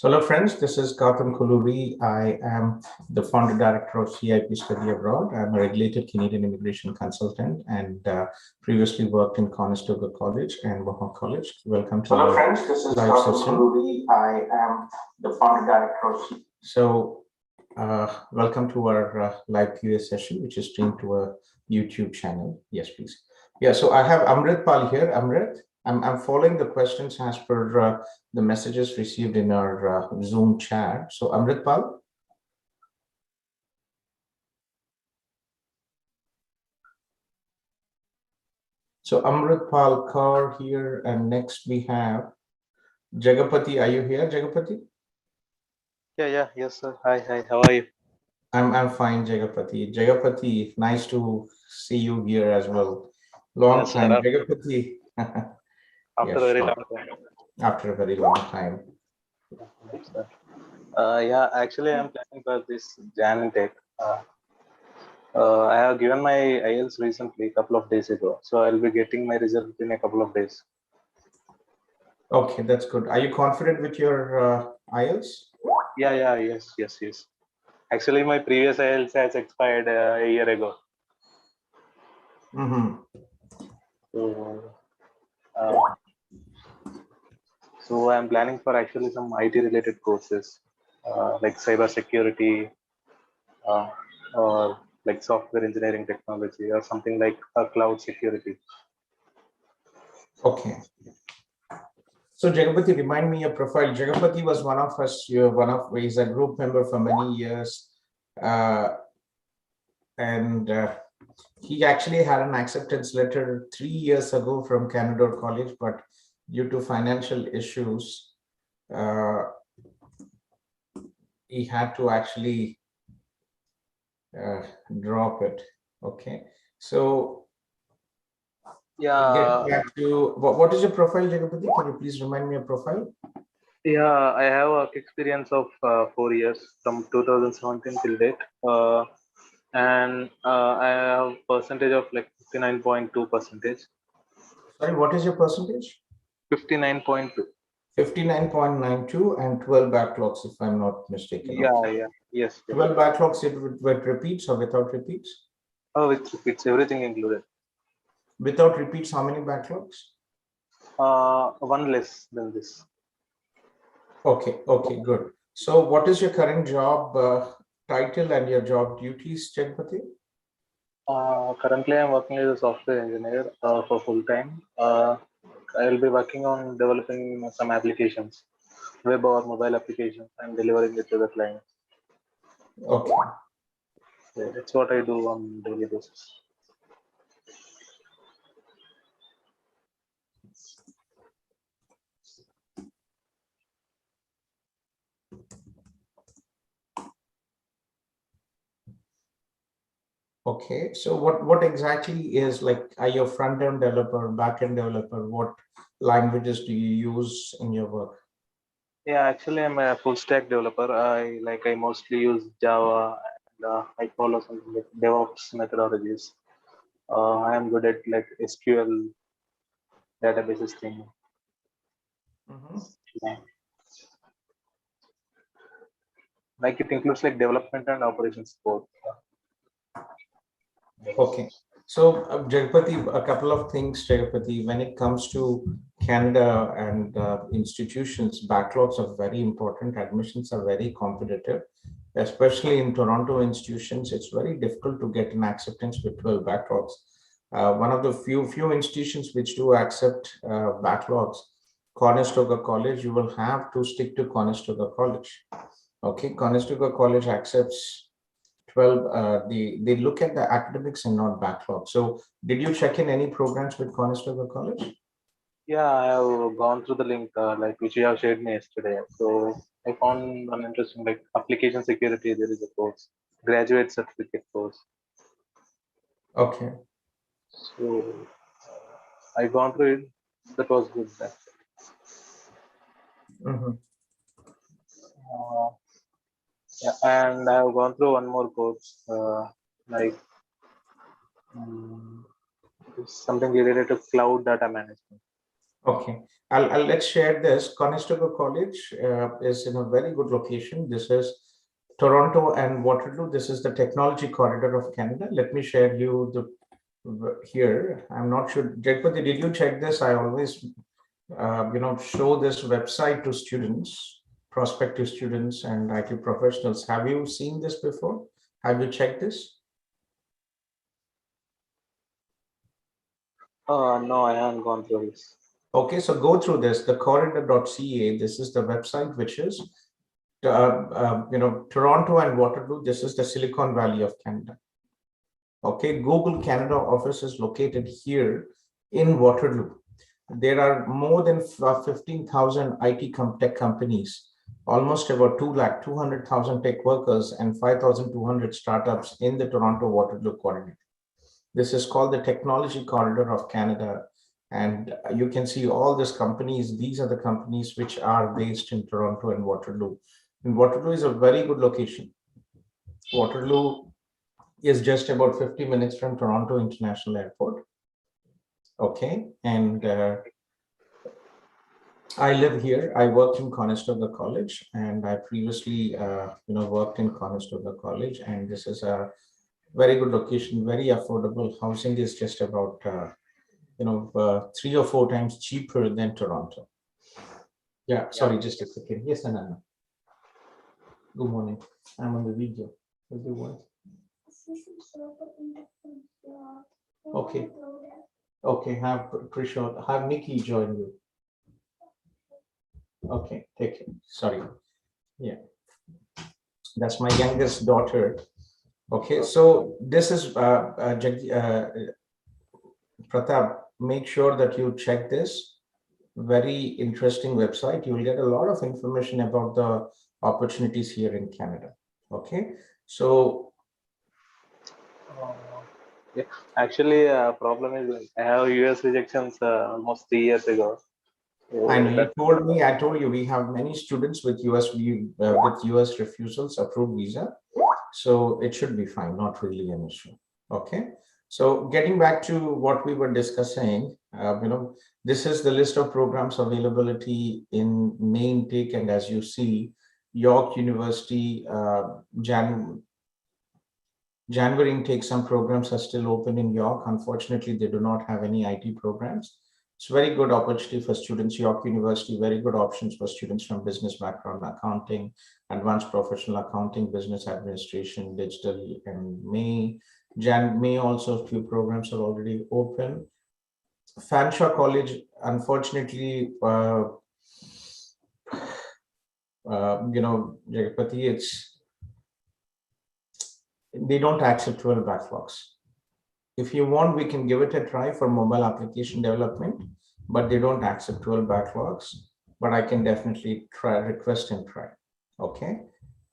So hello friends, this is Gautham Kolluri. I am the founder director of CIP Study Abroad. I'm a regulated Canadian immigration consultant and previously worked in Conestoga College and Mohawk College. Welcome to Hello friends, this is Gautham Kolluri. I am the founder director of CIP. So welcome to our live QA session, which is streamed to a YouTube channel. Yes, please. Yeah, so I have Amrit Pal here. Amrit, I'm following the questions as per the messages received in our Zoom chat. So Amrit Pal. So Amrit Pal Kaur here, and next we have Jagapati. Are you here, Jagapati? Yes, sir. Hi. How are you? I'm fine, Jagapati. Jagapati, nice to see you here as well. Long Yes, time, sir. Jagapati. After Yes, a very sure. long time. After a very long time. Yes, sir. Actually, I'm planning for this Jan Tech. I have given my IELTS recently, a couple of days ago. So I'll be getting my result in a couple of days. Okay, that's good. Are you confident with your IELTS? Yes. Actually, my previous IELTS has expired a year ago. So I'm planning for actually some IT related courses, like cyber security, or like software engineering technology, or something like cloud security. Okay. So Jagapati, remind me your profile. Jagapati was one of us. He's a group member for many years, and he actually had an acceptance letter 3 years ago from Canada College, but due to financial issues, he had to actually drop it. Okay, so get back to what is your profile, Jagapati? Can you please remind me your profile? Yeah, I have a experience of 4 years from 2017 till date, and I have percentage of like 59.2 percentage. Sorry, what is your percentage? 59.2. 59.92 and 12 backlogs, if I'm not mistaken. Yes. 12 backlogs with repeats or without repeats? Oh, with repeats, everything included. Without repeats, how many backlogs? One less than this. Okay, good. So what is your current job title and your job duties, Jagapati? Currently, I'm working as a software engineer for full time. I'll be working on developing some applications, web or mobile applications, and delivering it to the client. Okay. So that's what I do on daily basis. Okay, so what exactly is, like, are you a front-end developer, back-end developer? What languages do you use in your work? Yeah, actually, I'm a full stack developer. I mostly use Java, and I follow some like DevOps methodologies. I am good at like SQL databases thing. Yeah. Like it includes like development and operations both. Okay. So, Jagapati, a couple of things, Jagapati. When it comes to Canada and institutions, backlogs are very important. Admissions are very competitive, especially in Toronto institutions. It's very difficult to get an acceptance with 12 backlogs. One of the few institutions which do accept backlogs, Conestoga College, you will have to stick to Conestoga College. Okay, Conestoga College accepts 12. They look at the academics and not backlog. So did you check in any programs with Conestoga College? Yeah, I have gone through the link like which you have shared me yesterday. So I found one interesting like application security. There is a course, graduate certificate course. Okay. So I gone through it. That was good. Yeah, and I have gone through one more course, like something related to cloud data management. Okay, let's share this. Conestoga College is in a very good location. This is Toronto and Waterloo. This is the technology corridor of Canada. Let me share you the here. I'm not sure. Jagpati, did you check this? I always show this website to students, prospective students and IT professionals. Have you seen this before? Have you checked this? No, I haven't gone through this. Okay, so go through this, the corridor.ca. This is the website, which is, Toronto and Waterloo. This is the Silicon Valley of Canada. Okay, Google Canada office is located here in Waterloo. There are more than 15,000 IT tech companies, almost about 200,000 tech workers and 5,200 startups in the Toronto Waterloo corridor. This is called the Technology Corridor of Canada. And you can see all these companies. These are the companies which are based in Toronto and Waterloo. And Waterloo is a very good location. Waterloo is just about 50 minutes from Toronto International Airport. Okay. And I live here. I work in Conestoga College, and I previously, worked in Conestoga College. And this is a very good location, very affordable. Housing is just about 3 or 4 times cheaper than Toronto. Yeah, sorry, just a second. Yes, Anana. Good morning. I'm on the video. What do you want? Okay. Okay, have Trisha, have Nikki join you. Okay, take it. Sorry. Yeah. That's my youngest daughter. Okay, so this is Pratap. Make sure that you check this. Very interesting website. You will get a lot of information about the opportunities here in Canada. Okay, so Yeah. Actually, problem is I have US rejections almost 3 years ago. I know That I told you we have many students with US refusals approved visa, so it should be fine, not really an issue. Okay, so getting back to what we were discussing, this is the list of programs availability in May intake, and as you see, York University, January intake, some programs are still open in York. Unfortunately, they do not have any IT programs. It's very good opportunity for students. York University, very good options for students from business background, accounting, advanced professional accounting, business administration, digital, and May also a few programs are already open. Fanshawe College, unfortunately, Jagapati, they don't accept 12 backlogs. If you want, we can give it a try for mobile application development, but they don't accept 12 backlogs. But I can definitely request and try. Okay.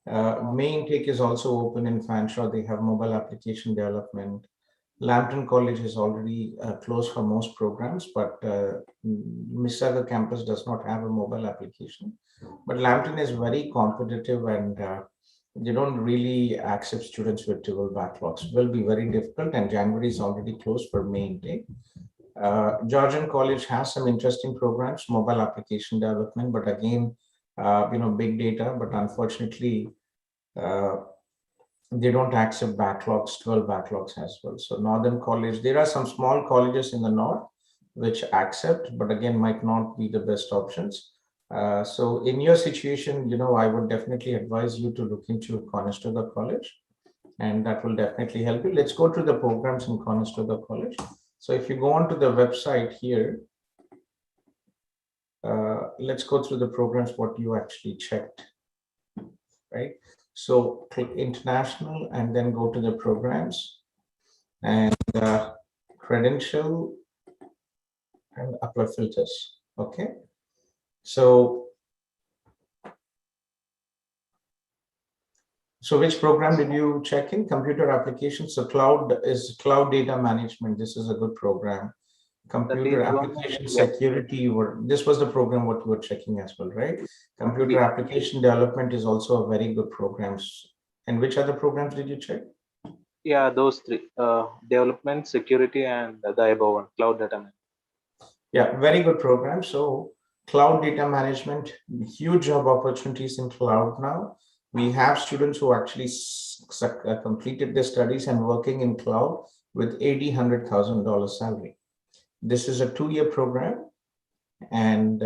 May intake is also open in Fanshawe. They have mobile application development. Lambton College is already closed for most programs, but Mississauga campus does not have a mobile application. But Lambton is very competitive, and they don't really accept students with 12 backlogs. It will be very difficult, and January is already closed for May intake. Georgian College has some interesting programs, mobile application development, but again, big data, but unfortunately, they don't accept backlogs, 12 backlogs as well. So Northern College, there are some small colleges in the north which accept, but again, might not be the best options. So in your situation, I would definitely advise you to look into Conestoga College, and that will definitely help you. Let's go to the programs in Conestoga College. So if you go onto the website here, let's go through the programs, what you actually checked, right? So click international and then go to the programs and credential and upper filters. Okay. So which program did you check in? Computer applications. So cloud data management. This is a good program. Computer application security. This was the program what you were checking as well, right? Computer application development is also a very good programs. And which other programs did you check? Yeah, those three: development, security, and the above one, cloud data management. Yeah, very good program. So cloud data management, huge job opportunities in cloud now. We have students who actually completed their studies and working in cloud with $100,000 salary. This is a 2-year program and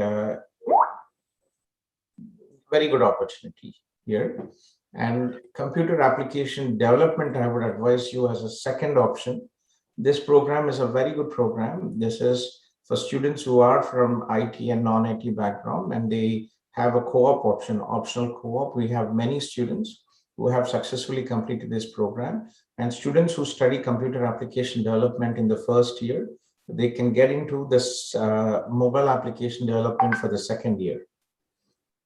very good opportunity here. And computer application development, I would advise you as a second option. This program is a very good program. This is for students who are from IT and non-IT background, and they have a co-op option, optional co-op. We have many students who have successfully completed this program, and students who study computer application development in the first year, they can get into this mobile application development for the second year.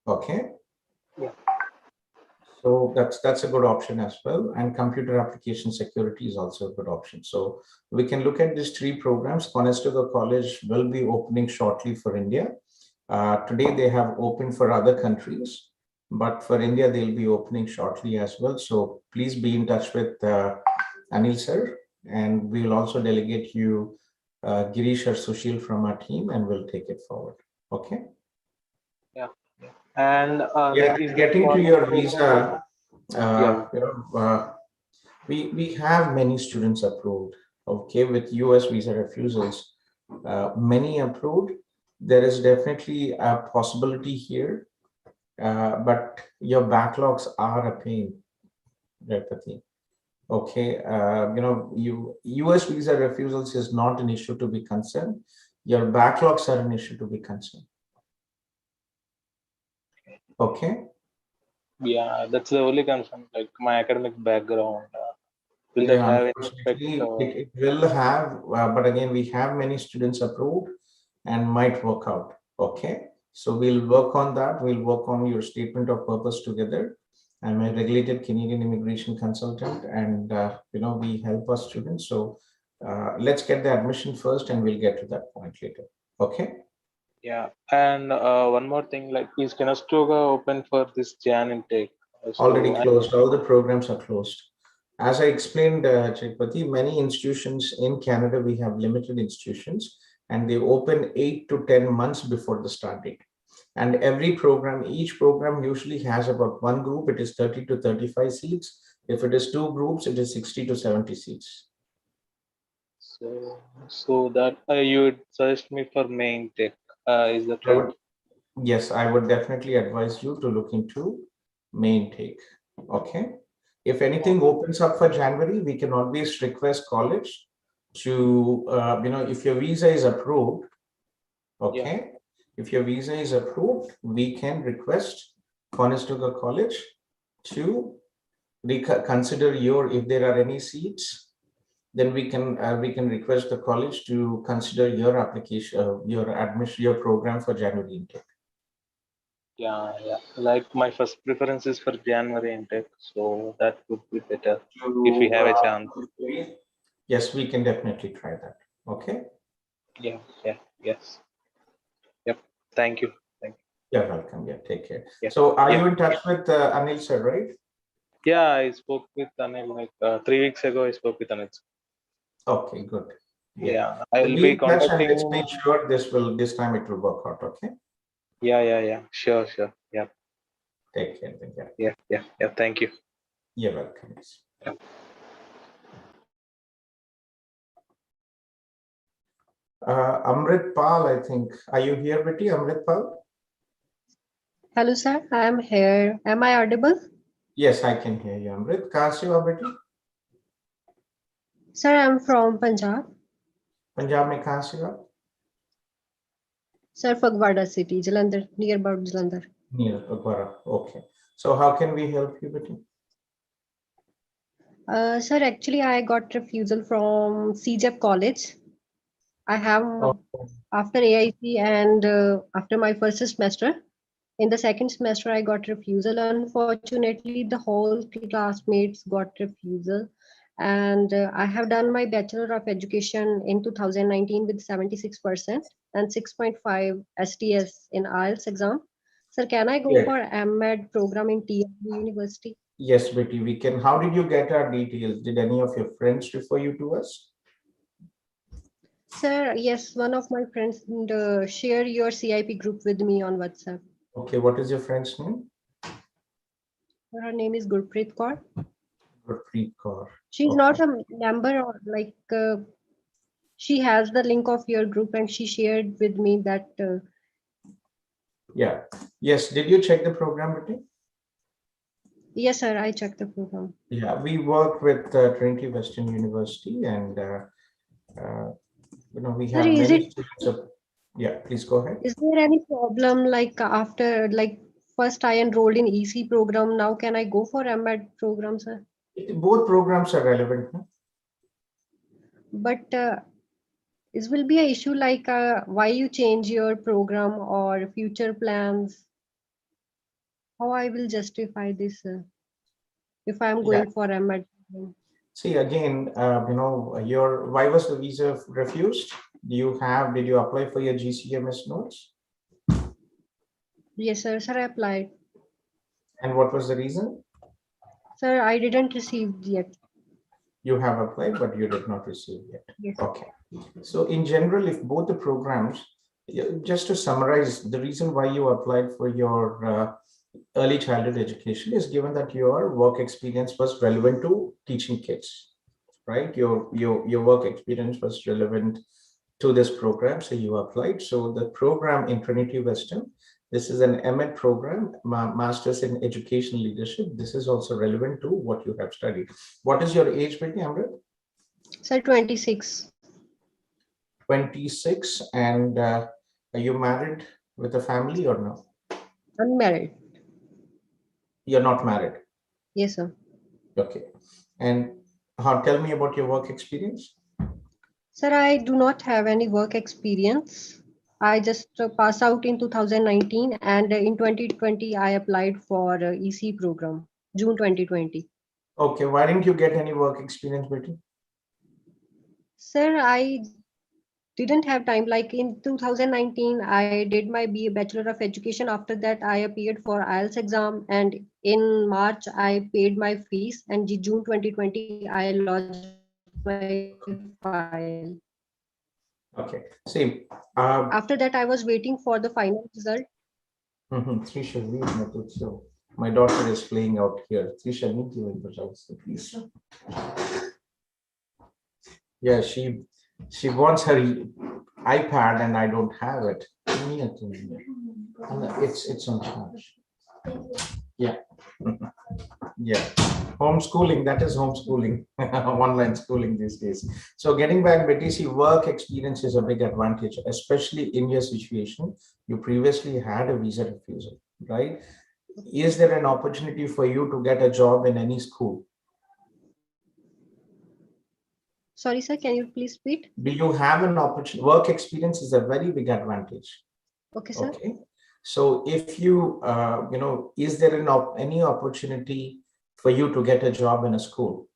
Okay. Yeah. So that's a good option as well. And computer application security is also a good option. So we can look at these 3 programs. Conestoga College will be opening shortly for India. Today they have opened for other countries, but for India they'll be opening shortly as well. So please be in touch with Anil sir, and we will also delegate you Girish or Sushil from our team, and we'll take it forward. Okay. Yeah. And Yeah, like, is the getting to college your program? visa, Yeah. we have many students approved. Okay, with US visa refusals, many approved. There is definitely a possibility here, but your backlogs are a pain, Repati. Okay, US visa refusals is not an issue to be concerned. Your backlogs are an issue to be concerned. Okay. Yeah, that's the only concern. Like my academic background, will that Yeah, have any effect? unfortunately, it will have, but again, we have many students approved and might work out. Okay, so we'll work on that. We'll work on your statement of purpose together. I'm a regulated Canadian immigration consultant, and we help our students. So let's get the admission first, and we'll get to that point later. Okay. Yeah, and one more thing, like, is Conestoga open for this Jan intake? Already So, closed. All the programs are closed. As I explained, Chikpati, many institutions in Canada, we have limited institutions, and they open 8 to 10 months before the start date. And each program usually has about one group, it is 30 to 35 seats. If it is 2 groups, it is 60 to 70 seats. so that you would suggest me for main tech, is that I right? would, yes, I would definitely advise you to look into main take. Okay. If anything opens up for January, we can always request college to, if your visa is approved, Yeah, okay, if your visa is approved, we can request Conestoga College to consider if there are any seats, then we can request the college to consider your application, your admission, your program for January intake. yeah. Like my first preference is for January intake, so that would be better if we To have a chance. yes, we can definitely try that. Okay. Yeah, yes. Yep. Thank you. Thank You're welcome. Yeah, take care. you. So are Yeah, you in yeah. touch with Anil sir, right? Yeah, I spoke with Anil like 3 weeks ago. I spoke with Anil. Okay, good. Yeah. Yeah, So I'll be be in touch and contacting let's make you. sure this time it will work out. Okay. Yeah. Sure. Yeah, Take care. Take care. yeah. Thank you. You're welcome. Yes. Yeah. Amrit Pal, I think. Are you here, Betty? Amrit Pal? Hello, sir. I am here. Am I audible? Yes, I can hear you, Amrit. कहाँ से हो बेटी? Sir, I am from Punjab. Punjab में कहाँ से हो? Sir, Fagwada city, Jalandhar, near about Jalandhar. Near Aguara. Okay. So how can we help you, Betty? Sir, actually, I got refusal from CJEP College. I have Oh, after AIC and after my first semester. In the second semester, I got refusal. Unfortunately, the whole classmates got refusal. And I have done my Bachelor of Education in 2019 with 76% and 6.5 STS in IELTS exam. Sir, can I go yes. for MEd program in TLU University? Yes, Betty, we can. How did you get our details? Did any of your friends refer you to us? Sir, yes, one of my friends share your CIP group with me on WhatsApp. Okay, what is your friend's name? Her name is Gurpreet Kaur. Gurpreet Kaur. She's Okay. not a member or she has the link of your group and she shared with me that. Yeah. Yes. Did you check the program, Betty? Yes, sir, I checked the program. Yeah, we work with Trinity Western University, and we Sir, have is many it, students. Yeah, please go ahead. is there any problem like after first I enrolled in EC program, now can I go for MEd program, sir? Both programs are relevant. No? But this will be an issue like why you change your program or future plans. How I will justify this if I am Yeah. going for MEd program? See, again, why was the visa refused? Did you apply for your GCMS notes? Yes, sir, I applied. And what was the reason? Sir, I didn't receive yet. You have applied, but you did not receive yet. Yes. Okay. So in general, if both the programs, just to summarize, the reason why you applied for your early childhood education is given that your work experience was relevant to teaching kids, right? Your work experience was relevant to this program, so you applied. So the program in Trinity Western, this is an MEd program, Masters in Education Leadership. This is also relevant to what you have studied. What is your age, Betty Amrit? Sir, 26. 26, and are you married with a family or no? Unmarried. You're not married. Yes, sir. Okay. And tell me about your work experience. Sir, I do not have any work experience. I just passed out in 2019 and in 2020 I applied for EC program, June 2020. Okay, why didn't you get any work experience, Betty? Sir, I didn't have time. Like in 2019, I did my BA Bachelor of Education. After that, I appeared for IELTS exam, and in March, I paid my fees. And June 2020, I lodged my file. Okay, see. After that, I was waiting for the final result. Trisha, so my daughter is playing out here. Trisha, need you please. Yeah, she wants her iPad and I don't have it. It's on charge. Yeah. Yeah. Homeschooling, that is homeschooling, online schooling these days. So getting back, Betty, see, work experience is a big advantage, especially in your situation. You previously had a visa refusal, right? Is there an opportunity for you to get a job in any school? Sorry, sir, can you please repeat? Do you have an opportunity? Work experience is a very big advantage. Okay, sir. Okay. So if you, is there any opportunity for you to get a job in a school?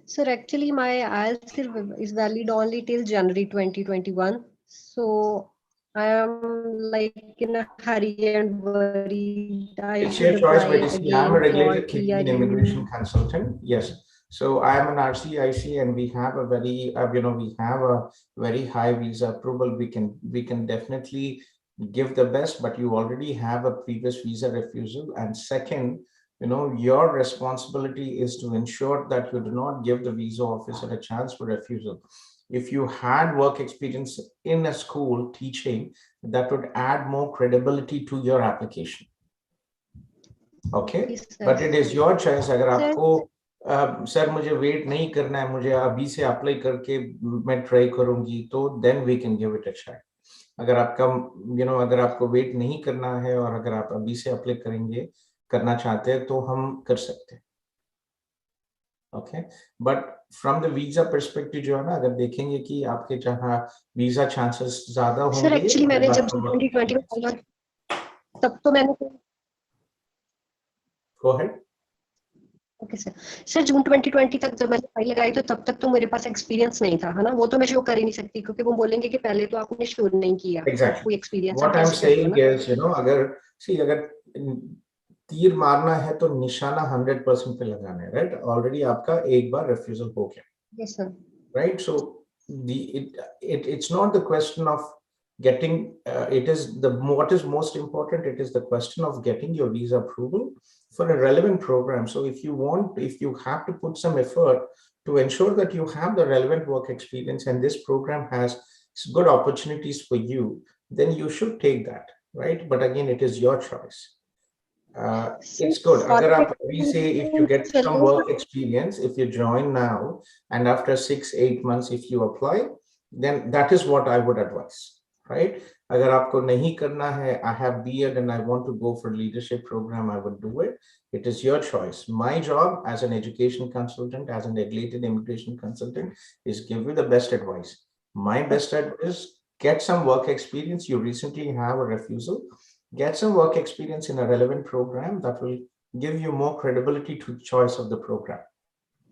Sir, actually, my IELTS is valid only till January 2021. So I am like in a hurry and worried. I should It's apply your choice, but you see, again I'm a for regulated Canadian PRU. immigration consultant. Yes. So I am an RCIC and we have a very high visa approval. We can definitely give the best, but you already have a previous visa refusal. And second, your responsibility is to ensure that you do not give the visa officer a chance for refusal. If you had work experience in a school teaching, that would add more credibility to your application. Okay, but it is your choice. अगर आपको sir मुझे wait नहीं करना है, मुझे अभी से apply करके मैं ट्राई करूंगी, तो then we can give it a try. अगर आपको वेट नहीं करना है और अगर आप अभी से अप्लाई करना चाहते हैं, तो हम कर सकते हैं. Okay, but from the visa perspective जो है ना, अगर देखेंगे कि आपके जहाँ visa chances ज़्यादा होंगे. सर एक्चुअली मैंने जब 2020 में तब तो मैंने Go ahead. ओके सर जून 2020 तक जब मैंने फाइल लगाई तो तब तक तो मेरे पास एक्सपीरियंस नहीं था, है ना? वो तो मैं शो कर ही नहीं सकती क्योंकि वो बोलेंगे कि पहले तो आपने शो नहीं किया. Exactly. कोई experience. What I'm saying is, अगर तीर मारना है तो निशाना 100% पे लगाना है, राइट? ऑलरेडी आपका एक बार रिफ्यूजल हो गया. Yes sir. Right? So it's not the question of getting, it is the, what is most important, it is the question of getting your visa approval for a relevant program. So if you have to put some effort to ensure that you have the relevant work experience and this program has good opportunities for you, then you should take that, right? But again, it is your choice. It's good. We say if you get some work experience, if you join now and after 6-8 months, if you apply, then that is what I would advise, right? Agar aapko nahi karna hai, I have B.Ed and I want to go for leadership program, I would do it. It is your choice. My job as an education consultant, as an regulated immigration consultant, is give you the best advice. My best advice is get some work experience. You recently have a refusal. Get some work experience in a relevant program that will give you more credibility to the choice of the program.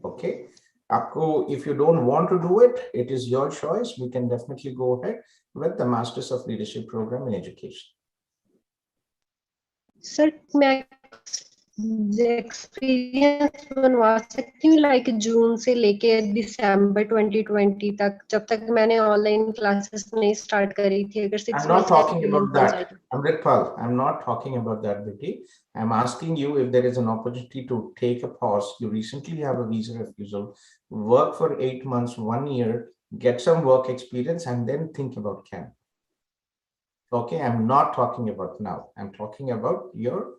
Okay. If you don't want to do it, it is your choice. We can definitely go ahead with the Masters of Leadership program in education. Sir, मैं experience बनवा सकती हूँ like जून से लेके दिसंबर 2020 तक, जब तक मैंने ऑनलाइन क्लासेस नहीं स्टार्ट करी थी. अगर 6 I'm not months talking about that. Amritpal, I'm not talking about that, Betty. I'm asking you if there is an opportunity to take a pause. You recently have a visa refusal, work for 8 months, 1 year, get some work experience, and then think about Canada. Okay, I'm not talking about now. I'm talking about your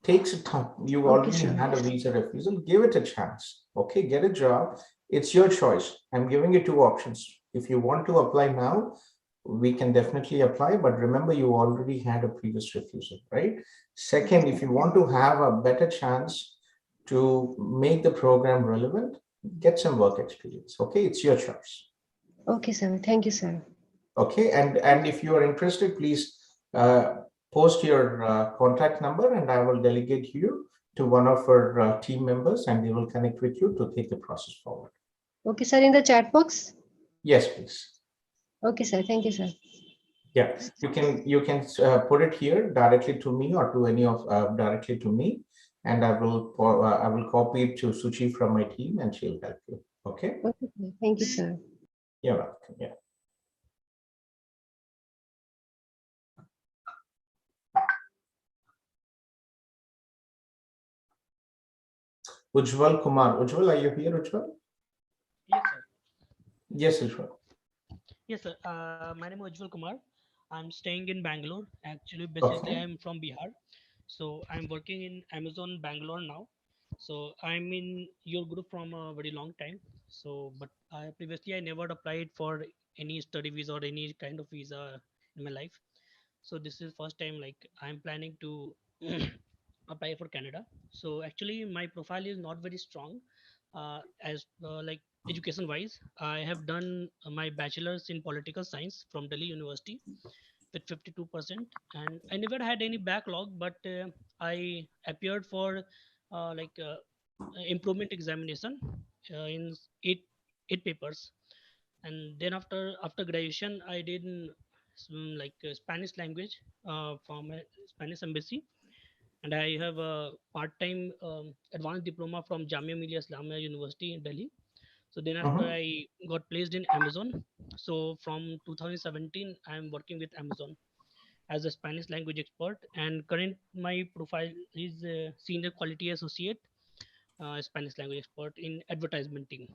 takes a time. You already had a visa refusal, give it a chance. Okay, get a job. It's your choice. I'm giving you 2 options. If you want to apply now, we can definitely apply, but remember you already had a previous refusal, right? Second, if you want to have a better chance to make the program relevant, get some work experience. Okay, it's your choice. Okay, sir. Thank you, sir. Okay, and if you are interested, please post your contact number and I will delegate you to one of our team members and they will connect with you to take the process forward. Okay, sir, in the chat box? Yes, please. Okay, sir. Thank you, sir. Yeah, you can put it here directly to me or to any of directly to me, and I will copy it to Suchi from my team and she'll help you. Okay. Okay, thank you, sir. You're welcome. Yeah. Ujjwal Kumar. Ujjwal, are you here, Ujjwal? Yes, sir. Yes, Ujjwal. Yes, sir. My name is Ujjwal Kumar. I'm staying in Bangalore. Actually, basically, Okay. I'm from Bihar. So I'm working in Amazon Bangalore now. So I'm in your group from a very long time. So, but previously I never applied for any study visa or any kind of visa in my life. So this is first time like I'm planning to apply for Canada. So actually my profile is not very strong as like education wise. I have done my bachelor's in political science from Delhi University with 52%, and I never had any backlog, but I appeared for like improvement examination in eight papers, and then after graduation I did some like Spanish language from a Spanish embassy, and I have a part-time advanced diploma from Jamia Millia Islamia University in Delhi. So then after I got placed in Amazon. So from 2017 I am working with Amazon as a Spanish language expert, and current my profile is senior quality associate Spanish language expert in advertisement team.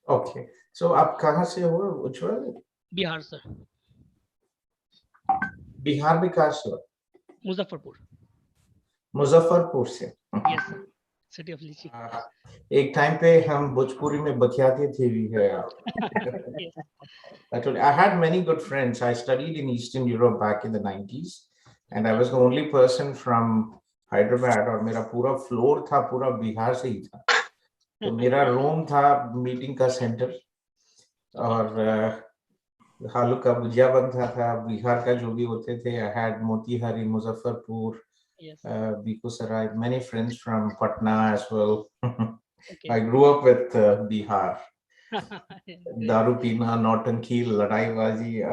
Okay. So आप कहाँ से हो, उज्जवल? Bihar, sir. Bihar में कहाँ से हो? Muzaffarpur. Muzaffarpur से. Yes, sir. City of Lychee. एक टाइम पे हम भोजपुरी में बतियाते थे भी है. Yes. I had many good friends. I studied in Eastern Europe back in the 90s, and I was the only person from Hyderabad. और मेरा पूरा फ्लोर था पूरा बिहार से ही था. तो मेरा रूम था मीटिंग का सेंटर, और आलू का भुजिया बनता था बिहार का जो भी होते थे. I had Motihari, Muzaffarpur, Yes. Bikusarai, many friends from Patna as well. Okay. I grew up with Bihar. Great. Daru pina, nautanki, ladaibazi.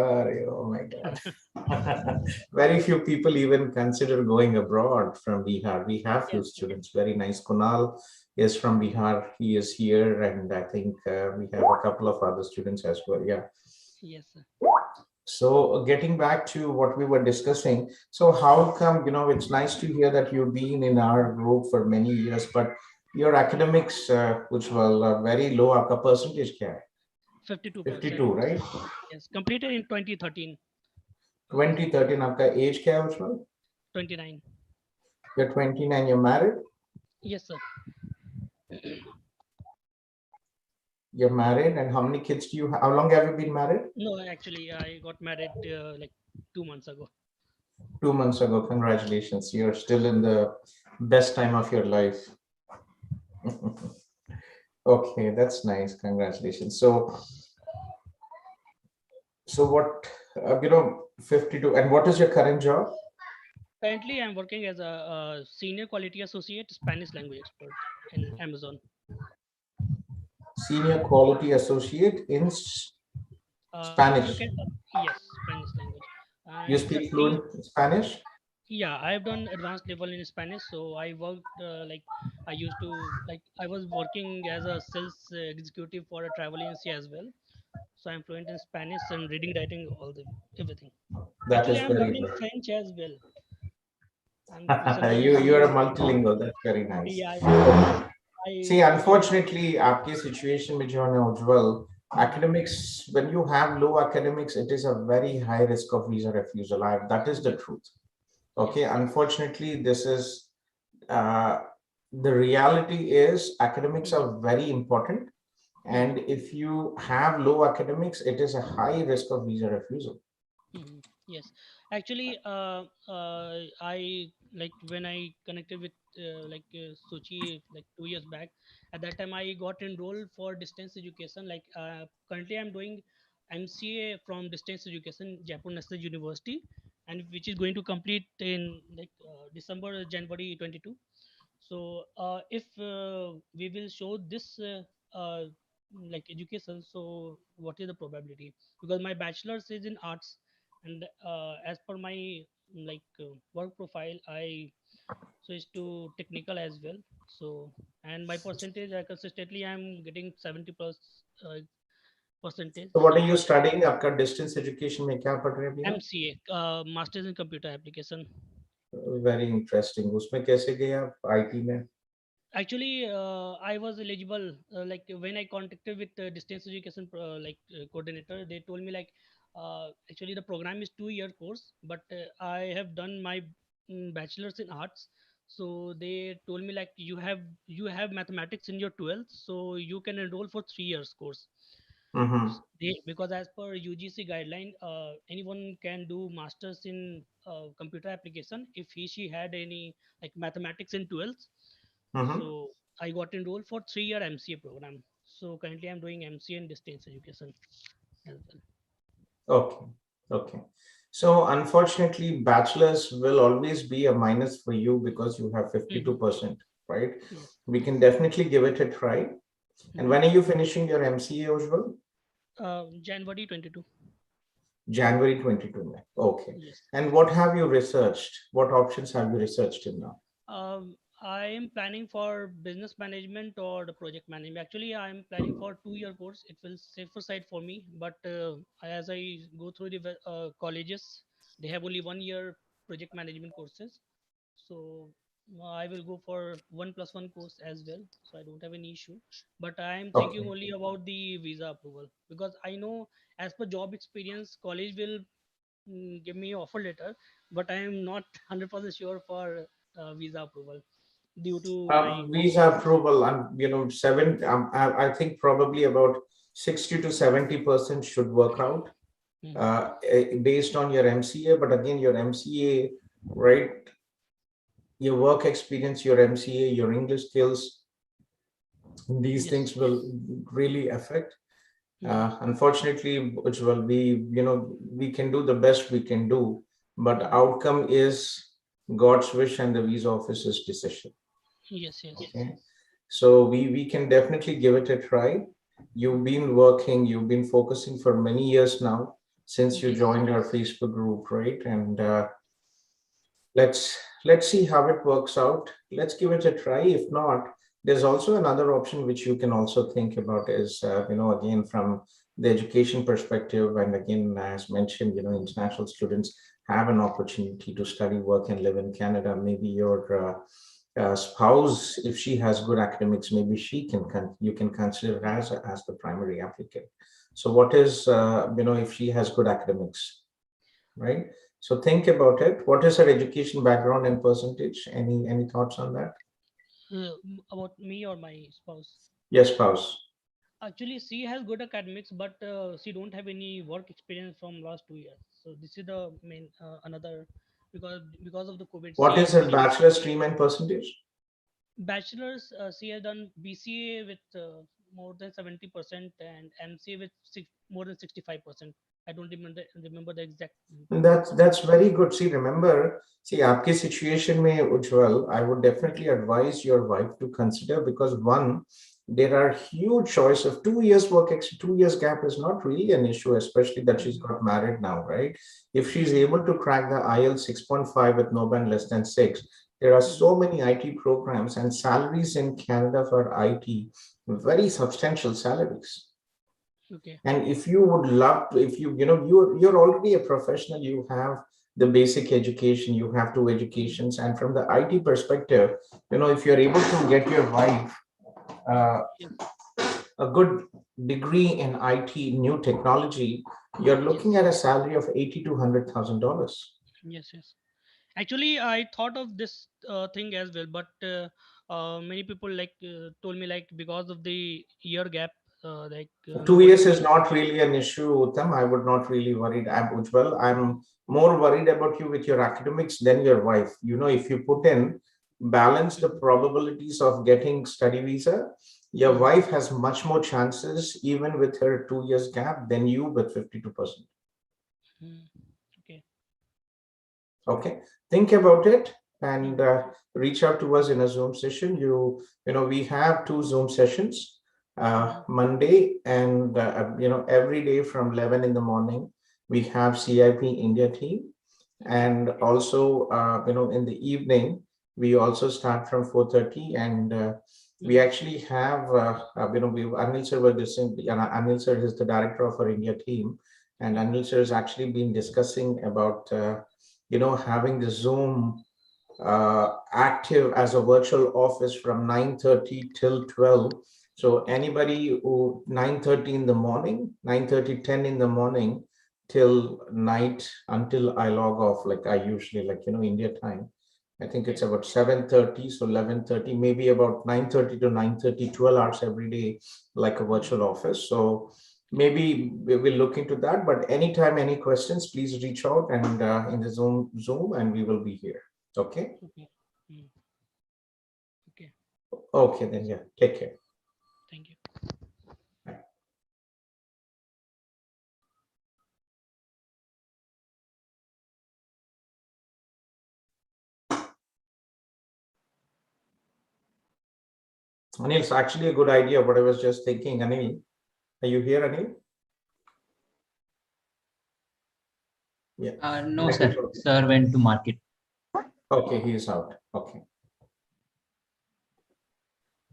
Oh my God. Very few people even consider going abroad from Bihar. We have few Yes. students. Very nice. Kunal is from Bihar. He is here, and I think we have a couple of other students as well. Yeah. Yes, sir. So getting back to what we were discussing, so how come, it's nice to hear that you've been in our group for many years, but your academics, which were very low, आपका percentage क्या है? 52%. 52, right? Yes, completed in 2013. 2013, आपका age क्या है, Ujjwal? 29. You're 29, you're married? Yes, sir. You're married, and how many kids do you have? How long have you been married? No, actually, I got married like 2 months ago. 2 months ago. Congratulations. You're still in the best time of your life. Okay, that's nice. Congratulations. So what, 52, and what is your current job? Currently, I'm working as a senior quality associate, Spanish language expert in Amazon. Senior quality associate in Spanish. You can, yes, Spanish language. You It's a speak fluent Spanish? Yeah, I've done advanced level in Spanish. So I worked like I used to like I was working as a sales executive for a travel agency as well. So I'm fluent in Spanish and reading, writing, all the everything. That Actually, is I'm very learning good. French as well. I'm recently You're a learning. multilingual. That's very nice. Yeah, I See, I unfortunately, आपकी situation में जो है ना, Ujjwal, academics, when you have low academics, it is a very high risk of visa refusal. That is the truth. Okay, yes, unfortunately, this is uh, the reality is academics mhm, are very important. mhm, And if you have low academics, it is a high risk of visa refusal. yes. Actually, I like when I connected with Suchi like 2 years back. At that time, I got enrolled for distance education. Like currently, I'm doing MCA from distance education, Jaipur National University, and which is going to complete in like December, January 22. So if we will show this like education, so what is the probability? Because my bachelor's is in arts, and as per my work profile, I switched to technical as well. So and my percentage, I consistently I'm getting 70 plus percentage. So what So are you but studying? आपका distance education में क्या पढ़ रहे हैं अभी आप? MCA, Masters in Computer Application. Very interesting. उसमें कैसे गए आप IT में? Actually, I was eligible. Like when I contacted with the distance education coordinator, they told me like actually the program is 2 year course, but I have done my bachelor's in arts. So they told me like you have mathematics in your 12th, so you can enroll for 3 years course. Mm-hmm. Because as per UGC guideline, anyone can do masters in computer application if she had any like mathematics in 12th. Mm-hmm. So I got enrolled for 3 year MCA program. So currently I'm doing MCA in distance education as well. Okay. Okay. So unfortunately, bachelor's will always be a minus for you because you have Mhm. 52%, right? Yes. We can definitely give it a try. And Mhm. when are you finishing your MCA, Ujjwal? January 22. January 22. Okay. Yes. And what have you researched? What options have you researched till now? I am planning for business management or the project management. Actually, I am planning for 2 year course. It will safer side for me. But as I go through the colleges, they have only 1 year project management courses. So I will go for 1+1 course as well. So I don't have any issue. But I am thinking Okay. only about the visa approval because I know as per job experience, college will give me offer letter, but I am not 100% sure for visa approval due to my Visa approval, and I think probably about 60 to 70% should work out Mhm. based on your MCA. But again, your MCA, right? Your work experience, your MCA, your English skills, these Yes. things will really affect. Mhm. Unfortunately, which will be, we can do the best we can do, but Mhm. outcome is God's wish and the visa office's decision. Yes. Yes. Okay. So we can definitely give it a try. You've been working, you've been focusing for many years now since you Yes. joined our Facebook group, right? And let's see how it works out. Let's give it a try. If not, There's also another option which you can also think about is, again, from the education perspective, and again, as mentioned, international students have an opportunity to study, work, and live in Canada. Maybe your spouse, if she has good academics, maybe you can consider her as the primary applicant. So what is, if she has good academics, right? So think about it. What is her education background and percentage? Any thoughts on that? About me or my spouse? Yes, spouse. Actually, she has good academics, but she don't have any work experience from last 2 years. So this is the main another, because of the COVID, What she is her didn't. bachelor stream and percentage? Bachelor's, she has done BCA with more than 70% and MCA with more than 65%. I don't remember the exact That's very good. See, आपकी situation में Ujjwal, I would definitely advise your wife to consider, because one, there are huge choice of 2 years 2 years gap is not really an issue, especially that she's got married now, right? If she's able to crack the IELTS 6.5 with no band less than 6, there are so many IT programs and salaries in Canada for IT, very substantial salaries. Okay. And if you would love to, if you're already a professional, you have the basic education, you have two educations, and from the IT perspective, if you're able to get your wife Yes. a good degree in IT, new technology, you're looking at a salary of $80 to $100,000. Yes, yes. Actually, I thought of this thing as well, but many people told me, like, because of the year gap, Two nobody years will. is not really an issue, Uttam. I would not really worried. I'm Ujjwal. I'm more worried about you with your academics than your wife. If you put in balance the probabilities of getting study visa, your wife has much more chances, even with her 2 years gap, than you with 52%. Okay. Okay, think about it and reach out to us in a Zoom session. We have 2 Zoom sessions, Monday and every day from 11 in the morning. We have CIP India team, and also in the evening we also start from 4:30, and we actually have Anil sir was Anil sir is the director of our India team, and Anil sir has actually been discussing about having the Zoom active as a virtual office from 9:30 till 12. So anybody who 9:30 in the morning, 9:30, 10 in the morning till night, until I log off, like I usually, India time. I think it's about 7:30, so 11:30, maybe about 9:30 to 9:30, 12 hours every day, like a virtual office. So maybe we will look into that, but anytime, any questions, please reach out and in the Zoom, and we will be here. Okay. Okay. Okay. Okay, then yeah, take care. Thank you. Anil, it's actually a good idea. What I was just thinking, Anil, are you here, Anil? Yeah. No, sir. Sir went to market. Okay, he is out. Okay.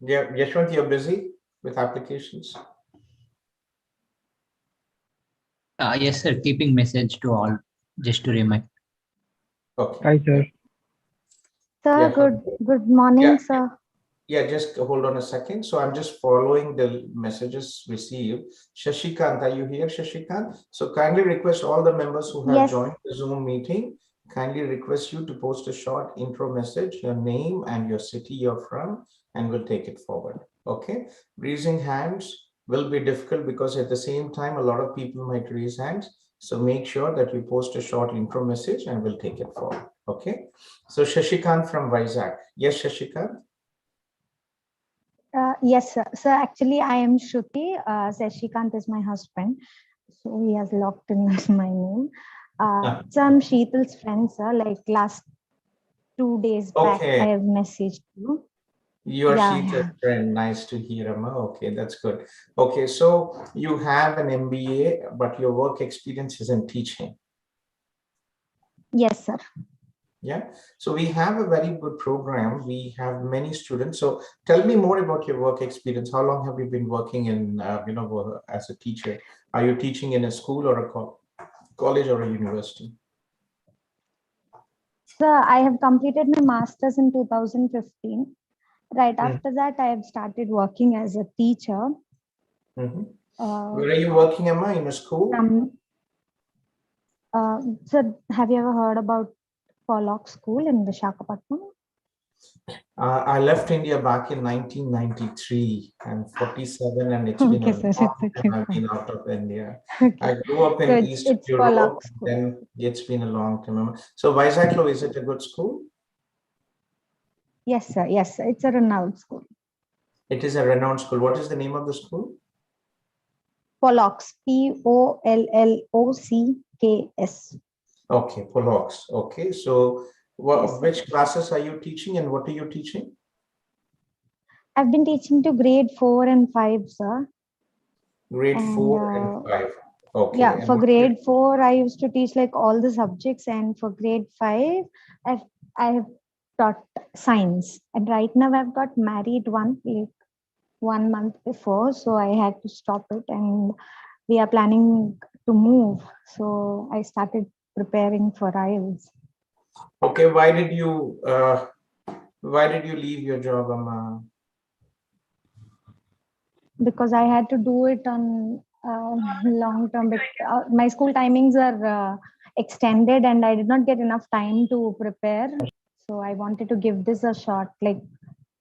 Yeah, Yashwant, you're busy with applications? Yes, sir. Keeping message to all, just to remind. Okay. Hi, sir. Sir, Yeah. good morning, Yeah. sir. Yeah, just hold on a second. So I'm just following the messages received. Shashikant, are you here, Shashikant? So kindly request all the members who have Yes. joined the Zoom meeting, kindly request you to post a short intro message, your name and your city you're from, and we'll take it forward. Okay. Raising hands will be difficult because at the same time, a lot of people might raise hands. So make sure that you post a short intro message and we'll take it forward. Okay. So Shashikant from Rcic. Yes, Shashikant. Yes, sir. Sir, actually, I am Shruti. Sashikant is my husband. So he has locked in my name. So I'm Sheetal's friend, sir. Like last 2 days back, I have messaged you. Your Sheetal's friend. Nice to hear, Amma. Okay, that's good. Okay, so you have an MBA, but your work experience is in teaching. Yes, sir. Yeah, so we have a very good program. We have many students. So tell me more about your work experience. How long have you been working in, as a teacher? Are you teaching in a school or a college or a university? So I have completed my master's in 2015. Right Mm. after that, I have started working as a teacher. Mhm. Uh, Where are you working, Emma? In a school? from, so have you ever heard about Pollock School in Visakhapatnam? I left India back in 1993. I'm 47, and it's been Okay, a sir, long it's okay. time I've Fine. been out of India. Okay, I grew up so in East it's Europe, Pollock School. then it's been a long time. So Vizag, is it a good school? Yes, sir. Yes, sir. It's a renowned school. It is a renowned school. What is the name of the school? Pollocks, Pollocks. Okay, Pollock's. Okay, so Yes, sir. which classes are you teaching and what are you teaching? I've been teaching to grade 4 and 5, sir. Grade And 4 and 5. Okay. yeah, And for what grade 4, I used to teach like all the subjects, and for grade 5, I have taught science. And right now, I've got married like 1 month before, so I had to stop it, and we are planning to move. So I started preparing for IELTS. Okay, why did you leave your job, Amma? Because I had to do it on long term. My school timings are extended, and I did not get enough time to prepare. So I wanted to give this a shot, like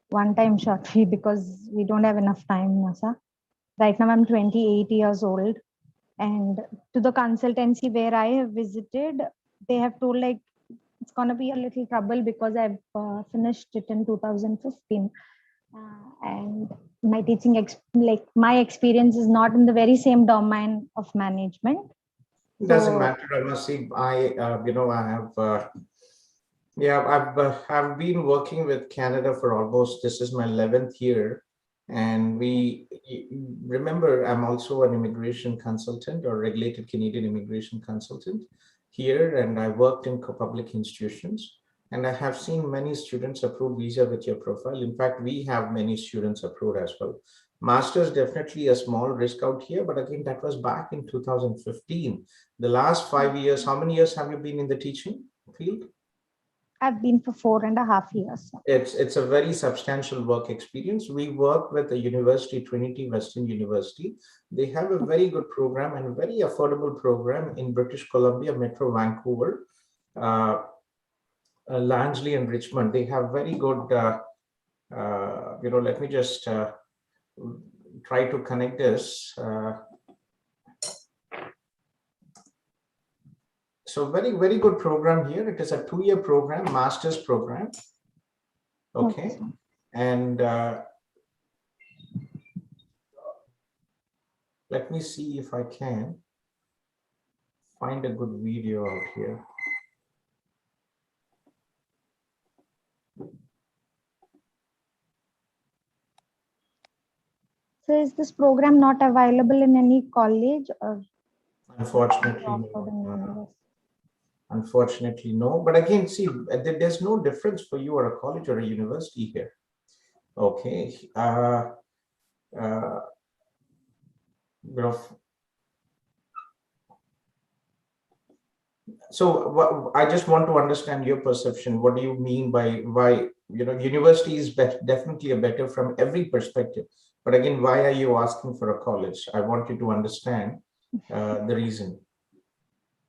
one time shot fee, because we don't have enough time, Nasa. Right now, I'm 28 years old, and to the consultancy where I have visited, they have told like it's gonna be a little trouble because I've finished it in 2015. And my like my experience is not in the very same domain of management. It doesn't So matter. I must see. I have. Yeah, I've been working with Canada for almost. This is my 11th year, and remember I'm also an immigration consultant or regulated Canadian immigration consultant here, and I worked in public institutions. And I have seen many students approve visa with your profile. In fact, we have many students approved as well. Masters definitely a small risk out here, but again, that was back in 2015. The last 5 years, how many years have you been in the teaching field? I've been for 4.5 years. It's a very substantial work experience. We work with the university, Trinity Western University. They have a very good program and a very affordable program in British Columbia, Metro Vancouver, Langley and Richmond. They have very good, let me just try to connect this. So very good program here. It is a 2-year program, master's program. Okay. And let me see if I can find a good video out here. So is this program not available in any college or? Unfortunately, no. Unfortunately, no. But again, see, there's no difference for you or a college or a university here. Okay. So I just want to understand your perception. What do you mean by why, university is definitely a better from every perspective. But again, why are you asking for a college? I want you to understand the reason.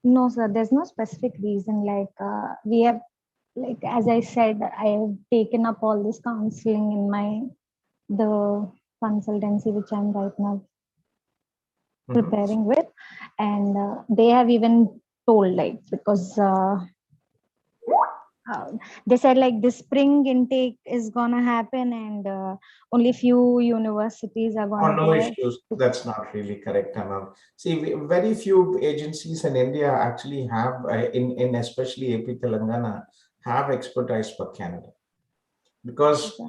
No, sir, there's no specific reason. Like we have, like as I said, I have taken up all this counseling in the consultancy which I'm right now preparing with, and they have even told like because they said like the spring intake is gonna happen, and only few universities are gonna no go. issues. That's not really correct, Anand. See, very few agencies in India actually have, in especially AP Telangana, have expertise for Canada, because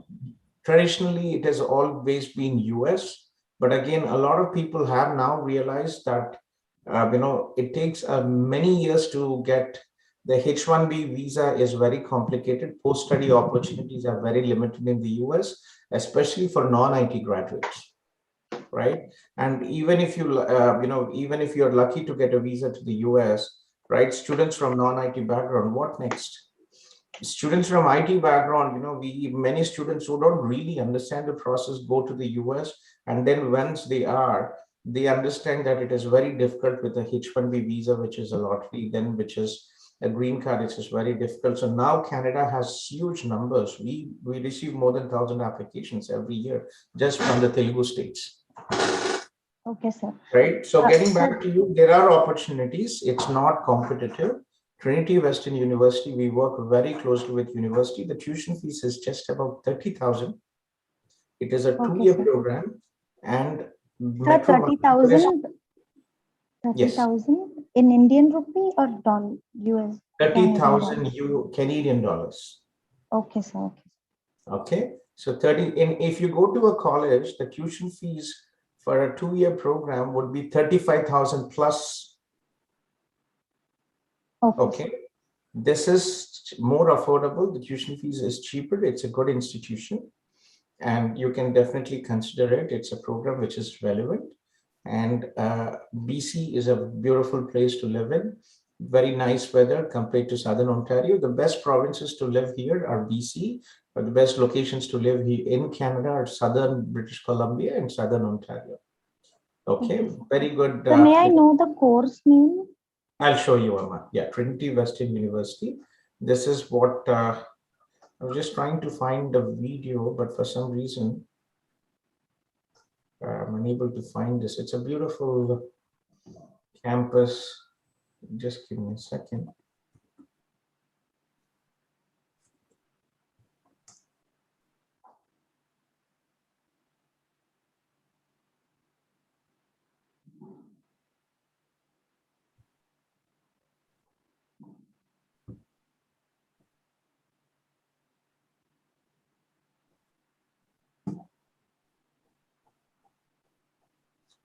traditionally it has always been US. But again, a lot of people have now realized that it takes many years to get The H-1B visa is very complicated. Post-study opportunities are very limited in the US, especially for non-IT graduates, right? And even if even if you're lucky to get a visa to the US, right? Students from non-IT background, what next? Students from IT background, many students who don't really understand the process go to the US, and then once they understand that it is very difficult with the H-1B visa, which is a lottery, then which is a green card, it is very difficult. So now Canada has huge numbers. We receive more than 1,000 applications every year just from the Telugu states. Okay, sir. Right. So getting sir, back to you, there are opportunities. It's not competitive. Trinity Western University, we work very closely with university. The tuition fees is just about 30,000. It is a two-year program, and sir, 30,000. Yes. 30,000 in Indian rupee or dollar, US? 30,000 Canadian dollars. Okay, sir. Okay. Okay. So if you go to a college, the tuition fees for a two-year program would be 35,000 plus. Okay. This is more affordable. The tuition fees is cheaper. It's a good institution, and you can definitely consider it. It's a program which is relevant, and BC is a beautiful place to live in. Very nice weather compared to Southern Ontario. The best provinces to live here are BC, but the best locations to live here in Canada are Southern British Columbia and Southern Ontario. Okay, very good. So may I know the course name? I'll show you, Amma. Yeah, Trinity Western University. This is what I was just trying to find the video, but for some reason I'm unable to find this. It's a beautiful campus. Just give me a second.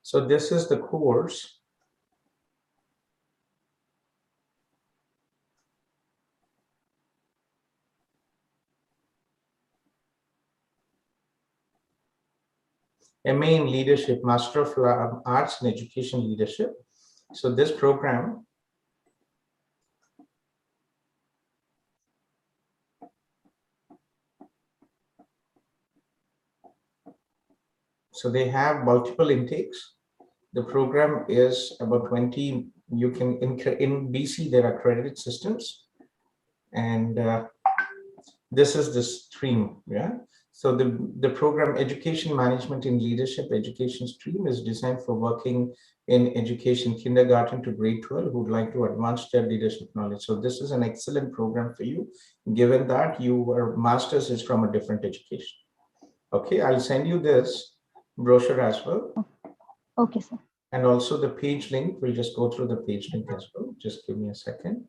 So this is the course. MA in Leadership, Master of Arts in Education Leadership. So this program so they have multiple intakes. The program is about 20. You can in BC there are credit systems, and this is the stream. Yeah. So the program Education Management in Leadership Education stream is designed for working in education, kindergarten to grade 12, who would like to advance their leadership knowledge. So this is an excellent program for you, given that your master's is from a different education. Okay, I'll send you this brochure as well. Okay, sir. And also the page link, we'll just go through the page link as well. Just give me a second.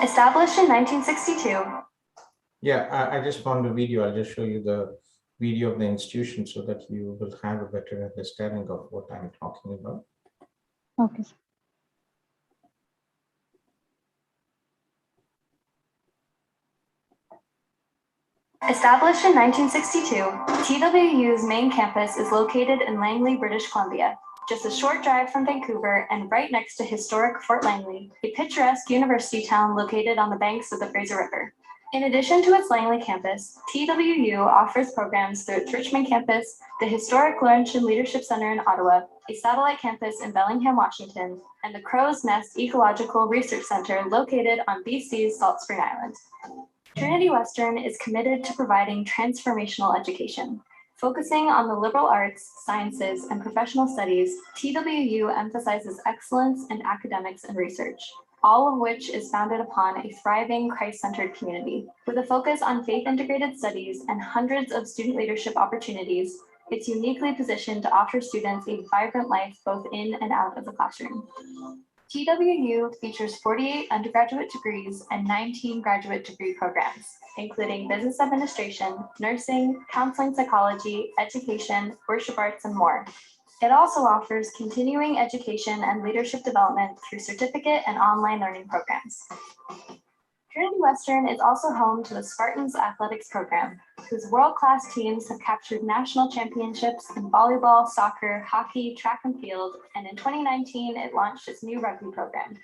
Established in 1962. Yeah, I just found the video. I'll just show you the video of the institution so that you will have a better understanding of what I'm talking about. Okay. Established in 1962, TWU's main campus is located in Langley, British Columbia, just a short drive from Vancouver and right next to historic Fort Langley, a picturesque university town located on the banks of the Fraser River. In addition to its Langley campus, TWU offers programs through its Richmond campus, the historic Laurentian Leadership Center in Ottawa, a satellite campus in Bellingham, Washington, and the Crow's Nest Ecological Research Center located on BC's Salt Spring Island. Trinity Western is committed to providing transformational education. Focusing on the liberal arts, sciences, and professional studies, TWU emphasizes excellence in academics and research, all of which is founded upon a thriving Christ-centered community. With a focus on faith-integrated studies and hundreds of student leadership opportunities, it's uniquely positioned to offer students a vibrant life both in and out of the classroom. TWU features 48 undergraduate degrees and 19 graduate degree programs, including business administration, nursing, counseling psychology, education, worship arts, and more. It also offers continuing education and leadership development through certificate and online learning programs. Trinity Western is also home to the Spartans Athletics Program, whose world-class teams have captured national championships in volleyball, soccer, hockey, track and field, and in 2019, it launched its new rugby program.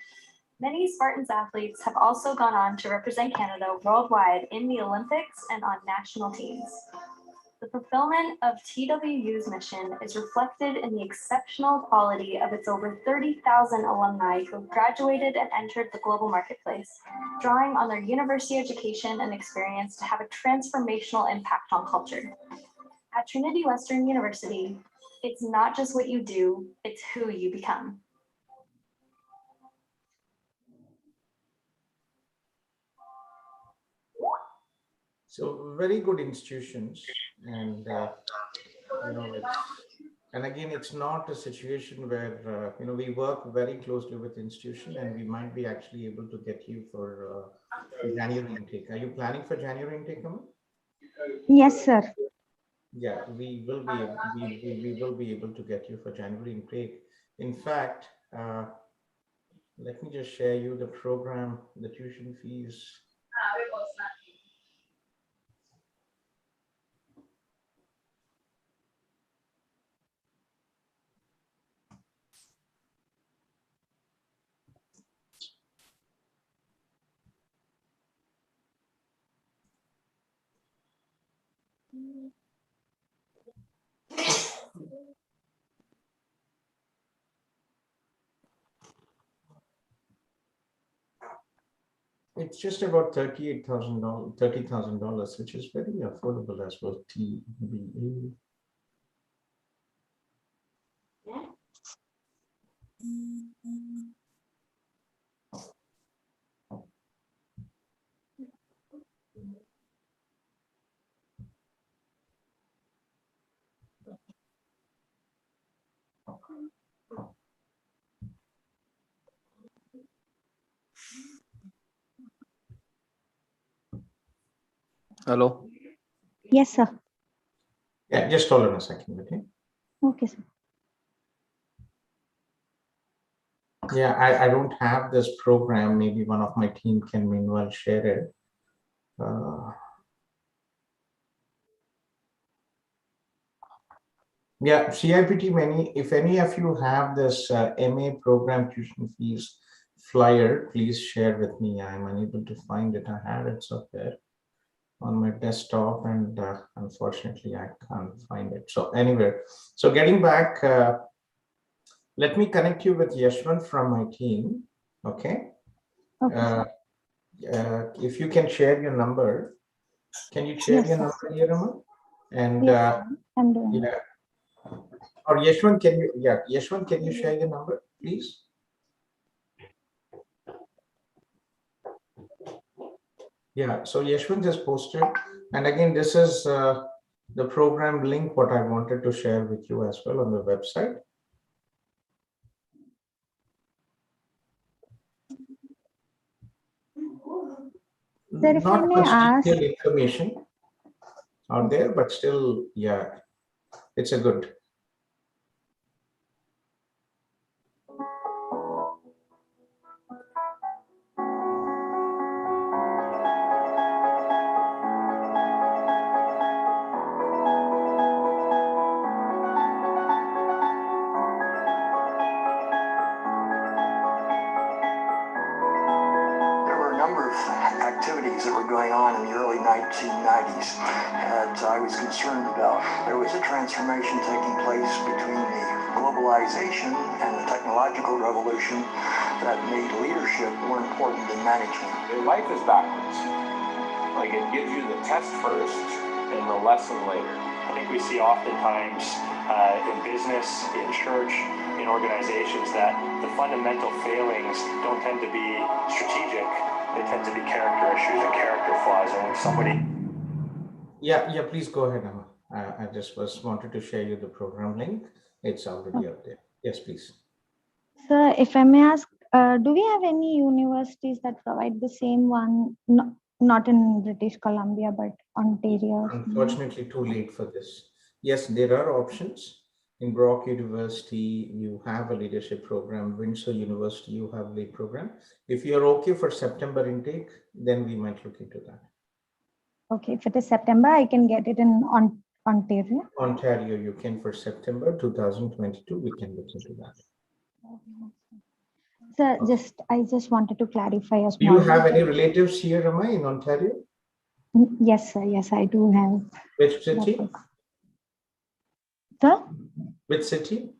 Many Spartans athletes have also gone on to represent Canada worldwide in the Olympics and on national teams. The fulfillment of TWU's mission is reflected in the exceptional quality of its over 30,000 alumni who have graduated and entered the global marketplace, drawing on their university education and experience to have a transformational impact on culture. At Trinity Western University, it's not just what you do, it's who you become. So very good institutions, and and again, it's not a situation where we work very closely with institution, and we might be actually able to get you for January intake. Are you planning for January intake, Aman? Yes, sir. Yeah, we will be able to get you for January intake. In fact, let me just share you the program, the tuition fees. It's just about $30,000, which is very affordable as well. TBA. Hello. Yes, sir. Yeah, just hold on a second, okay? Okay, sir. Yeah, I don't have this program. Maybe one of my team can meanwhile share it. Yeah, CIPT, if any of you have this MA program tuition fees flyer, please share with me. I'm unable to find it. I had it somewhere on my desktop, and unfortunately I can't find it. So anyway, so getting back, let me connect you with Yashwant from my team, okay? Okay, If you can share your number, can you share yes, your sir. number here, Raman? And Yes, I'm doing. yeah, or Yashwant, Yashwant, can you share your number, please? Yeah, so Yashwant has posted, and again, this is the program link, what I wanted to share with you as well on the website. Sir, if I Not may much ask, detailed information out there, but still, yeah, it's a good. There were a number of activities things that were going on in the early 1990s that I was concerned about. There was a transformation taking place between the globalization and the technological revolution that made leadership more important than management. Life is backwards. Like it gives you the test first and the lesson later. I think we see oftentimes in business, in church, in organizations that the fundamental failings don't tend to be strategic. They tend to be character issues and character flaws. And when somebody... Yeah, please go ahead, Emma. I just wanted to share you the program link. It's already up there. Yes, please. Sir, if I may ask, do we have any universities that provide the same one, not in British Columbia, but Ontario? Unfortunately, too late for this. Yes, there are options. In Brock University, you have a leadership program. Windsor University, you have a lead program. If you're okay for September intake, then we might look into that. Okay, if it is September, I can get it in Ontario. Ontario, you can for September 2022, we can look into that. Sir, I just wanted to clarify a small. Do you have any relatives here, Rama, in Ontario? Yes, sir. Yes, I do have. Which city? Sir? Which city?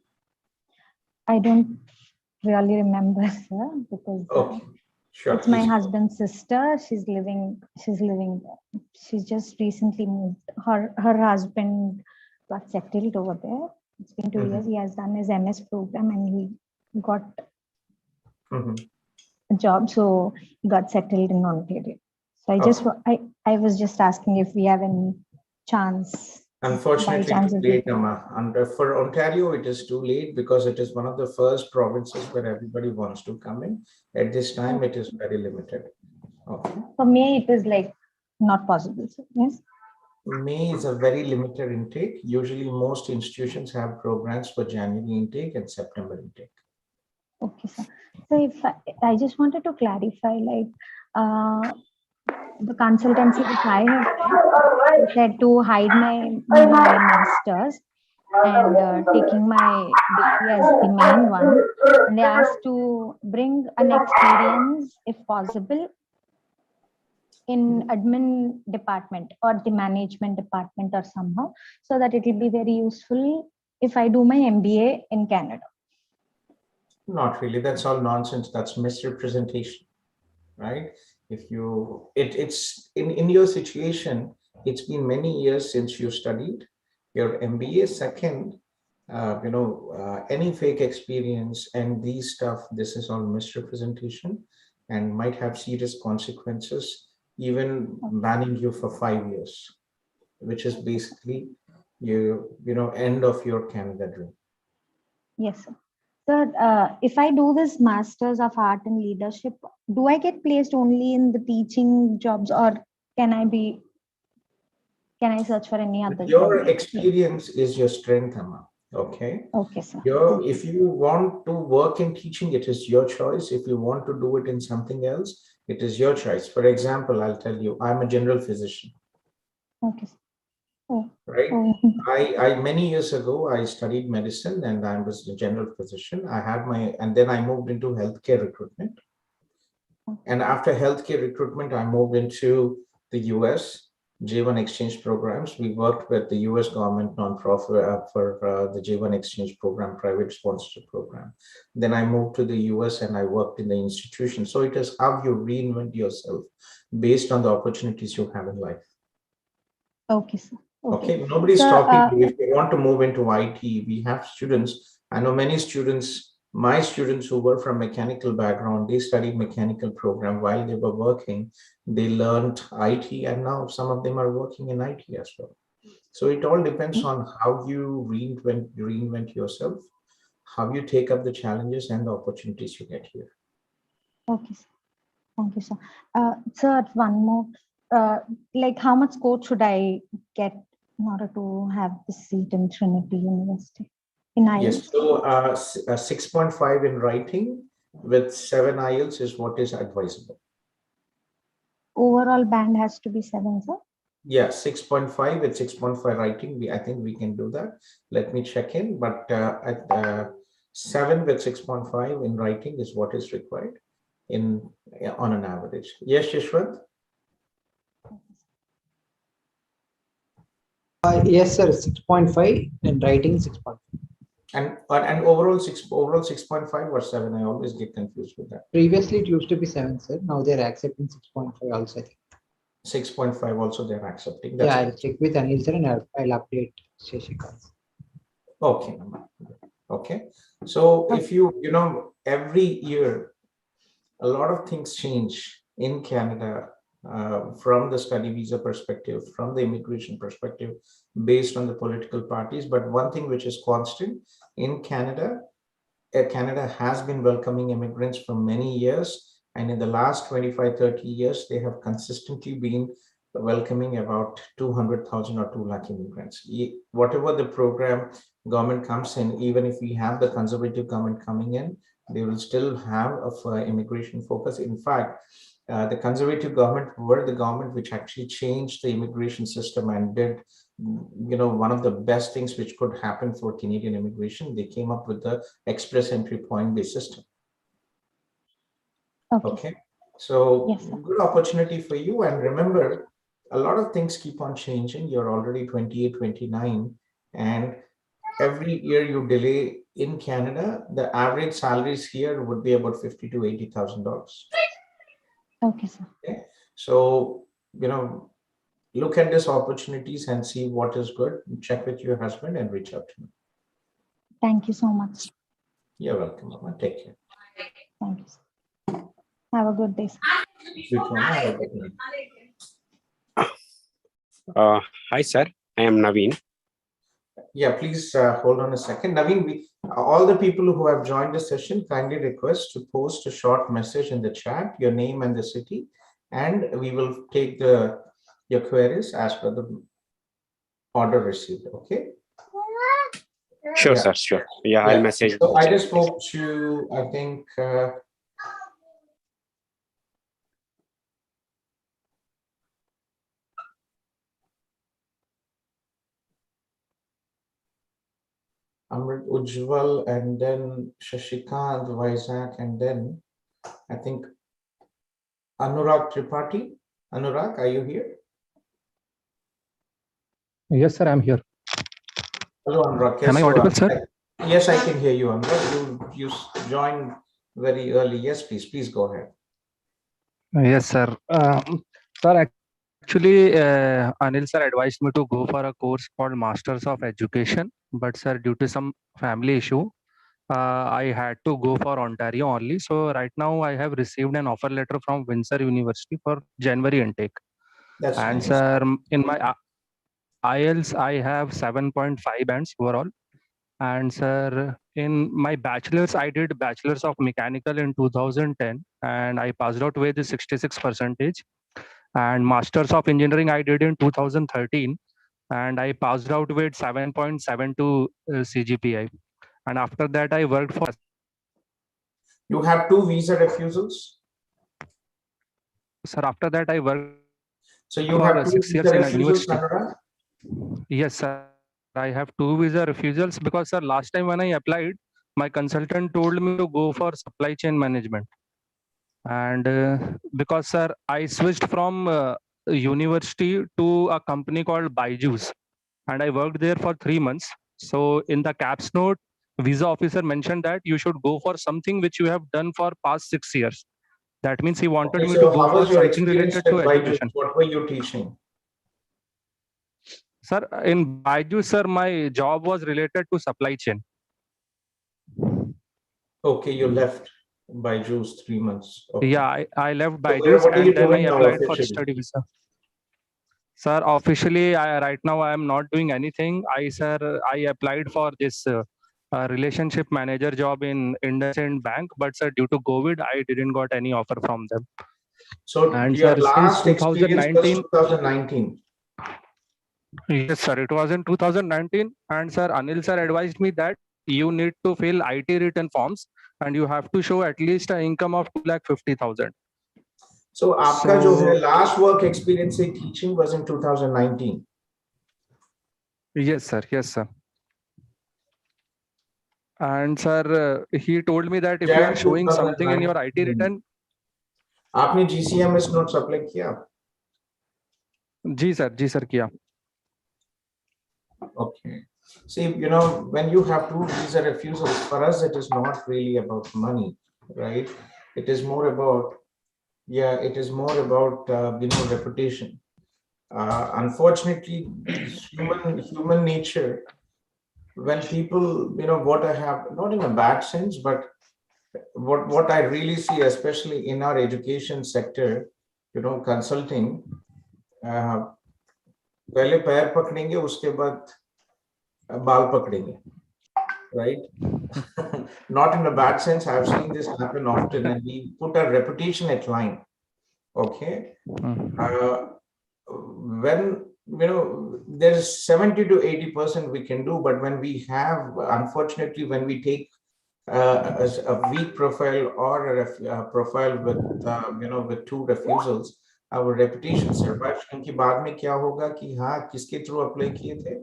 I don't really remember, sir, because okay. Sure. It's my husband's sister. She's living there. She just recently moved. Her husband got settled over there. It's been 2 years. He has done his MS program and he got a job. So he got settled in Ontario. So I was just asking if we have any chance. Unfortunately, too late, and for Ontario, it is too late because it is one of the first provinces where everybody wants to come in. At this time, it is very limited. Okay. For me, it is like not possible. So, yes. May is a very limited intake. Usually, most institutions have programs for January intake and September intake. Okay, sir. So, if I just wanted to clarify, like. The consultancy that I have said to hide my master's and taking my degree as the main one, and they asked to bring an experience, if possible, in admin department or the management department or somehow, so that it will be very useful if I do my MBA in Canada. Not really. That's all nonsense. That's misrepresentation, right? If you, it's in your situation, it's been many years since you studied your MBA. Second, any fake experience and these stuff, this is all misrepresentation and might have serious consequences, even banning you for 5 years, which is basically end of your Canada dream. Yes, sir. Sir, if I do this Masters of Art and Leadership, do I get placed only in the teaching jobs, or can I search for any other? Your experience is your strength, Amma. Okay. Okay, sir. If you want to work in teaching, it is your choice. If you want to do it in something else, it is your choice. For example, I'll tell you, I'm a general physician. Okay. Right. I many years ago, I studied medicine and I was a general physician. And then I moved into healthcare recruitment. And after healthcare recruitment, I moved into the US J1 exchange programs. We worked with the US government nonprofit for the J1 exchange program, private sponsorship program. Then I moved to the US and I worked in the institution. So it is how you reinvent yourself based on the opportunities you have in life. Okay, sir. Okay, nobody's stopping you. If you want to move into IT, we have students. I know many students, my students who were from mechanical background, they studied mechanical program while they were working. They learned IT and now some of them are working in IT as well. So it all depends on how you reinvent yourself, how you take up the challenges and the opportunities you get here. Okay, sir. Thank you, sir. Sir, one more. Like how much score should I get in order to have the seat in Trinity University in IELTS? Yes, so 6.5 in writing with 7 IELTS is what is advisable. Overall band has to be 7, sir? Yeah, 6.5 with 6.5 writing. I think we can do that. Let me check in, but at 7 with 6.5 in writing is what is required on an average. Yes, Yashwant? Yes, sir. 6.5 and writing 6.5. And overall 6.5 or 7. I always get confused with that. Previously, it used to be 7, sir. Now they're accepting 6.5 also, I think. 6.5 also they're accepting. That's Yeah, I'll check with Anil, sir, and I'll update Shashikant. okay. Okay. So if you every year, a lot of things change in Canada from the study visa perspective, from the immigration perspective, based on the political parties. But one thing which is constant in Canada, Canada has been welcoming immigrants for many years. And in the last 25, 30 years, they have consistently been welcoming about 200,000 or 2 lakh immigrants. Whatever the program government comes in, even if we have the conservative government coming in, they will still have a immigration focus. In fact, the conservative government were the government which actually changed the immigration system and did one of the best things which could happen for Canadian immigration. They came up with the express entry point based system. Okay. So Yes, good opportunity for you. And remember, a lot of things keep on changing. You're already 28, 29, and every year you delay in Canada, the average salaries here would be about $50,000 to $80,000. Okay, sir. Okay. So, look at these opportunities and see what is good. Check with your husband and reach out to me. Thank you so much. You're welcome, Mama. Take care. Thank you, sir. Have a good day, sir. You too, Mama. Have a good night. Hi, sir. I am Naveen. Yeah, please hold on a second. Naveen, all the people who have joined the session, kindly request to post a short message in the chat, your name and the city, and we will take your queries as per the order received. Okay. Sure, Yeah. sir. Sure. Yeah, I'll message. So I just spoke to, I think, Amrit Ujjwal, and then Shashikant Vaisak, and then I think Anurag Tripathi. Anurag, are you here? Yes, sir, I'm here. Hello, Anurag. Am I audible, sir? Yes, I can hear you, Anurag. You joined very early. Yes, please go ahead. Yes, sir. Sir, actually, Anil sir advised me to go for a course called Masters of Education, but sir, due to some family issue, I had to go for Ontario only. So right now, I have received an offer letter from Windsor University for January intake. That's and nice. Sir, in my IELTS, I have 7.5 bands overall. And sir, in my bachelor's, I did bachelor's of mechanical in 2010, and I passed out with 66%. And master's of engineering I did in 2013, and I passed out with 7.72 CGPI. And after that, I worked for. You have 2 visa refusals? Sir, after that, I worked so you for have 2 6 years visa in a refusals, university. Anurag? Yes, sir. I have 2 visa refusals because, sir, last time when I applied, my consultant told me to go for supply chain management. And because, sir, I switched from university to a company called Byju's, and I worked there for 3 months. So in the caps note, visa officer mentioned that you should go for something which you have done for past 6 years. That means he wanted me to go how for was your something experience related to with Byju's? education. What were you teaching? Sir, in Byju's, sir, my job was related to supply chain. Okay, you left Byju's 3 months. Okay. Yeah, I left So Byju's what are you and then I doing now applied for officially? study visa. Sir, officially, right now I am not doing anything. I applied for this relationship manager job in IndusInd Bank, but sir, due to COVID, I didn't got any offer from them. So And your sir, since last experience was 2019. 2019. Yes, sir. It was in 2019, and sir, Anil sir advised me that you need to fill IT return forms, and you have to show at least an income of 2,50,000. So आपका जो है last work experience in teaching was in 2019. Yes, sir. Yes, sir. And sir, he told me that if you are showing something in your IT return. आपने GCMS notes apply किया? जी sir किया. Okay. See, when you have two visa refusals, for us, it is not really about money, right? It is more about, it is more about, reputation. Unfortunately, human nature, when people, what I have, not in a bad sense, but what I really see, especially in our education sector, consulting, uh, पहले पैर पकड़ेंगे उसके बाद बाल पकड़ेंगे, right? Not in a bad sense. I've seen this happen often, and we put our reputation at line. Okay. When there's 70 to 80% we can do, but when we have, unfortunately, when we take a weak profile or a profile with with two refusals, our reputation survives. क्योंकि बाद में क्या होगा कि हाँ किसके through apply किए थे,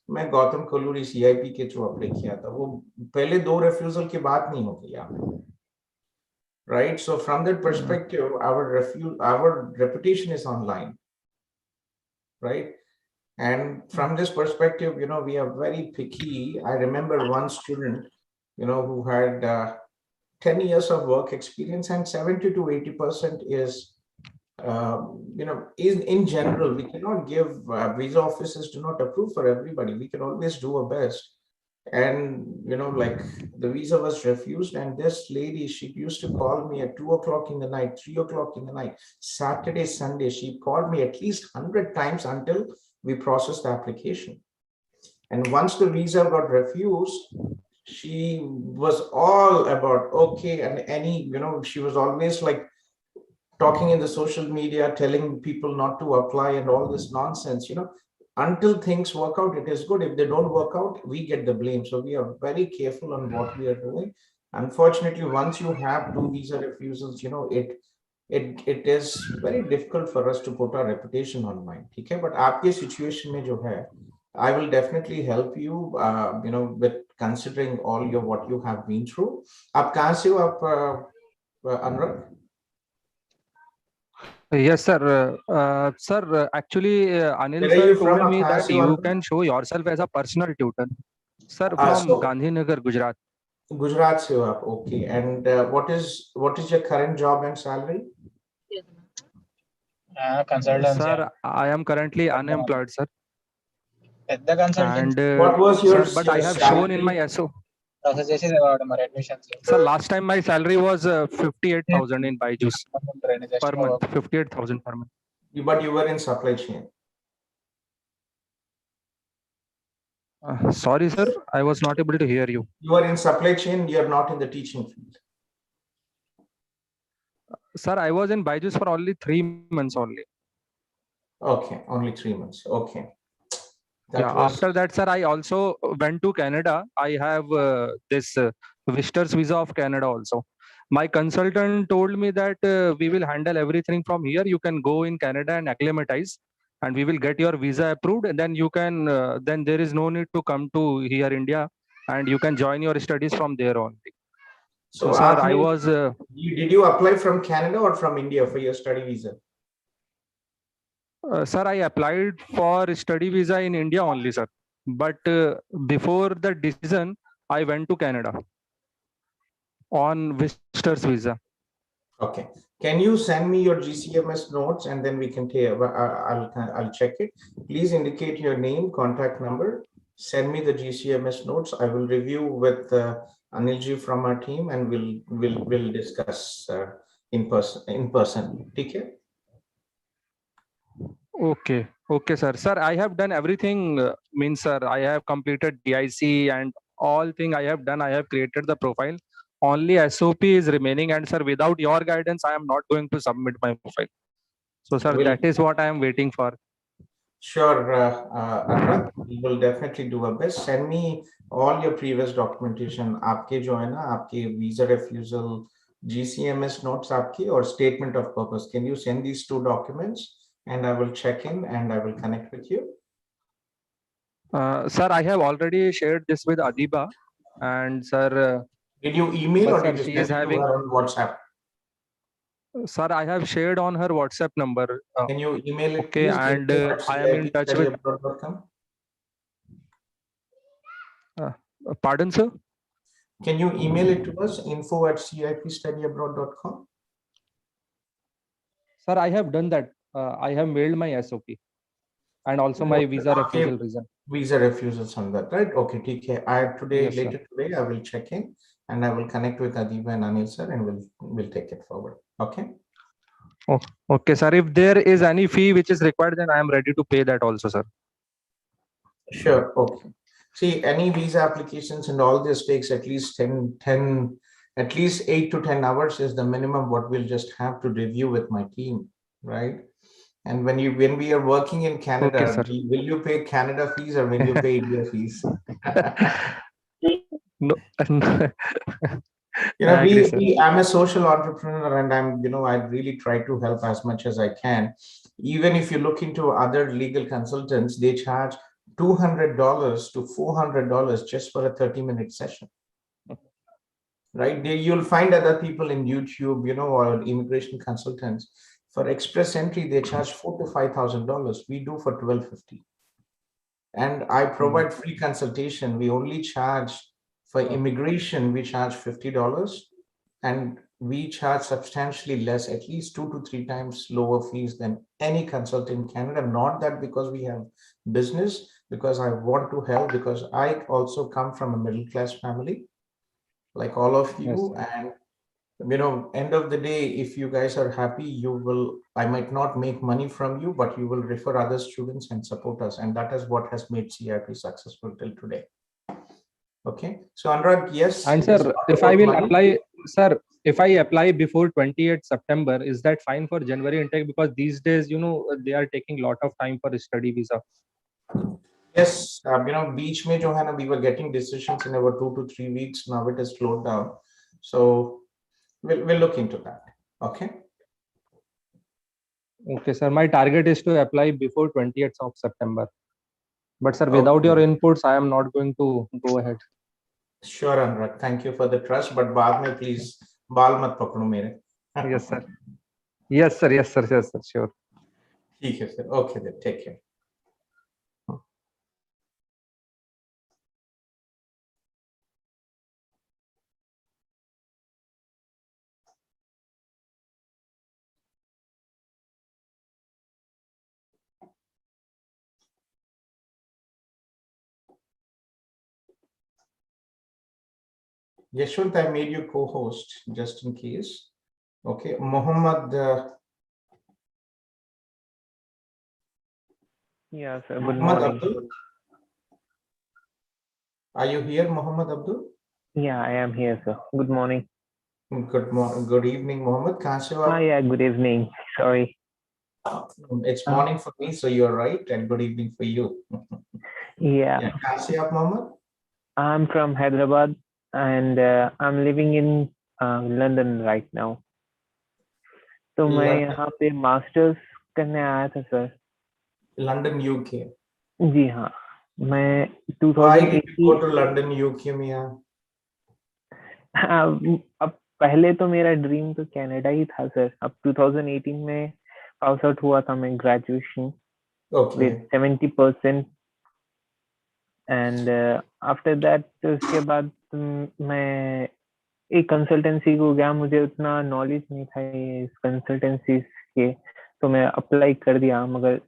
मैं गौतम कोलूरी CIP के थ्रू अप्लाई किया था, वो पहले दो refusal की बात नहीं होगी यहाँ पे, right? So from that perspective, our reputation is online, right? And from this perspective, we are very picky. I remember one student, who had 10 years of work experience, and 70 to 80% is, in general, we cannot give, visa offices do not approve for everybody. We can always do our best. And, like the visa was refused, and this lady, she used to call me at 2 o'clock in the night, 3 o'clock in the night, Saturday, Sunday. She called me at least 100 times until we processed the application. And once the visa got refused, she was all about, okay, and she was always like talking in the social media, telling people not to apply and all this nonsense, until things work out, it is good. If they don't work out, we get the blame. So we are very careful on what we are doing. Unfortunately, once you have two visa refusals, it is very difficult for us to put our reputation online. Okay, but आपके situation में जो है, I will definitely help you, with considering all what you have been through. आप कहाँ से हो आप, Anurag? Yes, sir. Sir, actually, Anil Where are sir you from? told आप me कहाँ that से हो, you Anurag? can show yourself as a personal tutor. Sir, from So Gandhinagar, Gujarat. Gujarat se ho aap, okay. And what is your current job and salary? Sir, I am currently unemployed, sir. And What was your sir, but I have shown in my salary? SO. Sir, last time my salary was 58,000 in Byju's per month. 58,000 per month. But you were in supply chain. Sorry, sir, I was not able to hear you. You are in supply chain. You are not in the teaching field. Sir, I was in Byju's for only 3 months only. Okay, only 3 months. Okay. After that, sir, I also went to Canada. I have this visitor's visa of Canada also. My consultant told me that we will handle everything from here. You can go in Canada and acclimatize, and we will get your visa approved. And then you can, then there is no need to come to here India, and you can join your studies from there only. So sir, I was. Did you apply from Canada or from India for your study visa? Sir, I applied for study visa in India only, sir. But before the decision, I went to Canada on visitor's visa. Okay. Can you send me your GCMS notes and then we can take, I'll check it. Please indicate your name, contact number. Send me the GCMS notes. I will review with Anilji from our team, and we'll discuss in person. Okay. Okay, sir. Sir, I have done everything. Means, sir, I have completed DIC and all thing I have done. I have created the profile. Only SOP is remaining, and sir, without your guidance, I am not going to submit my profile. So, sir, that is what I am waiting for. Sure, Anurag, we will definitely do our best. Send me all your previous documentation. आपके जो है ना, आपके visa refusal, GCMS notes आपके, or statement of purpose. Can you send these two documents? And I will check in and I will connect with you. Sir, I have already shared this with Adiba, and sir. Did you email or sir, did you she send is it to having her on WhatsApp? Sir, I have shared on her WhatsApp number. Can you email it, okay, please? and I am in touch with. Pardon, sir? Can you email it to us, info@cipstudyabroad.com? Sir, I have done that. I have mailed my SOP and also my visa refusal reason. Visa refusals on that, right? Okay, TK. Yes, sir. Later today, I will check in and I will connect with Adiba and Anil sir, and we'll take it forward. Okay. Oh, okay, sir. If there is any fee which is required, then I am ready to pay that also, sir. Sure. Okay. See, any visa applications and all this takes at least 10, at least 8 to 10 hours is the minimum what we'll just have to review with my team, right? And when we are working in Canada, Okay, will you pay Canada fees or will you pay India fees? No. You know, I agree, sir. I'm a social entrepreneur and I really try to help as much as I can. Even if you look into other legal consultants, they charge $200 to $400 just for a 30-minute session, right? You'll find other people in YouTube, or immigration consultants. For express entry, they charge $4,000 to $5,000. We do for $1,250. And I provide free consultation. We only charge for immigration, we charge $50, and we charge substantially less, at least 2 to 3 times lower fees than any consultant in Canada. Not that because we have business, because I want to help, because I also come from a middle class family, like all of you. Yes, and end of the day, if you guys are happy, I might not make money from you, but you will refer other students and support us. And that is what has made CIP successful till today. Okay. So Anurag, yes. And sir, if I will apply, sir, if I apply before 28th September, is that fine for January intake? Because these days, they are taking a lot of time for study visa. Yes, beach mein jo hai na, we were getting decisions in about 2 to 3 weeks. Now it has slowed down. So we'll look into that. Okay. Okay, sir. My target is to apply before 20th of September. But sir, without your inputs, I am not going to go ahead. Sure, Anurag. Thank you for the trust. But baad mein please, baal mat pakdo mere. Yes, sir. Yes, sir. Yes, sir. Yes, sir. Sure. ठीक है sir. Okay, then take care. Yashwant, I made you co-host just in case. Okay, Mohammed. Yeah, sir. Good Mohammed morning. Abdul. Are you here, Mohammed Abdul? Yeah, I am here, sir. Good morning. Good morning. Good evening, Mohammed. Kahan se ho aap? Yeah, good evening. Sorry. It's morning for me, so you're right, and good evening for you. Yeah. Kahan se aap, Mohammed? I'm from Hyderabad and I'm living in London right now. तो मैं यहाँ पे masters करने आया था sir. London, UK. जी हाँ. मैं 2018. Why did you go to London, UK, Mia? अब पहले तो मेरा ड्रीम तो कनाडा ही था सर. अब 2018 में पास आउट हुआ था मैं graduation with 70%. And after that उसके बाद मैं एक कंसल्टेंसी को गया. मुझे उतना नॉलेज नहीं था इस कंसल्टेंसी के, तो मैं अप्लाई कर दिया, मगर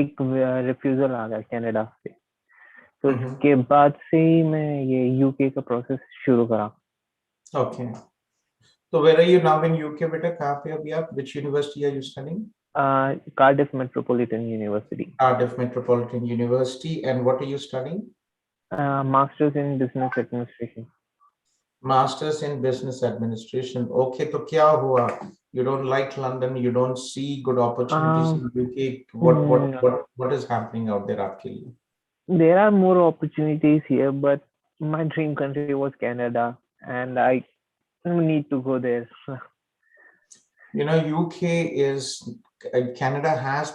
एक रिफ्यूजल आ गया कनाडा से. तो उसके बाद से ही मैं ये यूके का प्रोसेस शुरू करा. Okay. So where are you now in UK, बेटा? कहाँ पे अभी आप? Which university are you studying? Cardiff Metropolitan University. Cardiff Metropolitan University. And what are you studying? Masters in Business Administration. Masters in Business Administration. Okay, तो क्या हुआ? You don't like London? You don't see good opportunities in UK? What is happening out there आपके लिए? There are more opportunities here, but my dream country was Canada, and I need to go there. Canada has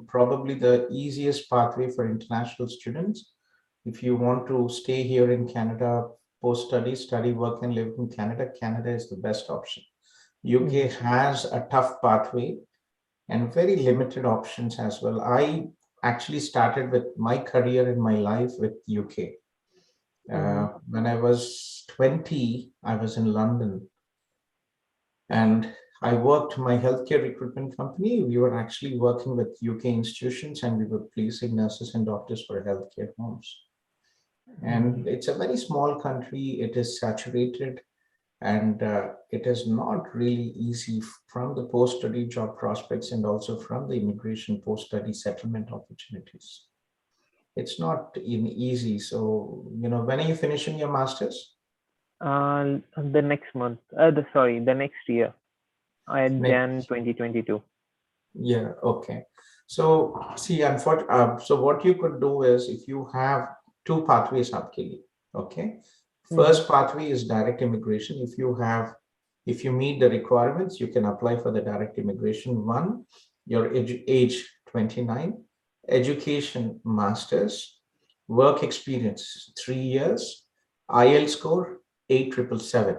probably the easiest pathway for international students. If you want to stay here in Canada, study, work, and live in Canada, Canada is the best option. UK has a tough pathway and very limited options as well. I actually started with my career in my life with UK. When I was 20, I was in London and I worked my healthcare recruitment company. We were actually working with UK institutions and we were placing nurses and doctors for healthcare homes. And it's a very small country. It is saturated and it is not really easy from the post-study job prospects and also from the immigration post-study settlement opportunities. It's not easy. So, when are you finishing your master's? The next month. The next year. Jan 2022. Yeah, okay. So, see, so what you could do is if you have two pathways, okay? First pathway is direct immigration. If you meet the requirements, you can apply for the direct immigration. One, your age 29, education master's, work experience 3 years, IELTS score 8,777.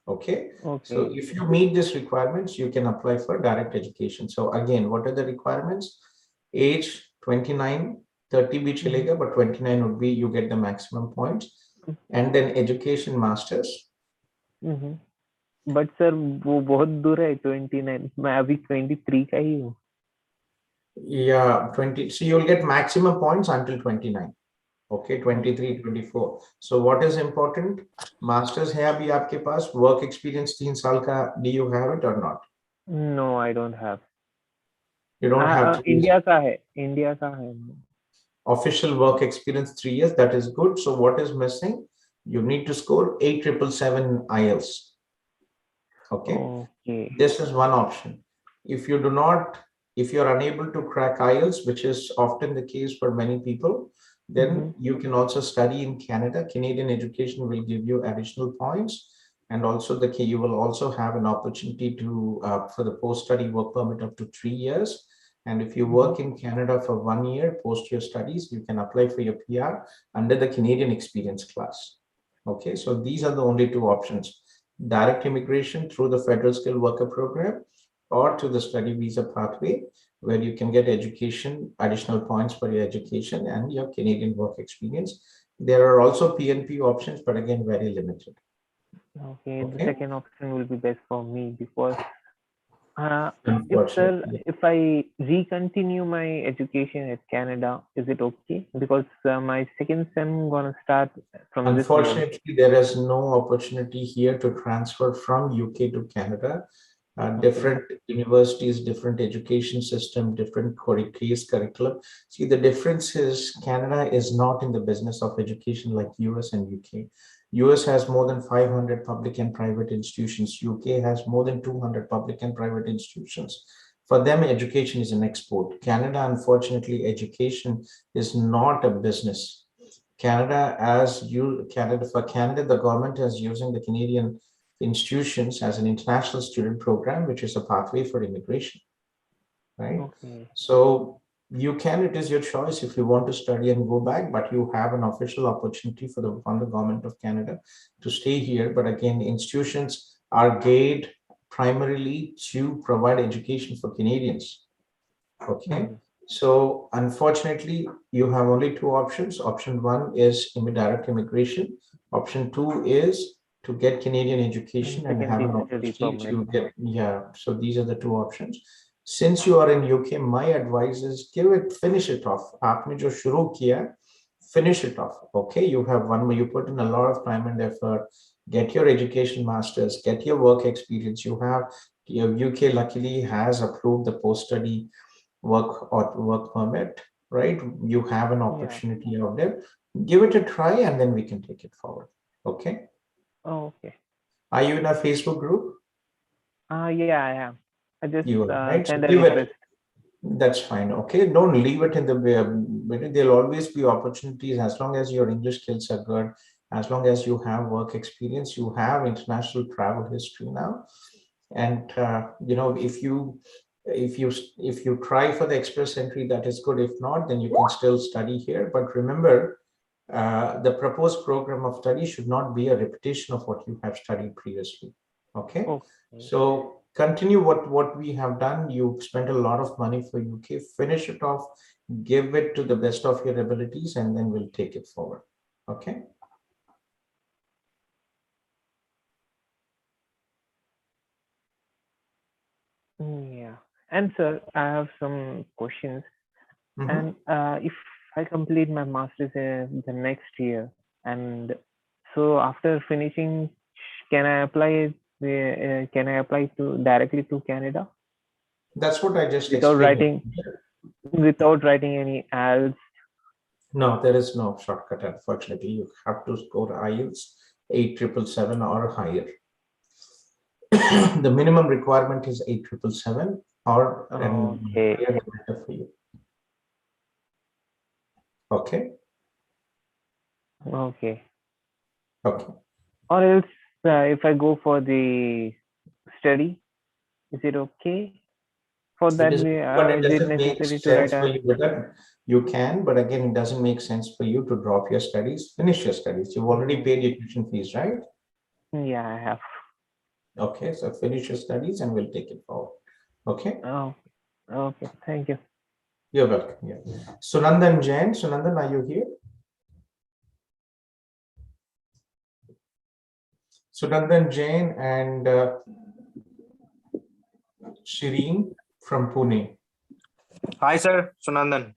Okay. So if you meet these requirements, you can apply for direct education. So again, what are the requirements? Age 29, 30 bhi chalega, but 29 would be you get the maximum points. And then education masters. But sir, वो बहुत दूर है 29. मैं अभी 23 का ही हूँ. Yeah, 20. So you'll get maximum points until 29. Okay, 23, 24. So what is important? Masters है अभी आपके पास, work experience 3 साल का. Do you have it or not? No, I don't have. You don't have. India का है. India का है. Official work experience 3 years. That is good. So what is missing? You need to score 8,777 IELTS. Okay. This is one option. If you are unable to crack IELTS, which is often the case for many people, then you can also study in Canada. Canadian education will give you additional points. And also you will also have an opportunity to for the post-study work permit up to 3 years. And if you work in Canada for 1 year post your studies, you can apply for your PR under the Canadian experience class. Okay, so these are the only two options: direct immigration through the federal skilled worker program or to the study visa pathway, where you can get education, additional points for your education and your Canadian work experience. There are also PNP options, but again, very limited. Okay, the second option will be best for me because if I recontinue my education at Canada, is it okay? Because my second sem gonna start from Unfortunately, there is no opportunity here to transfer from UK to Canada. Different universities, different education system, different case curriculum. See, the difference is Canada is not in the business of education like US and UK. US has more than 500 public and private institutions. UK has more than 200 public and private institutions. For them, education is an export. Canada, unfortunately, education is not a business. For Canada, the government is using the Canadian institutions as an international student program, which is a pathway for immigration, right? So it is your choice if you want to study and go back, but you have an official opportunity from the government of Canada to stay here. But again, institutions are geared primarily to provide education for Canadians. Okay. So unfortunately, you have only two options. Option one is direct immigration. Option two is to get Canadian education and have an opportunity to get, so these are the two options. Since you are in UK, my advice is finish it off. Aapne jo shuru kiya, finish it off. Okay, you have you put in a lot of time and effort, get your education masters, get your work experience. Your UK luckily has approved the post-study work permit, right? You have an opportunity out there. Give it a try and then we can take it forward. Okay. Okay. Are you in a Facebook group? Yeah, I am. I just right? send a request. That's fine. Okay. Don't leave it in the way. There'll always be opportunities as long as your English skills are good, as long as you have work experience, you have international travel history now. And if you try for the express entry, that is good. If not, then you can still study here. But remember, the proposed program of study should not be a repetition of what you have studied previously. Okay. So continue what we have done. You spent a lot of money for UK. Finish it off. Give it to the best of your abilities, and then we'll take it forward. Okay. Yeah. And sir, I have some questions. Mhm. And if I complete my master's the next year, and so after finishing, can I apply it? Can I apply to directly to Canada That's what I just without explained. writing any ads? No, there is no shortcut, unfortunately. You have to score IELTS 8777 or higher. The minimum requirement is 8777 or and Okay. higher the better for you. Okay. Okay. Okay. Or else, if I go for the study, is it okay? For It that, is, but it is it doesn't make necessary to write sense for a? you. But you can, but again, it doesn't make sense for you to drop your studies, finish your studies. You've already paid your tuition fees, right? Yeah, I have. Okay, so finish your studies and we'll take it forward. Okay. Oh, okay. Thank you. You're welcome. Yeah. Sunandan Jain. Sunandan, are you here? Sunandan Jain and Shireen from Pune. Hi, sir. Sunandan.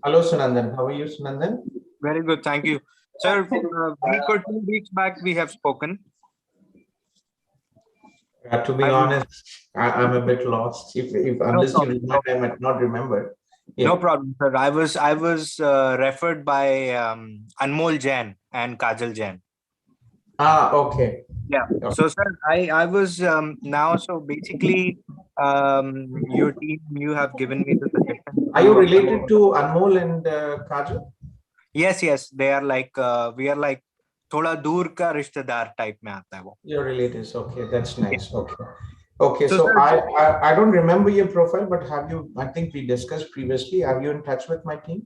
Hello, Sunandan. How are you, Sunandan? Very good. Thank you. Sir, a week or 2 weeks back, we have spoken. To be honest, I'm a bit lost. If unless you remind, I might not remember. Yeah. No problem, sir. I was referred by Anmol Jain and Kajal Jain. Okay. Yeah. Okay. So, sir, I was now. So basically, your team, you have given me the suggestion. Are you related to Anmol and Kajal? Yes, yes. They are like we are like थोड़ा दूर का रिश्तेदार type में आता है वो. Your relatives. Okay, that's nice. Okay. Okay, so sir, I don't remember your profile, but have you? I think we discussed previously. Are you in touch with my team?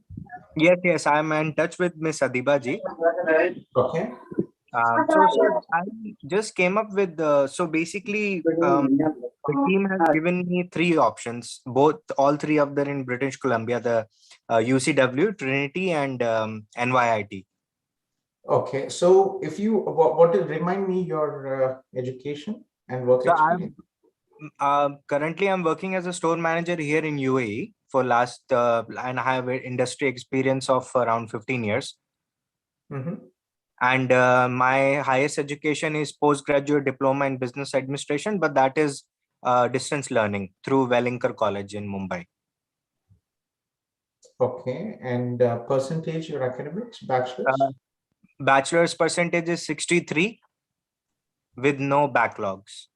Yes, I am in touch with Miss Adiba ji. Okay. So sir, I just came up with so basically the team has given me 3 options. All 3 of them in British Columbia: the UCW, Trinity, and NYIT. Okay, so if you what is remind me your education and work experience? Currently, I'm working as a store manager here in UAE for last, and I have an industry experience of around 15 years. Mm-hmm. And my highest education is postgraduate diploma in business administration, but that is distance learning through Wellinger College in Mumbai. Okay, and percentage your academics, bachelor's? Bachelor's percentage is 63 with no backlogs.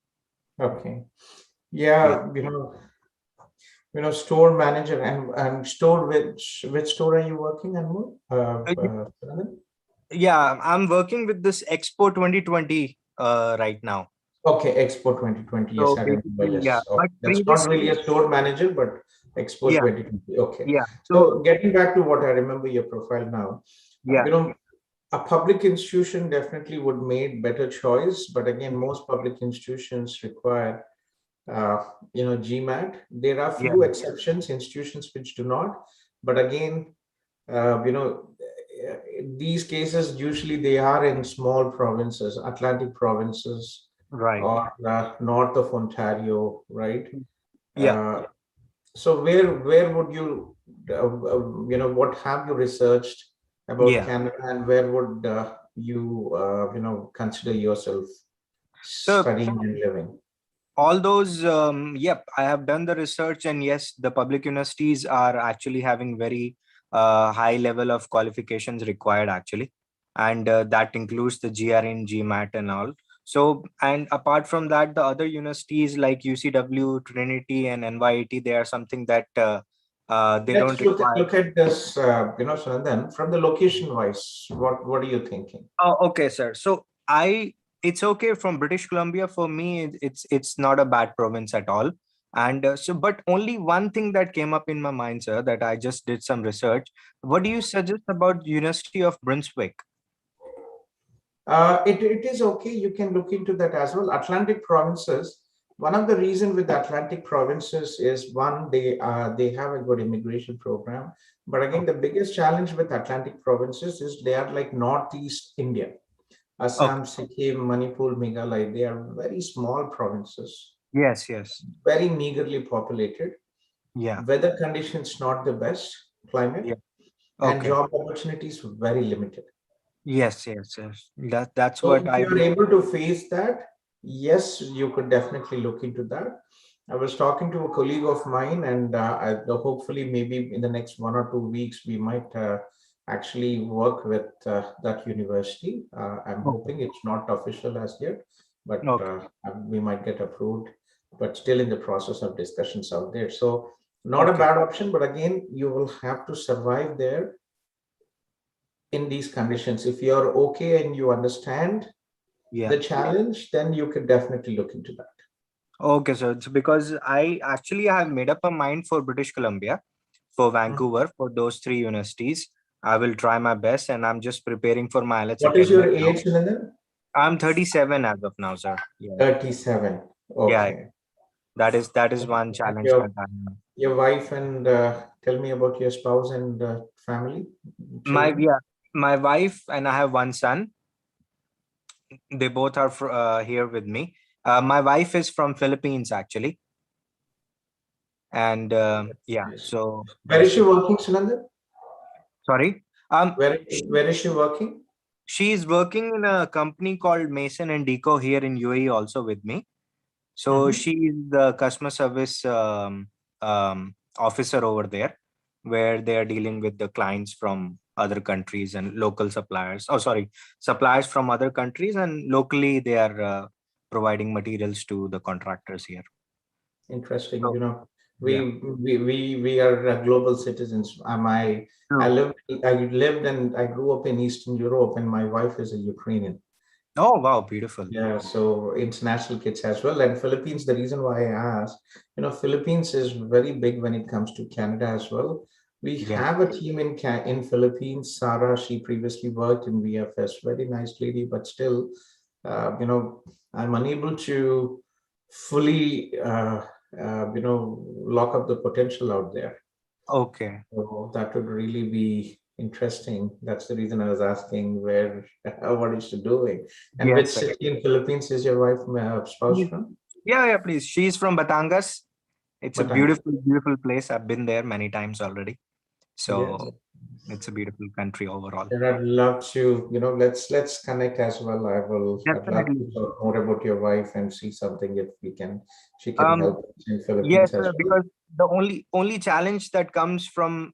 Okay, yeah. Store manager and store, which store are you working on? Yeah, I'm working with this Expo 2020 right now. Okay, Expo 2020. Yes, I remember. Yes. Yeah, Okay. That's not really a store manager, but Expo 2020. Okay. Yeah. So getting back to what I remember your profile now. Yeah. A public institution definitely would make better choice, but again, most public institutions require GMAT. There are few exceptions, institutions which do not, but again, these cases usually they are in small provinces, Atlantic provinces, right, or north of Ontario, right? Yeah. So where would you what have you researched about Canada, and where would you consider yourself studying and living? All those, yep, I have done the research, and yes, the public universities are actually having very high level of qualifications required actually, and that includes the GRE, GMAT and all. So, and apart from that, the other universities like UCW, Trinity and NYIT, they are something that they don't require. Look at this, Sunandan, from the location wise, what are you thinking? Oh, okay, sir. So it's okay from British Columbia for me. It's not a bad province at all. And but only one thing that came up in my mind, sir, that I just did some research. What do you suggest about University of Brunswick? It is okay. You can look into that as well. Atlantic provinces. One of the reasons with the Atlantic provinces is one, they have a good immigration program. But again, the biggest challenge with Atlantic provinces is they are like Northeast India. Assam, Sikkim, Manipur, Meghalaya, they are very small provinces. Yes, yes. Very meagerly populated. Yeah. Weather conditions not the best, climate, Yeah. and Okay. job opportunities very limited. Yes, yes, yes. That's So what if I you're able to face that, yes, you could definitely look into that. I was talking to a colleague of mine, and hopefully, maybe in the next 1 or 2 weeks, we might actually work with that university. I'm hoping it's not official as yet, but Okay. we might get approved. But still in the process of discussions out there. So not a Okay. bad option, but again, you will have to survive there in these conditions. If you're okay and you understand Yeah. the challenge, then you could definitely look into that. Okay, so it's because I actually have made up a mind for British Columbia, for Vancouver, for those three universities. I will try my best, and I'm just preparing for my IELTS What is your academic now. age, Nandin? I'm 37 as of now, sir. Yeah. 37. Yeah. Okay. That is one challenge that I have. Your wife and tell me about your spouse and family, children. My wife and I have one son. They both are here with me. My wife is from Philippines actually, and yeah. So Where is she working, Sunanda? Sorry. Where is she working? She is working in a company called Mason and Deco here in UAE also with me. So she is the customer service officer over there, where they are dealing with the clients from other countries and local suppliers. Oh, sorry, suppliers from other countries, and locally they are providing materials to the contractors here. Interesting. So, You know, yeah. we are global citizens. I lived and I grew up in Eastern Europe, and my wife is a Ukrainian. Oh wow, beautiful. Yeah, so international kids as well. And Philippines, the reason why I asked, you know, Philippines is very big when it comes to Canada as well. We Yeah. have a team in Philippines. Sarah, she previously worked in VFS, very nice lady, but still, you know, I'm unable to fully, lock up the potential out there. Okay. So that would really be interesting. That's the reason I was asking where, what is she doing? And which Yes, sir. city in Philippines is your wife, spouse from? Yeah, please. She's from Batangas. It's a Batangas. beautiful place. I've been there many times already. So Yes. it's a beautiful country overall. And I'd love to, you know, let's connect as well. I'd love Definitely. to talk more about your wife and see something if she can help us in Yes, Philippines as well. because the only challenge that comes from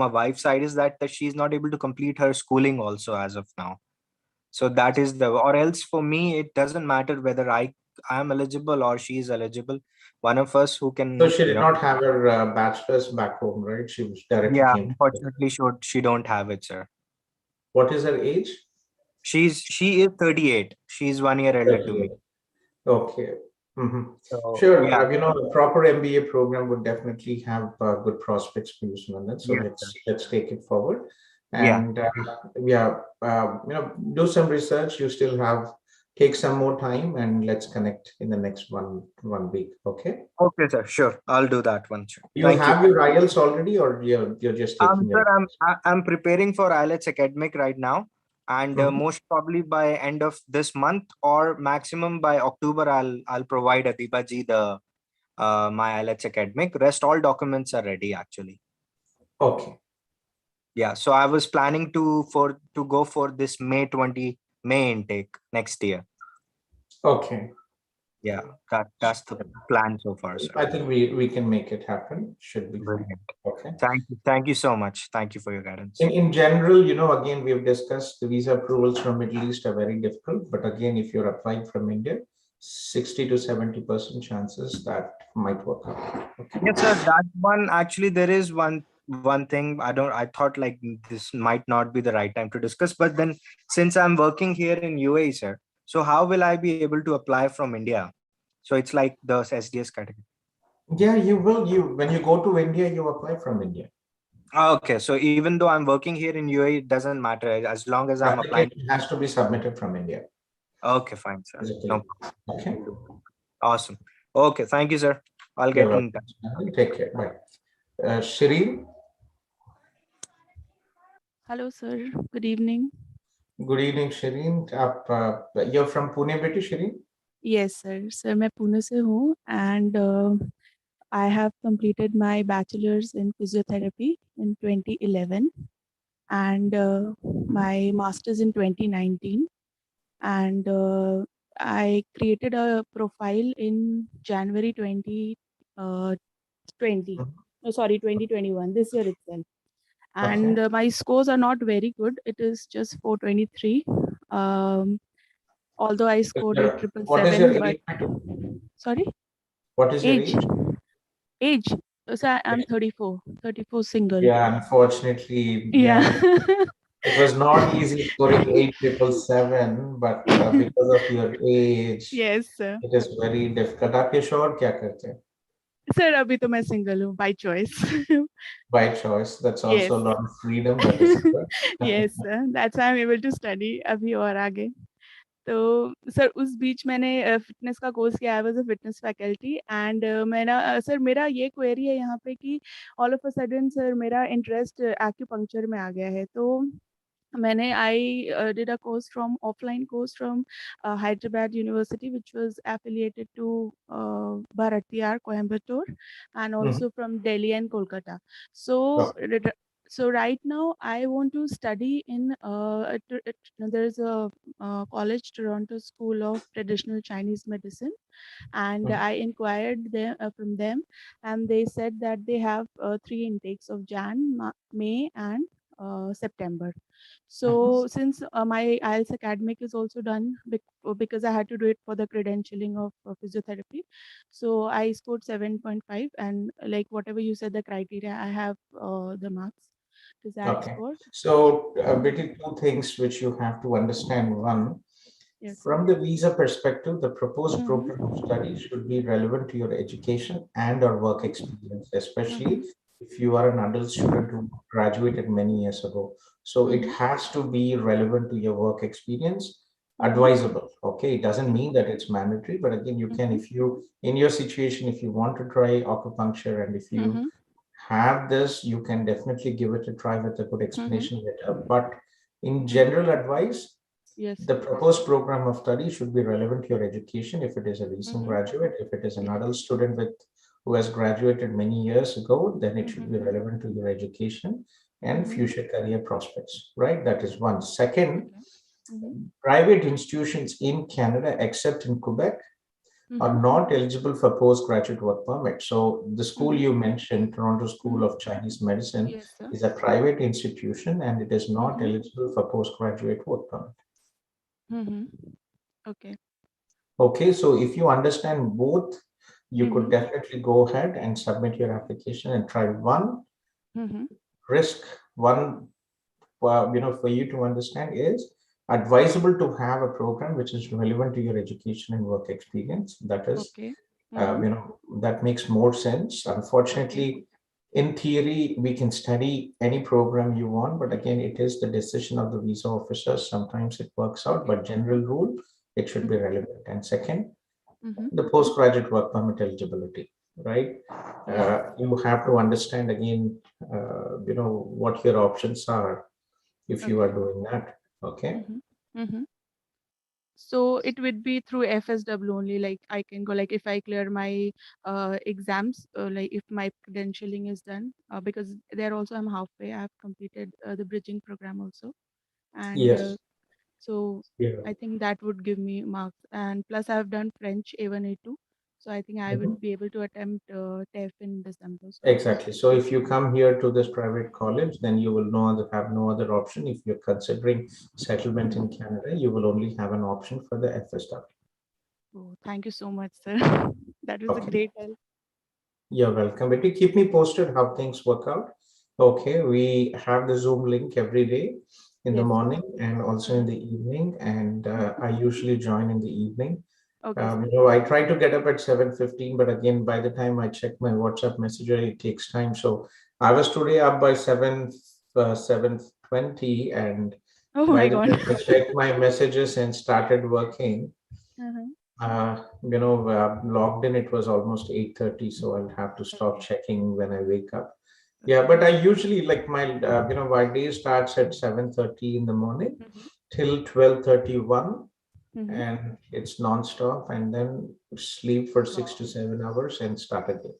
my wife's side is that she's not able to complete her schooling also as of now. So that is or else for me it doesn't matter whether I am eligible or she is eligible. One of us who can, So she did not have her bachelor's back home, right? She was directly Yeah, came to. unfortunately, she don't have it, sir. What is her age? She is 38. She's 1 year elder to me. Okay. Mhm. So Sure. yeah, You know, a proper MBA program would definitely have good prospects for you, Sunandan. So yes, let's take it forward, yeah. and you know, do some research. You still have take some more time, and let's connect in the next one week. Okay. Okay, sir. Sure, I'll do that one. Sure. You Thank you. have your IELTS already, or you're just taking Sir, it? I'm preparing for IELTS academic right now, and most probably by end of this month or maximum by October, I'll provide Adiba ji the my IELTS academic. Rest all documents are ready actually. Okay. Yeah, so I was planning to go for this May intake next year. Okay. Yeah, that's the plan so far, sir. I think we can make it happen. Should be brilliant. Okay. Thank you so much. Thank you for your guidance. In general, you know, again, we've discussed the visa approvals from Middle East are very difficult. But again, if you're applying from India, 60 to 70% chances that might work out. Okay. Yes, sir. That one actually there is one thing I thought like this might not be the right time to discuss, but then since I'm working here in UAE, sir, so how will I be able to apply from India? So it's like the SDS category. Yeah, you will. When you go to India, you apply from India. Okay, so even though I'm working here in UAE, it doesn't matter as long as I'm applying. Application has to be submitted from India. Okay, fine, sir. No problem. Okay. Awesome. Okay, thank you, sir. I'll get in touch. Take care. Bye. Shireen. Hello, sir. Good evening. Good evening, Shireen. You're from Pune, Shireen? Yes, sir. Sir, मैं पुणे से हूँ and I have completed my bachelor's in physiotherapy in 2011 and my master's in 2019. And I created a profile in January 2020. No, sorry, 2021, this year itself. And my scores are not very good. It is just 423. Although I scored a What is your 777, but age? sorry, What is your age. age? Age. So I'm 34 single. Yeah, unfortunately, Yeah. it was not easy scoring 8,777, but because of your age, Yes, sir. it is very difficult. आपके शौहर क्या करते हैं? Sir, अभी तो मैं single हूँ by choice. By choice. That's Yes. also a lot of freedom. That is good. Yes, sir. That's why I'm able to study अभी और आगे. तो सर उस बीच मैंने फिटनेस का कोर्स किया. I was a fitness faculty and sir मेरा ये क्वेरी है यहाँ पे कि all of a sudden sir मेरा इंटरेस्ट एक्यूपंक्चर में आ गया है. तो मैंने I did a course from offline course from Hyderabad University, which was affiliated to Bharatiyar Coimbatore, and also from Delhi and Kolkata. So so right now I want to study in there's a college, Toronto School of Traditional Chinese Medicine, and I inquired them from them, and they said that they have 3 intakes of May and September. So since my IELTS academic is also done because I had to do it for the credentialing of physiotherapy, so I scored 7.5, and like whatever you said the criteria, I have the marks. Does that score? So Betty, two things which you have to understand. One, from the visa perspective, the proposed program of study should be relevant to your education and or work experience, especially if you are an adult student who graduated many years ago. So it has to be relevant to your work experience, advisable. Okay, it doesn't mean that it's mandatory, but again, you can, if you, in your situation, if you want to try acupuncture and if you have this, you can definitely give it a try with a good explanation later. But in general advice, the proposed program of study should be relevant to your education. If it is a recent graduate, if it is an adult student who has graduated many years ago, then it should be relevant to your education and future career prospects, right? That is one. Second, private institutions in Canada, except in Quebec, are not eligible for postgraduate work permit. So the school you mentioned, Toronto School of Chinese Medicine, is a private institution and it is not eligible for postgraduate work permit. Okay. Okay, so if you understand both, you could definitely go ahead and submit your application and try one. Risk one, for you to understand is advisable to have a program which is relevant to your education and work experience. That is, that makes more sense. Unfortunately, in theory, we can study any program you want, but again, it is the decision of the visa officers. Sometimes it works out, but general rule, it should be relevant. And second, the postgraduate work permit eligibility, right? You have to understand again, what your options are if you are doing that. Okay. So it would be through FSW only, like I can go, like if I clear my exams, like if my credentialing is done, because there also I'm halfway. I've completed the bridging program also, and so I think that would give me marks. And plus I've done French A1 A2, so I think I would be able to attempt TEF in December. So exactly. So if you come here to this private college, then you will have no other option. If you're considering settlement in Canada, you will only have an option for the FSW. Oh, thank you so much, sir. That was a great help. You're welcome. But you keep me posted how things work out. Okay, we have the Zoom link every day in the morning and also in the evening, and I usually join in the evening. I try to get up at 7:15, but again, by the time I check my WhatsApp messenger, it takes time. So I was today up by 7:20, and by the time I checked my messages and started working, logged in, it was almost 8:30, so I'll have to stop checking when I wake up. Yeah, but I usually like my my day starts at 7:30 in the morning till 12:31. and it's non-stop, and then sleep for 6 to 7 hours and start again.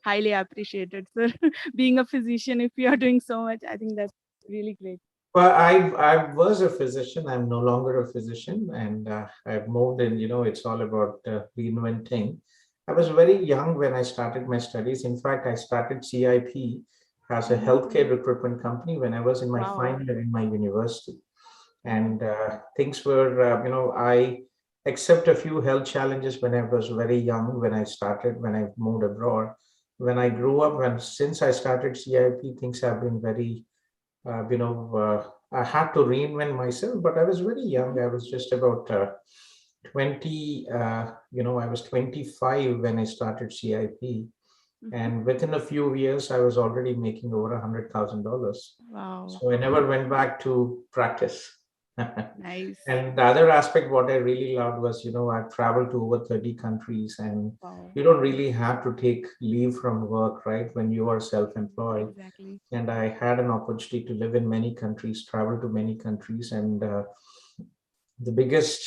Highly appreciated, sir. Being a physician, if you are doing so much, I think that's really great. Well, I was a physician. I'm no longer a physician, and I've moved in. It's all about reinventing. I was very young when I started my studies. In fact, I started CIP as a healthcare recruitment company when I was in my final year in my university. And things were, I accept a few health challenges when I was very young, when I moved abroad. When I grew up, and since I started CIP, things have been very I had to reinvent myself, but I was very young. I was just about 20, I was 25 when I started CIP. And within a few years, I was already making over $100,000. Wow. So I never went back to practice. Nice. And the other aspect, what I really loved was, I've traveled to over 30 countries, and Wow. you don't really have to take leave from work, right? When you are self-employed. Exactly. And I had an opportunity to live in many countries, travel to many countries. And the biggest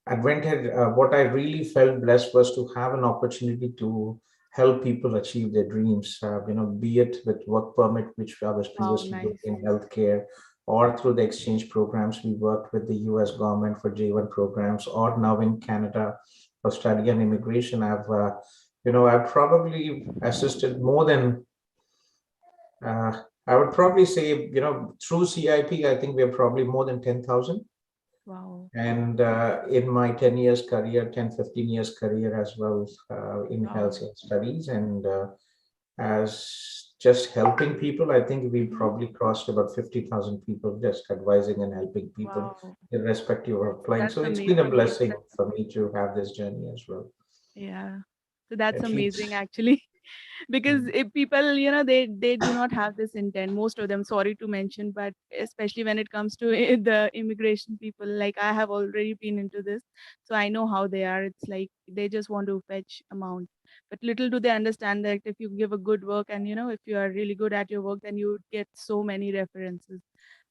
advantage, what I really felt blessed was to have an opportunity to help people achieve their dreams, be it with work permit, which I was previously doing nice. in healthcare, or through the exchange programs. We worked with the US government for J1 programs, or now in Canada for study and immigration. I've probably assisted more than, I would probably say, through CIP, I think we are probably more than 10,000. Wow. And in my 10 years career, 10, 15 years career as well, in health studies, and as just helping people, I think we probably crossed about 50,000 people just advising and helping people, irrespective of applying. That's So it's been a amazing. blessing for me to have this journey as well. Yeah. So that's At amazing, least. actually. Because if people, they do not have this intent, most of them, sorry to mention, but especially when it comes to the immigration people, like I have already been into this, so I know how they are. It's like they just want to fetch amount, but little do they understand that if you give a good work, and if you are really good at your work, then you would get so many references,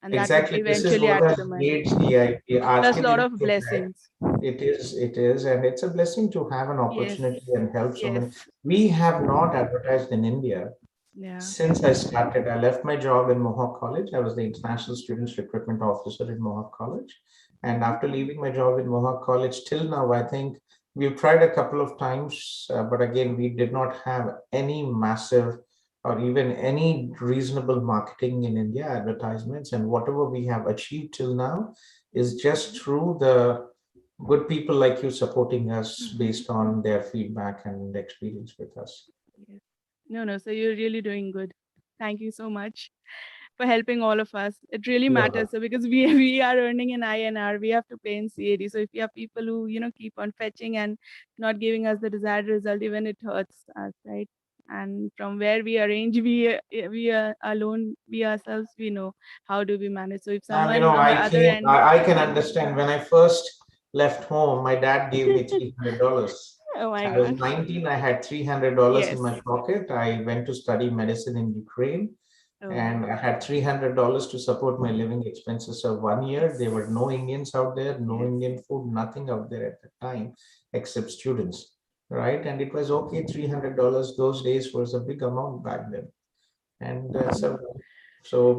and that would Exactly. This is eventually what add I to the money. made CIP. Plus a lot of blessings. It is, and it's a blessing to have an Yes. opportunity and help so Yes. many. We have not advertised in India Yeah. since I started. I left my job in Mohawk College. I was the International Students Recruitment Officer in Mohawk College. And after leaving my job in Mohawk College till now, I think we've tried a couple of times, but again, we did not have any massive or even any reasonable marketing in India, advertisements. And whatever we have achieved till now is just through the good people like you supporting us based on their feedback and experience with us. Yes. No, so you're really doing good. Thank you so much for helping all of us. It really matters. So because we are earning in INR, we have to pay in CAD. So if you have people who keep on fetching and not giving us the desired result, even it hurts us, right? And from where we arrange, we are alone, we ourselves, we know how do we manage. So if someone on the other end, I can understand. When I first left home, my dad gave me $300. oh my I was God. 19. I had $300 in Yes. my pocket. I went to study medicine in Ukraine, Oh. and I had $300 to support my living expenses of 1 year. There were no Indians out there, no Indian food, nothing out there at the time except students, right? And it was okay, $300 those days was a big amount back then. And so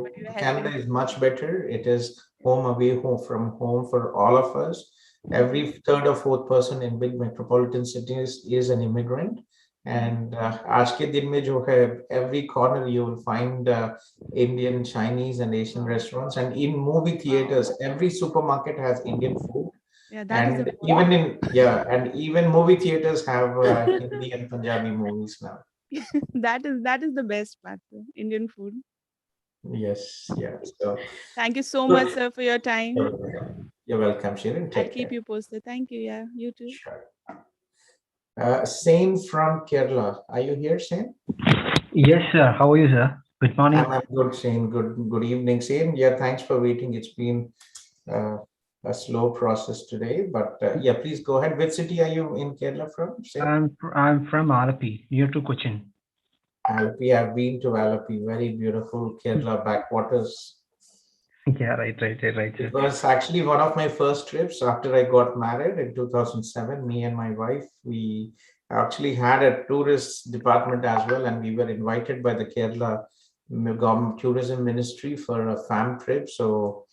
But you are Canada helping is people. much better. It is home away home from home for all of us. Every third or fourth person in big metropolitan cities is an immigrant. And आज के दिन में जो है, every corner you will find Indian, Chinese, and Asian restaurants. And in movie theaters, every supermarket has Indian food. Yeah, that is And even movie theaters have Hindi and Punjabi movies now. that is the best part, sir. Indian food. Yes, yeah. So thank you so much, sir, for your time. You're welcome, Sharon. I'll Take keep care. you posted. Thank you. Yeah, you too. Sure. Sane from Kerala. Are you here, Sane? Yes, sir. How are you, sir? Good morning. I'm good, Sane. Good evening, Sane. Yeah, thanks for waiting. It's been a slow process today, but yeah, please go ahead. Which city are you in Kerala from? Sane? I'm from Alapi, near to Cochin. Alapi. I've been to Alapi. Very beautiful Kerala backwaters. Yeah, right. It was actually one of my first trips after I got married in 2007. Me and my wife, we actually had a tourist department as well, and we were invited by the Kerala government tourism ministry for a fam trip. So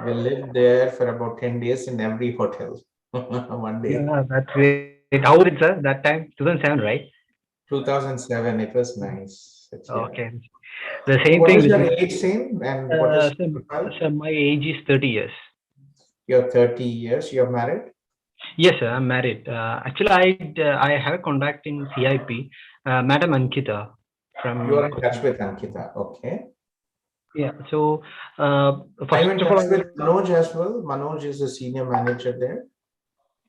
we lived there for about 10 days in every hotel one day. Yeah, that's great. How was it, sir? That time, 2007, right? 2007, it was nice. Yeah. Okay. The So same what thing is with your me. age, same, and what is So, your profile? so my age is 30 years. You're 30 years. You're married? Yes, sir, I'm married. Actually, I have a contact in CIP, Madam Ankita You from are in touch Kolluri. with Ankita. Okay. Yeah. So Are you first in of all, touch with Manoj as well? Manoj is the senior manager there.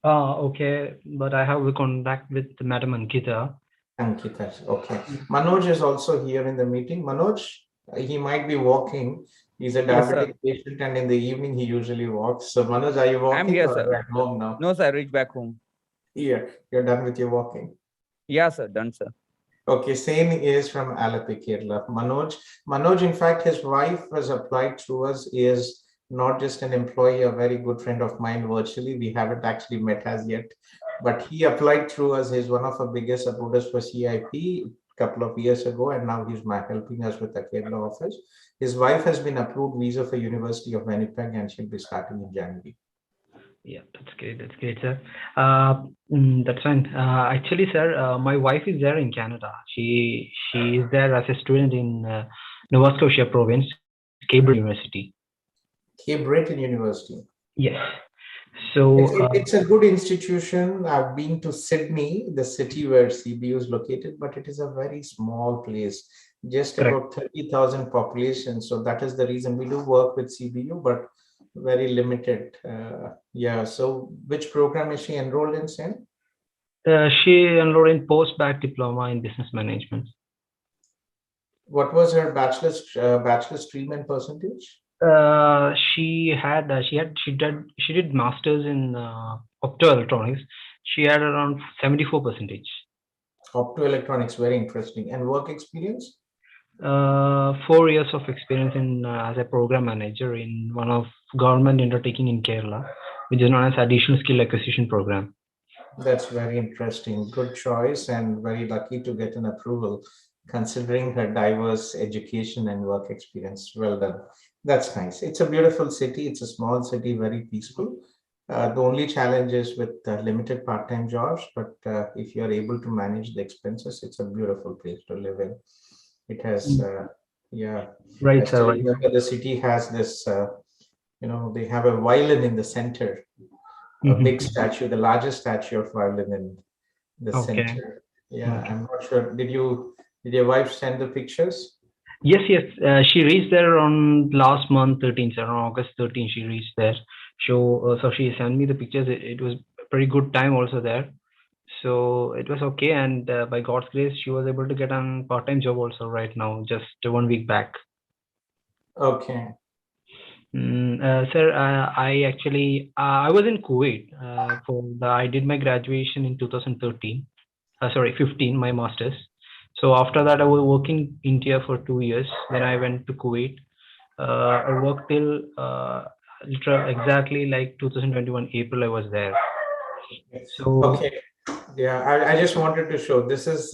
okay, but I have a contact with Madam Ankita. Ankita. Okay. Manoj is also here in the meeting. Manoj, he might be walking. He's a Yes, sir. diabetic patient, and in the evening he usually walks. So Manoj, are you I'm walking here, or are sir. you at home now? No, sir. I reached back home. Here, you're done with your walking. Yeah, sir. Done, sir. Okay, same is from Alapi, Kerala. Manoj, in fact, his wife was applied through us, is not just an employee, a very good friend of mine virtually. We haven't actually met as yet, but he applied through us. He's one of our biggest supporters for CIP a couple of years ago, and now he's helping us with the Kerala office. His wife has been approved visa for University of Winnipeg, and she'll be starting in January. Yeah, that's great. That's great, sir. That's fine. Actually, sir, my wife is there in Canada. She is there as a student in Nova Scotia province, Cambridge University. Cape Breton University. Yes. So It's a good institution. I've been to Sydney, the city where CBU is located, but it is a very small place, just correct. about 30,000 population. So that is the reason we do work with CBU, but very limited. Yeah. So which program is she enrolled in, Sen? She enrolled in post-bac diploma in business management. What was her bachelor stream and percentage? She did masters in optoelectronics. She had around 74%. Optoelectronics, very interesting. And work experience? 4 years of experience in as a program manager in one of government undertaking in Kerala, which is known as additional skill acquisition program. That's very interesting. Good choice, and very lucky to get an approval considering her diverse education and work experience. Well done. That's nice. It's a beautiful city. It's a small city, very peaceful. The only challenge is with limited part-time jobs, but if you're able to manage the expenses, it's a beautiful place to live in. It has, yeah. Right, I sir. still Right. remember the city has this, they have a violin in the center, a big statue, the largest statue of violin in the Okay. center. Yeah, Okay. I'm not sure. Did your wife send the pictures? Yes, yes. She reached there on last month, 13th, on August 13th. She reached there. So she sent me the pictures. It was a pretty good time also there. So it was okay, and by God's grace, she was able to get a part-time job also right now, just 1 week back. Okay. Sir, I actually I was in Kuwait I did my graduation in 2013. Sorry, 15, my master's. So after that, I was working in India for 2 years. Then I went to Kuwait. I worked till exactly like 2021 April. I was there. So Okay. Yeah, I just wanted to show this is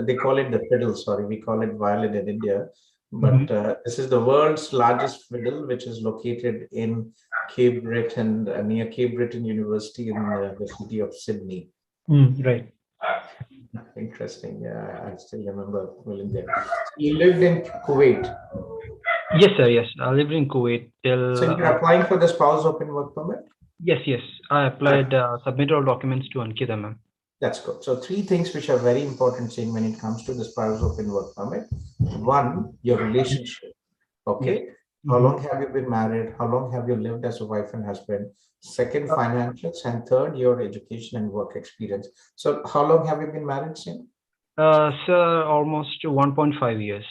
they call it the fiddle. Sorry, we call it violin in India, but this is the world's largest fiddle, which is located in Cape Breton, near Cape Breton University in the city of Sydney. Right. Interesting. Yeah, I still remember living there. You lived in Kuwait. Yes, sir. Yes, I lived in Kuwait till. So you're applying for the spouse open work permit? Yes, yes. I applied, submitted all documents to Ankita, ma'am. That's good. So 3 things which are very important saying when it comes to the spouse open work permit. One, your relationship. Okay. Yes. How long have you been married? How long have you lived as a wife and husband? Second, financials, and third, your education and work experience. So how long have you been married, Sim? Sir, almost 1.5 years.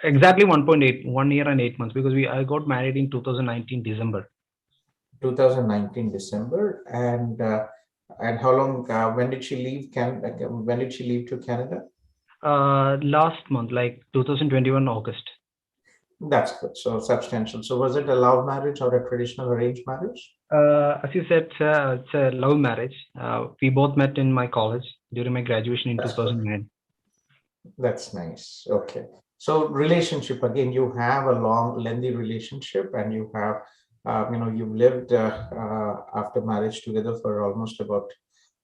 Exactly 1.8, 1 year and 8 months, because I got married in 2019 December. 2019 December, and how long? When did she leave Canada? When did she leave to Canada? Last month, like 2021 August. That's good. So substantial. So was it a love marriage or a traditional arranged marriage? As you said, it's a love marriage. We both met in my college during my graduation in 2009. That's nice. Okay. So relationship, again, you have a long, lengthy relationship, and you have, you've lived after marriage together for almost about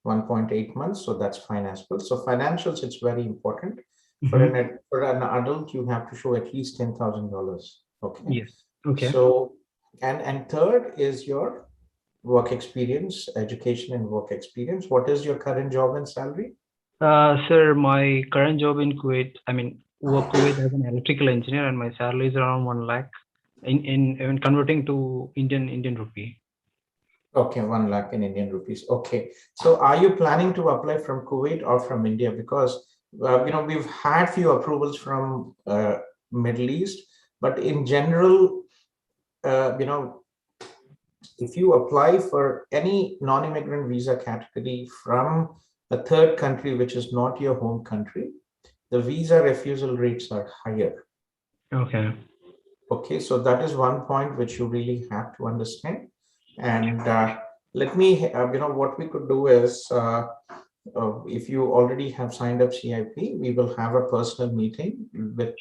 1.8 months. So that's fine as well. So financials, it's very important. For an adult, you have to show at least $10,000. Okay. Yes. Okay. So, and third is your work experience, education and work experience. What is your current job and salary? Sir, my current job in Kuwait, work Kuwait as an electrical engineer, and my salary is around 1 lakh in converting to Indian rupee. Okay, 1 lakh in Indian rupees. Okay. So are you planning to apply from Kuwait or from India? Because, we've had few approvals from Middle East, but in general, if you apply for any non-immigrant visa category from a third country, which is not your home country, the visa refusal rates are higher. Okay. Okay, so that is one point which you really have to understand. And let me, what we could do is, if you already have signed up CIP, we will have a personal meeting with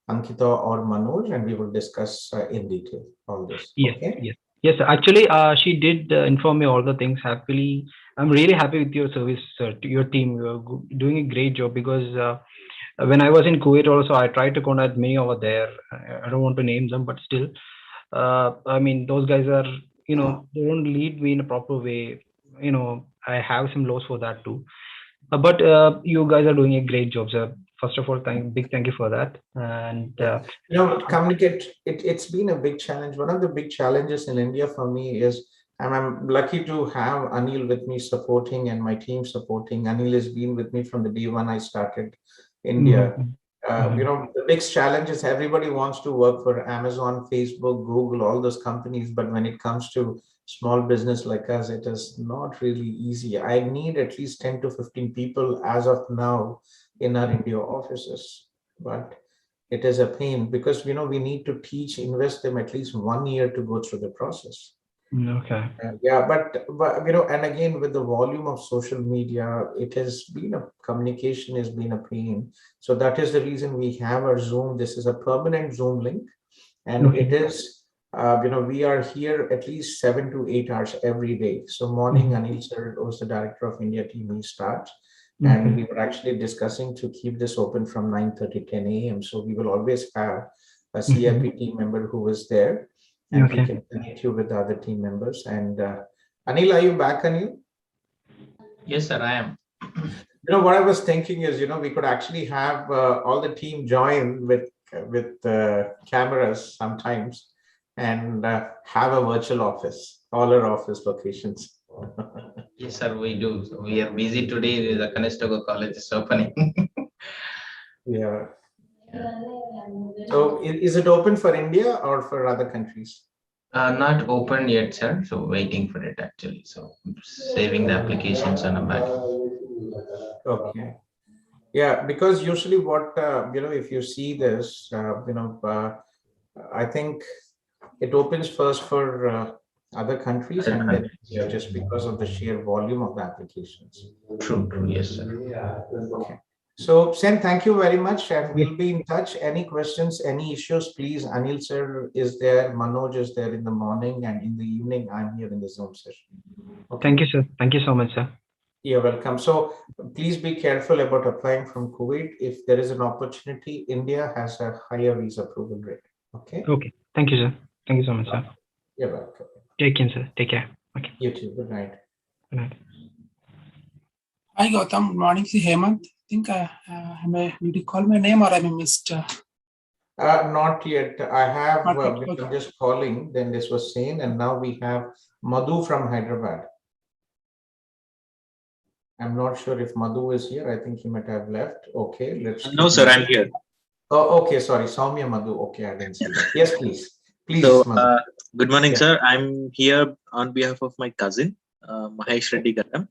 Ankita or Manoj, and we will discuss in detail all this. Yes, okay? yes. Yes, actually, she did inform me all the things. Happily, I'm really happy with your service, to your team. You're doing a great job, because when I was in Kuwait also, I tried to contact many over there. I don't want to name them, but still, those guys are, they don't lead me in a proper way. I have some loss for that too. But you guys are doing a great job, sir. First of all, big thank you for that. And communicate. It's been a big challenge. One of the big challenges in India for me is I'm lucky to have Anil with me supporting, and my team supporting. Anil has been with me from the day one I started India. The big challenge is everybody wants to work for Amazon, Facebook, Google, all those companies. But when it comes to small business like us, it is not really easy. I need at least 10 to 15 people as of now in our India offices. But it is a pain because, we need to invest them at least 1 year to go through the process. Okay. Yeah, but and again, with the volume of social media, it has been communication has been a pain. So that is the reason we have our Zoom. This is a permanent Zoom link, and it is, we are here at least 7 to 8 hours every day. So morning, Anil sir, who's the director of India team, he starts. And we were actually discussing to keep this open from 9:30, 10 a.m. So we will always have a CIP team member who is there, and he can connect you with the other team members. And Anil, are you back, Anil? Yes, sir, I am. What I was thinking is, we could actually have all the team join with cameras sometimes, and have a virtual office, all our office locations. Yes, sir, we do. So we are busy today. The Conestoga College is opening. Yeah. So is it open for India or for other countries? Not open yet, sir. So waiting for it actually. So saving the applications on a back. Okay. Yeah, because usually what, if you see this, I think it opens first for other countries, and then just because of the sheer volume of the applications. True, yes, sir. Okay. So, Sen, thank you very much, and we'll be in touch. Any questions, any issues, please. Anil sir is there, Manoj is there in the morning, and in the evening, I'm here in the Zoom session. Okay. Thank you, sir. Thank you so much, sir. You're welcome. So please be careful about applying from Kuwait. If there is an opportunity, India has a higher visa approval rate. Okay. Okay. Thank you, sir. Thank you so much, sir. You're welcome. Take care, sir. Take care. Okay. You too. Good night. Good night. Hi, Gautham. Good morning. This is Hemant. I think did you call my name or I missed? Not yet. I have I'm just calling. Then this was seen, and now we have Madhu from Hyderabad. I'm not sure if Madhu is here. I think he might have left. Okay, let's. No, sir, I'm here. Oh, okay. Sorry, Soumya Madhu. Okay, I didn't see that. Yes, please. Please, So, Madhu. good morning, Yeah. sir. I'm here on behalf of my cousin, Mahesh Reddy Gautham.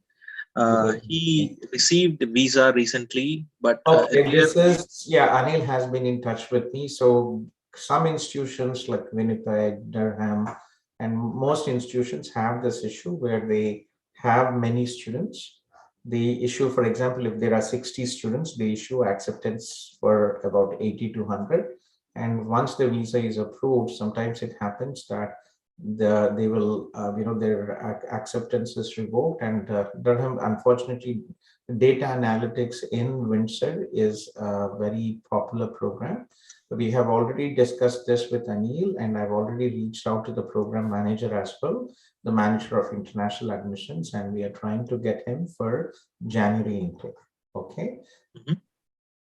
He received a visa recently, but Okay, this is, Anil has been in touch with me. So some institutions like Winnipeg, Durham, and most institutions have this issue where they have many students. They issue, for example, if there are 60 students, they issue acceptance for about 80 to 100. And once the visa is approved, sometimes it happens that they will, their acceptance is revoked. And Durham, unfortunately, data analytics in Windsor is a very popular program. We have already discussed this with Anil, and I've already reached out to the program manager as well, the manager of international admissions, and we are trying to get him for January intake. Okay.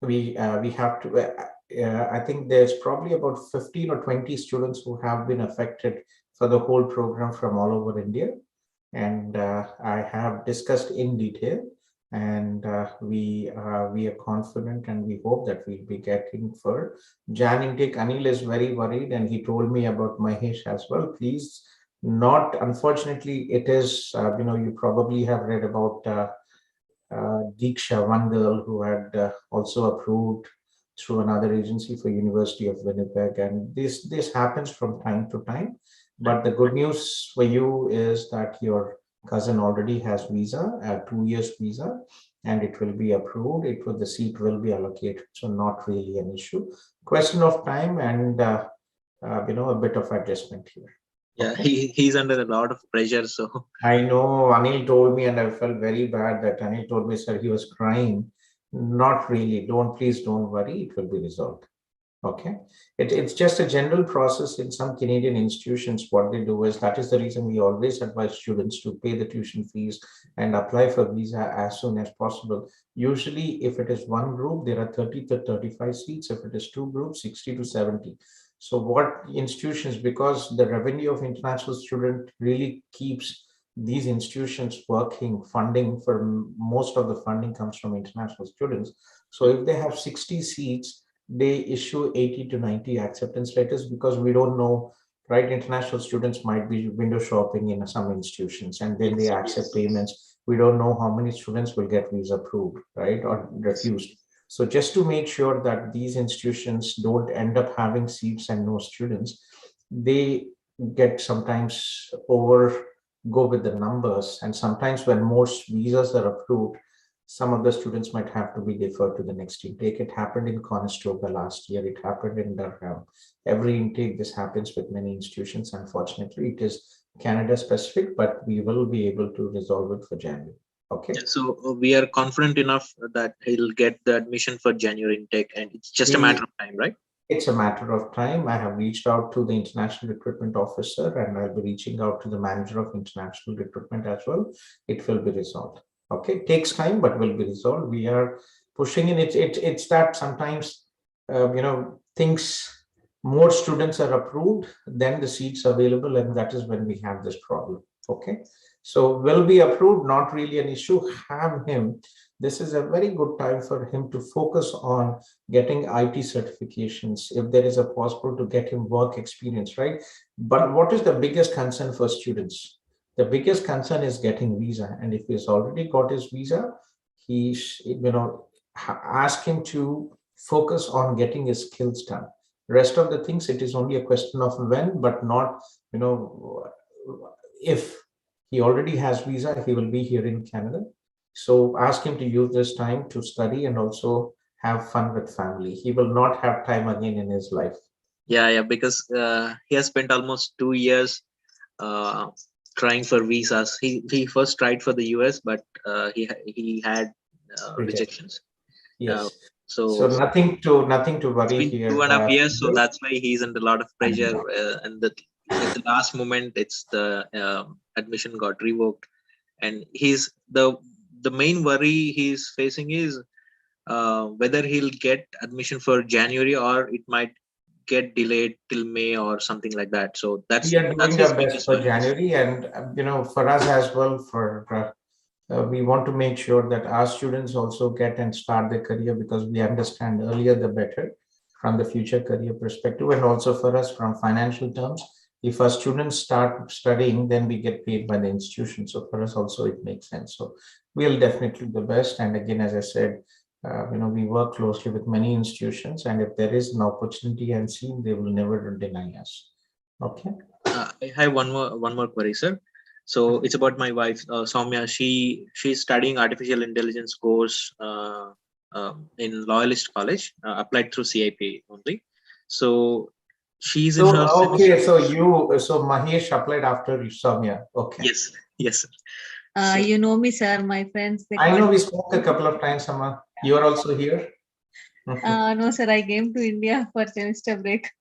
We have to, I think there's probably about 15 or 20 students who have been affected for the whole program from all over India. And I have discussed in detail, and we are confident, and we hope that we'll be getting for Jan intake. Anil is very worried, and he told me about Mahesh as well. Please not, unfortunately, it is, you probably have read about Diksha, one girl who had also approved through another agency for University of Winnipeg, and this happens from time to time. But the good news for you is that your cousin already has visa, a 2 years visa, and it will be approved. The seat will be allocated, so not really an issue. Question of time and a bit of adjustment here. Yeah, he's under a lot of pressure. So I know Anil told me, and I felt very bad that Anil told me, sir, he was crying. Not really. Please don't worry. It will be resolved. Okay. It's just a general process in some Canadian institutions. What they do is, that is the reason we always advise students to pay the tuition fees and apply for visa as soon as possible. Usually, if it is one group, there are 30 to 35 seats. If it is two groups, 60 to 70. So what institutions, because the revenue of international student really keeps these institutions working, funding for most of the funding comes from international students. So if they have 60 seats, they issue 80 to 90 acceptance letters, because we don't know, right? International students might be window shopping in some institutions, and then they accept payments. We don't know how many students will get visa approved, right, or refused. So just to make sure that these institutions don't end up having seats and no students, they get sometimes go with the numbers. And sometimes when most visas are approved, some of the students might have to be deferred to the next intake. It happened in Conestoga last year. It happened in Durham. Every intake, this happens with many institutions. Unfortunately, it is Canada specific, but we will be able to resolve it for January. Okay. So we are confident enough that he'll get the admission for January intake, and it's just a matter of time, right? It's a matter of time. I have reached out to the international recruitment officer, and I'll be reaching out to the manager of international recruitment as well. It will be resolved. Okay, it takes time, but will be resolved. We are pushing in. It's that sometimes things, more students are approved than the seats available, and that is when we have this problem. Okay, so will be approved, not really an issue. Have him. This is a very good time for him to focus on getting IT certifications, if there is a possible to get him work experience, right? But what is the biggest concern for students? The biggest concern is getting visa. And if he's already got his visa, ask him to focus on getting his skills done. Rest of the things, it is only a question of when, but not, if he already has visa, he will be here in Canada. So ask him to use this time to study and also have fun with family. He will not have time again in his life. Yeah, because he has spent almost 2 years trying for visas. He first tried for the US, but he had rejections. Yes. So nothing to worry here. 2.5 years, so that's why he's under a lot of pressure. And at the last moment, it's the admission got revoked, and the main worry he's facing is whether he'll get admission for January, or it might get delayed till May or something like that. So that's we are doing his our best biggest for worry. January, and for us as well, we want to make sure that our students also get and start their career, because we understand earlier the better from the future career perspective, and also for us from financial terms. If our students start studying, then we get paid by the institution. So for us also, it makes sense. So we'll definitely do the best. And again, as I said, We work closely with many institutions, and if there is an opportunity and seen, they will never deny us. Okay. I have one more query, sir. So it's about my wife, Soumya. She's studying artificial intelligence course in Loyalist College, applied through CIP only. So she's in her okay. semester. So Mahesh applied after Soumya. Okay. Yes, sir. You know me, sir. My friends, they I know called we me. spoke a couple of times, Amma. You are also here. No, sir. I came to India for semester break.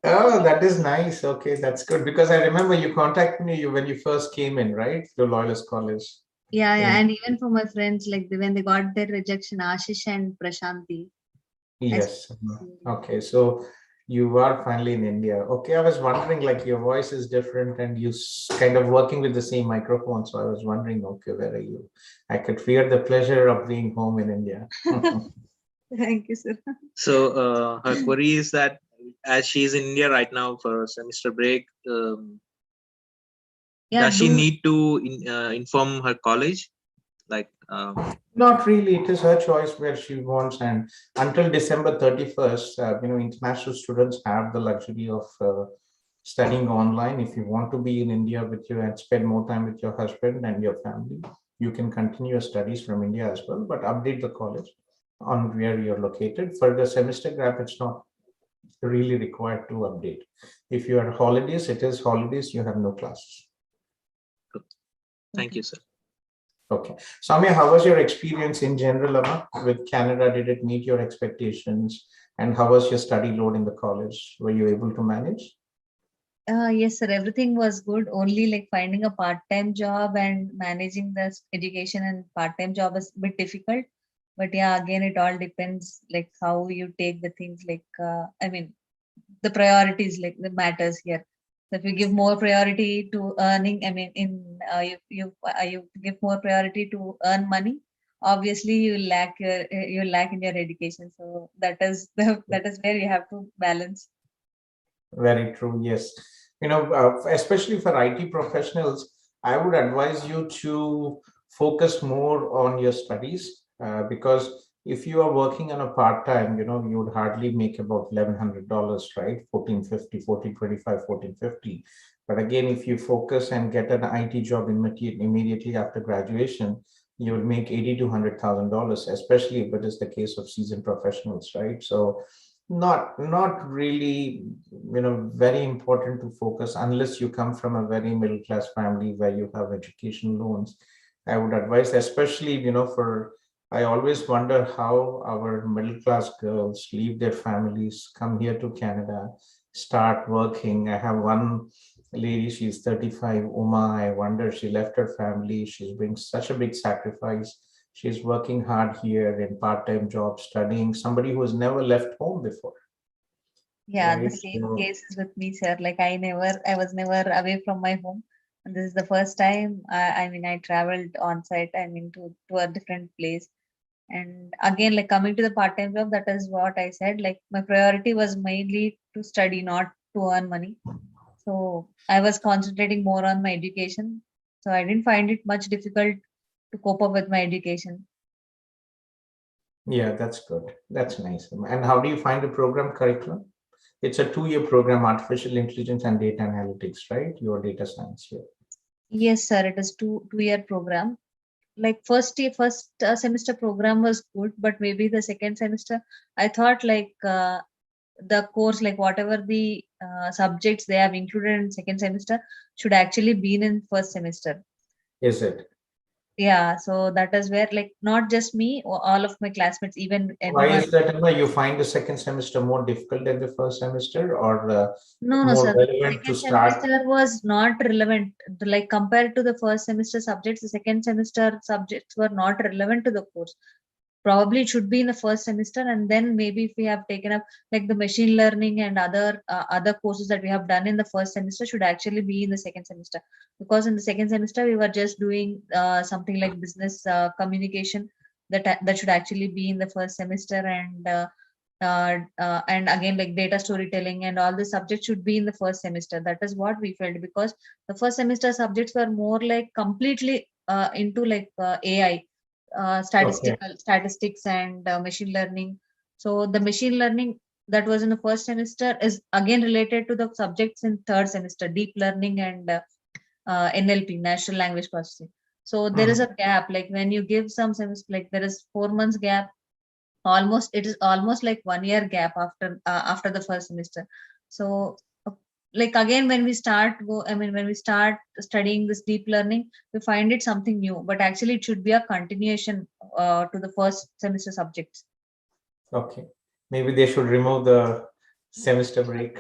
Oh, that is nice. Okay, that's good because I remember you contacted me when you first came in, right? To Loyalist College. Yeah, and even for my friends, like when they got their rejection, Ashish and Prashanti. Yes. Okay, so you are finally in India. Okay, I was wondering, like your voice is different and you kind of working with the same microphone. So I was wondering, okay, where are you? I could feel the pleasure of being home in India. Thank you, sir. So her query is that as she's in India right now for semester break, does she need to inform her college? Like Not really. It is her choice where she wants, and until December 31st, international students have the luxury of studying online. If you want to be in India with you and spend more time with your husband and your family, you can continue your studies from India as well, but update the college on where you're located. For the semester gap, it's not really required to update. If you are holidays, it is holidays, you have no classes. Thank you, sir. Okay. Soumya, how was your experience in general with Canada? Did it meet your expectations? And how was your study load in the college? Were you able to manage? Yes, sir. Everything was good. Only like finding a part-time job and managing the education and part-time job is a bit difficult. But yeah, again, it all depends like how you take the things. Like the priorities like the matters here. So if you give more priority to earning, you give more priority to earn money. Obviously, you lack in your education. So that is where you have to balance. Very true. Yes. Especially for IT professionals, I would advise you to focus more on your studies because if you are working on a part-time, you would hardly make about $1,100, right? 1450, 1425, 1450. But again, if you focus and get an IT job immediately after graduation, you will make $80,000 to $100,000, especially if it is the case of seasoned professionals, right? So not really very important to focus unless you come from a very middle class family where you have education loans. I would advise, especially for I always wonder how our middle class girls leave their families, come here to Canada, start working. I have one lady, she's 35, Uma. I wonder, she left her family, she's doing such a big sacrifice. She's working hard here in part-time job, studying, somebody who has never left home before. Yeah, Right? the same case is with me, sir. Like I was never away from my home. And this is the first time I traveled on site, to a different place. And again, like coming to the part-time job, that is what I said. Like my priority was mainly to study, not to earn money. So I was concentrating more on my education. So I didn't find it much difficult to cope up with my education. Yeah, that's good. That's nice. And how do you find the program curriculum? It's a 2-year program, artificial intelligence and data analytics, right? Your data science here. Yes, sir. It is two-year program. Like first semester program was good, but maybe the second semester, I thought like the course, like whatever the subjects they have included in second semester should actually be in first semester. Is it? Yeah, so that is where like not just me, all of my classmates, even Why everyone. is that, Emma? You find the second semester more difficult than the first semester, or No, more sir. relevant to Second start? semester was not relevant. Like compared to the first semester subjects, the second semester subjects were not relevant to the course. Probably it should be in the first semester, and then maybe if we have taken up like the machine learning and other courses that we have done in the first semester should actually be in the second semester, because in the second semester we were just doing something like business communication that should actually be in the first semester, and again like data storytelling and all the subjects should be in the first semester. That is what we felt, because the first semester subjects were more like completely into like AI. statistics and machine learning. So the machine learning that was in the first semester is again related to the subjects in third semester, deep learning and NLP, natural language processing. So there is a gap, like when you give some semester, like there is 4 months gap, almost it is almost like 1 year gap after the first semester. So like again when we start when we start studying this deep learning, we find it something new, but actually it should be a continuation to the first semester subjects. Okay, maybe they should remove the semester break.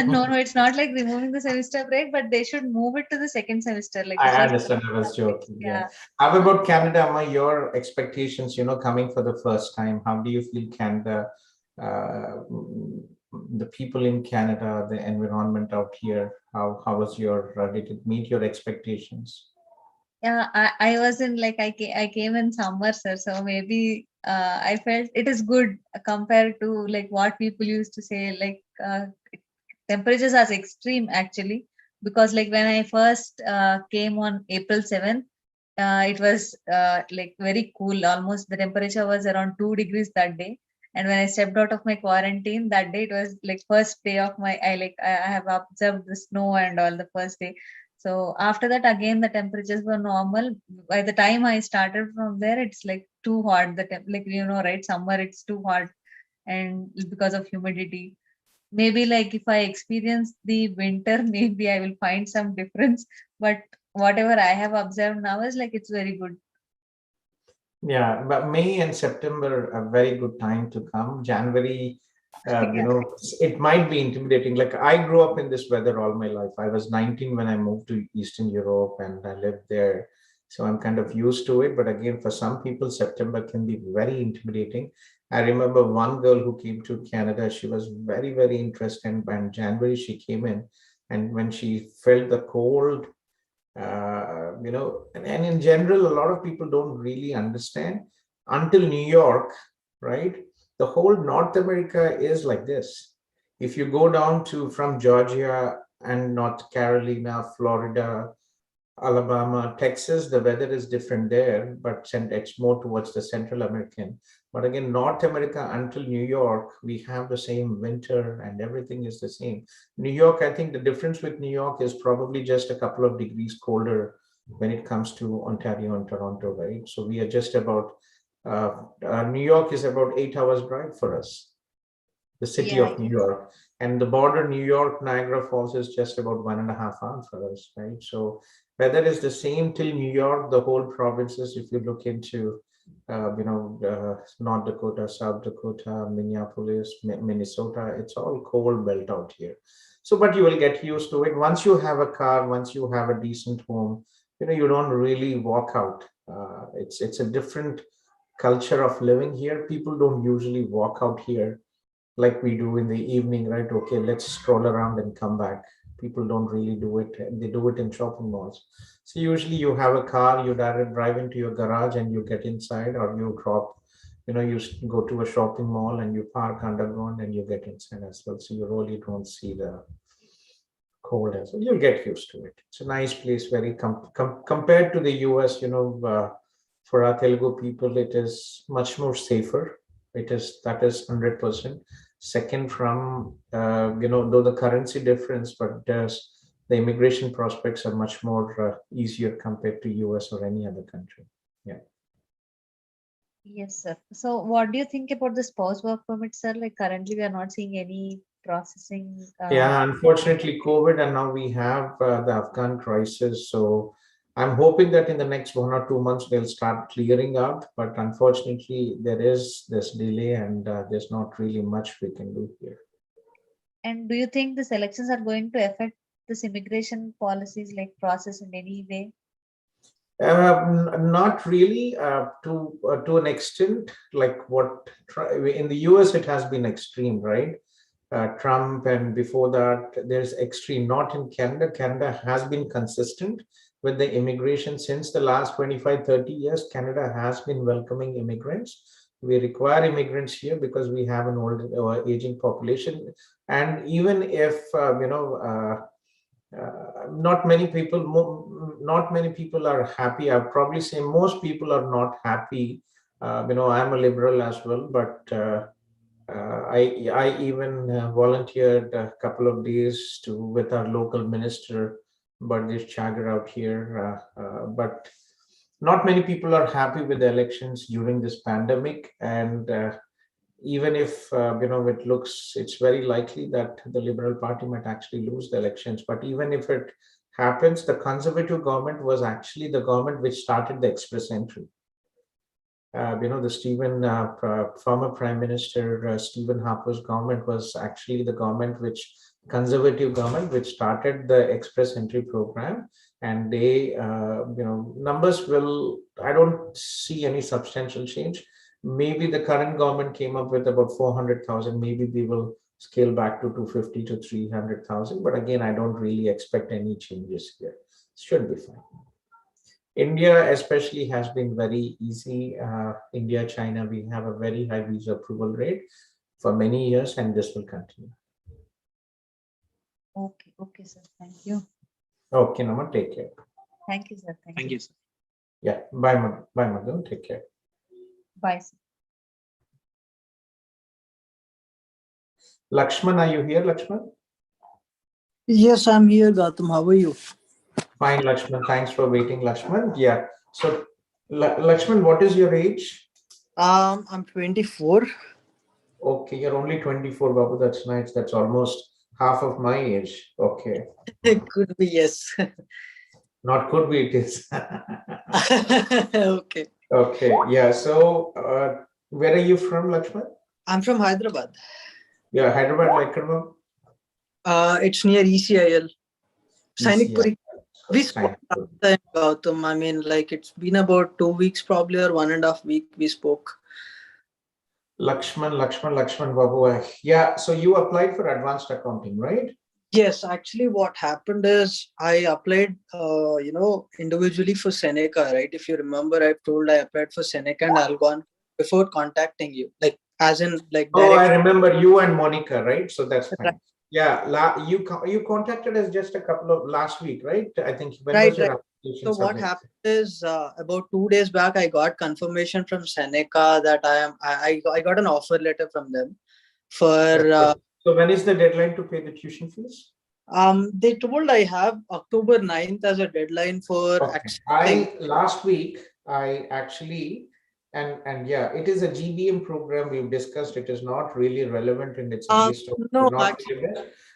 No, it's not like removing the semester break, but they should move it to the second semester. Like I understand. I was joking. Yeah. How about Canada, Amma? Your expectations, coming for the first time. How do you feel Canada? The people in Canada, the environment out here. How was your? Did it meet your expectations? Yeah, I was in like I came in summer, sir. So maybe I felt it is good compared to like what people used to say. Like temperatures are extreme actually, because like when I first came on April 7th, it was like very cool. Almost the temperature was around 2 degrees that day. And when I stepped out of my quarantine that day, it was like first day of my I have observed the snow and all the first day. So after that, again the temperatures were normal. By the time I started from there, it's like too hot. Like right, summer it's too hot, and because of humidity. Maybe like if I experience the winter, maybe I will find some difference. But whatever I have observed now is like it's very good. Yeah, but May and September are very good time to come. January, it might be intimidating. Like I grew up in this weather all my life. I was 19 when I moved to Eastern Europe and I lived there. So I'm kind of used to it. But again, for some people, September can be very intimidating. I remember one girl who came to Canada. She was very, very interested. And January she came in, and when she felt the cold, and in general, a lot of people don't really understand until New York, right? The whole North America is like this. If you go down to from Georgia and North Carolina, Florida, Alabama, Texas, the weather is different there, but it's more towards the Central American. But again, North America until New York, we have the same winter and everything is the same. New York, I think the difference with New York is probably just a couple of degrees colder when it comes to Ontario and Toronto, right? So we are just about, New York is about 8 hours drive for us, the city of New York. And the border, New York, Niagara Falls is just about 1.5 hours for us, right? So weather is the same till New York, the whole provinces, if you look into, North Dakota, South Dakota, Minneapolis, Minnesota, it's all cold belt out here. So, but you will get used to it. Once you have a car, once you have a decent home, you don't really walk out. It's a different culture of living here. People don't usually walk out here like we do in the evening, right? Okay, let's stroll around and come back. People don't really do it. They do it in shopping malls. So usually you have a car, you direct drive into your garage and you get inside, or you drop, you go to a shopping mall and you park underground and you get inside as well. So you really don't see the cold as well. You'll get used to it. It's a nice place, very compared to the US, for our Telugu people, it is much more safer. That is 100%. Second from, though the currency difference, but the immigration prospects are much more easier compared to US or any other country. Yeah. Yes, sir. So what do you think about the spouse work permit, sir? Like currently we are not seeing any processing. Yeah, unfortunately COVID, and now we have the Afghan crisis. So I'm hoping that in the next 1 or 2 months they'll start clearing out, but unfortunately there is this delay and there's not really much we can do here. And do you think the elections are going to affect this immigration policies, like process in any way? Not really, to an extent. Like what in the US it has been extreme, right? Trump, and before that there's extreme. Not in Canada. Canada has been consistent with the immigration since the last 25-30 years. Canada has been welcoming immigrants. We require immigrants here because we have an old aging population. And even if not many people are happy. I'd probably say most people are not happy. I'm a liberal as well, but I even volunteered a couple of days with our local minister, Bardish Chagar out here. But not many people are happy with the elections during this pandemic, and even if it's very likely that the Liberal Party might actually lose the elections. But even if it happens, the Conservative government was actually the government which started the express entry. Former Prime Minister Stephen Harper's government was actually the Conservative government which started the express entry program. And they, numbers I don't see any substantial change. Maybe the current government came up with about 400,000. Maybe we will scale back to 250 to 300,000. But again, I don't really expect any changes here. Should be fine. India especially has been very easy. India, China, we have a very high visa approval rate for many years, and this will continue. Okay, sir. Thank you. Okay, Naman, take care. Thank you, sir. Thank you, sir. Yeah, bye, Madhu. Take care. Bye, sir. Lakshman, are you here, Lakshman? Yes, I'm here, Gautam. How are you? Fine, Lakshman. Thanks for waiting, Lakshman. Yeah. So, Lakshman, what is your age? I'm 24. Okay, you're only 24, Babu. That's nice. That's almost half of my age. Okay. It could be, yes. Not could be, it is. Okay. Okay. Yeah. So, where are you from, Lakshman? I'm from Hyderabad. Yeah, Hyderabad, like it's near ECIL. Sainikpuri. We spoke last time, Gautam. I mean, like it's been about 2 weeks, probably, or 1.5 weeks we spoke. Lakshman, Babu. Yeah. So you applied for advanced accounting, right? Yes, actually, what happened is I applied, individually for Seneca, right? If you remember, I told I applied for Seneca and Algon before contacting you, like as in like. Oh, I remember you and Monica, right? So that's fine. Right. Yeah, you contacted us just a couple of last week, right? I think. When was your application So what happened is about 2 days back, I got confirmation from Seneca that I got an offer letter from them for. So when is the deadline to pay the tuition fees? They told I have October 9th as a deadline for. Last week I actually. And yeah, it is a GBM program we've discussed. It is not really relevant in its base. No,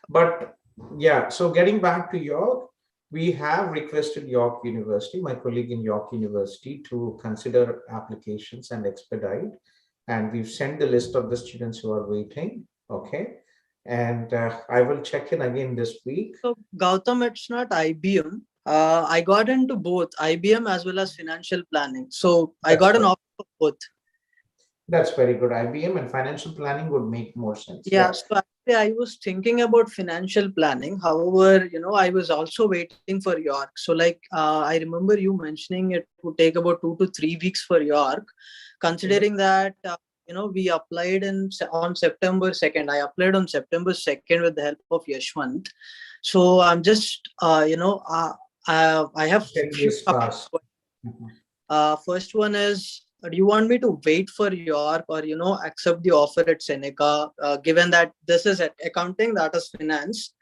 but yeah, so getting back to York, we have requested York University, my colleague in York University, to consider applications and expedite. And we've sent the list of the students who are waiting. Okay. And I will check in again this week. So Gautam, it's not IBM. I got into both IBM as well as financial planning. So I got an offer for both. That's very good. IBM and financial planning would make more sense. Yeah. So actually, I was thinking about financial planning. However, I was also waiting for York. So like, I remember you mentioning it would take about 2 to 3 weeks for York, considering that, we applied on September 2nd. I applied on September 2nd with the help of Yashwant. So I'm just, I have first one is, do you want me to wait for York or, accept the offer at Seneca, given that this is accounting, that is finance?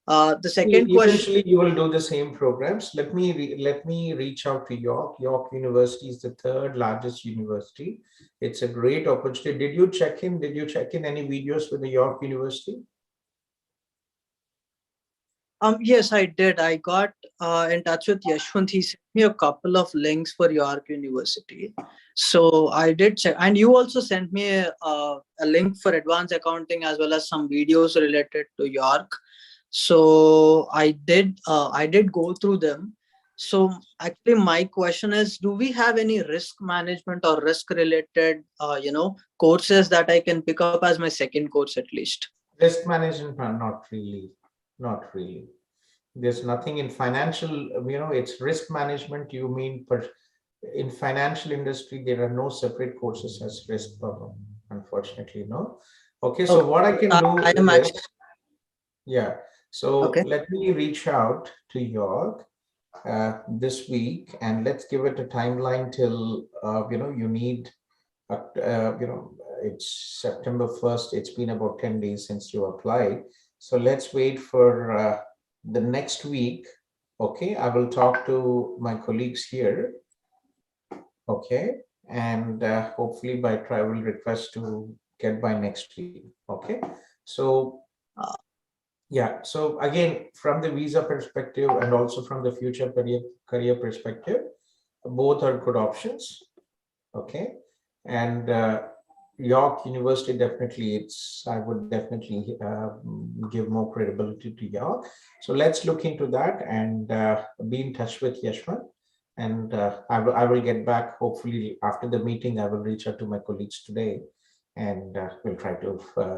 The second question. Eventually, you will do the same programs. Let me reach out to York. York University is the third largest university. It's a great opportunity. Did you check in any videos with the York University? Yes, I did. I got in touch with Yashwant. He sent me a couple of links for York University. So I did check. And you also sent me a link for advanced accounting as well as some videos related to York. So I did go through them. So actually my question is, do we have any risk management or risk related, courses that I can pick up as my second course at least? Risk management, not really. Not really. There's nothing in financial, it's risk management. You mean, but in financial industry, there are no separate courses as risk problem. Unfortunately, no. Okay, so what I can do is, yeah. So Okay. let me reach out to York this week, and let's give it a timeline till you need it's September 1st. It's been about 10 days since you applied. So let's wait for the next week. Okay, I will talk to my colleagues here. Okay, and hopefully by travel request to get by next week. Okay, so yeah, so again, from the visa perspective and also from the future career perspective, both are good options. Okay, and York University, definitely I would definitely give more credibility to York. So let's look into that and be in touch with Yashwant. And I will get back hopefully after the meeting. I will reach out to my colleagues today, and we'll try to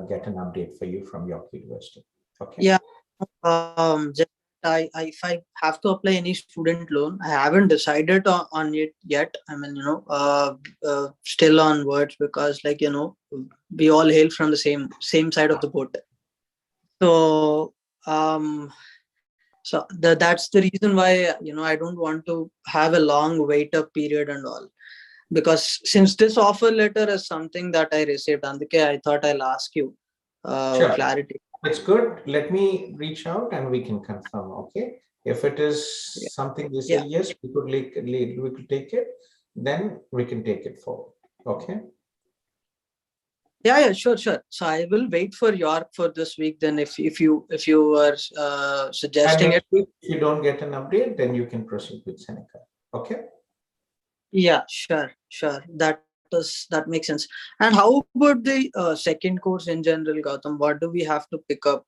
get an update for you from York University. Okay. Yeah. Just if I have to apply any student loan, I haven't decided on it yet. I mean, still on words, because we all hail from the same side of the boat. So that's the reason why I don't want to have a long wait up period and all, because since this offer letter is something that I received, Andike, I thought I'll ask you Sure. clarity. It's good. Let me reach out and we can confirm. Okay. If it is something we say yes, we could take it, then we can take it forward. Okay. Yeah, sure. So I will wait for York for this week. Then if you are suggesting it, if you don't get an update, then you can proceed with Seneca. Okay. Yeah, sure. That makes sense. And how about the second course in general, Gautam? What do we have to pick up?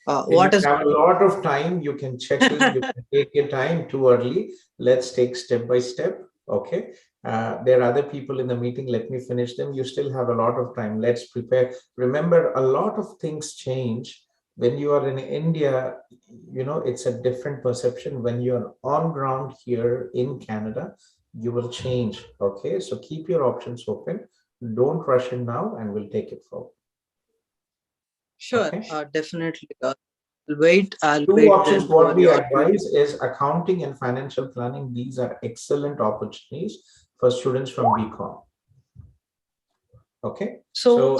What You is have a lot of time. You can check in. You can take your time. Too early. Let's take step by step. Okay. There are other people in the meeting. Let me finish them. You still have a lot of time. Let's prepare. Remember, a lot of things change when you are in India. It's a different perception. When you're on ground here in Canada, you will change. Okay. So keep your options open. Don't rush in now, and we'll take it forward. Sure. Okay. Definitely. I'll wait Two options. then What for we your advise is accounting and financial planning. These are excellent opportunities for students from BCom. Okay. So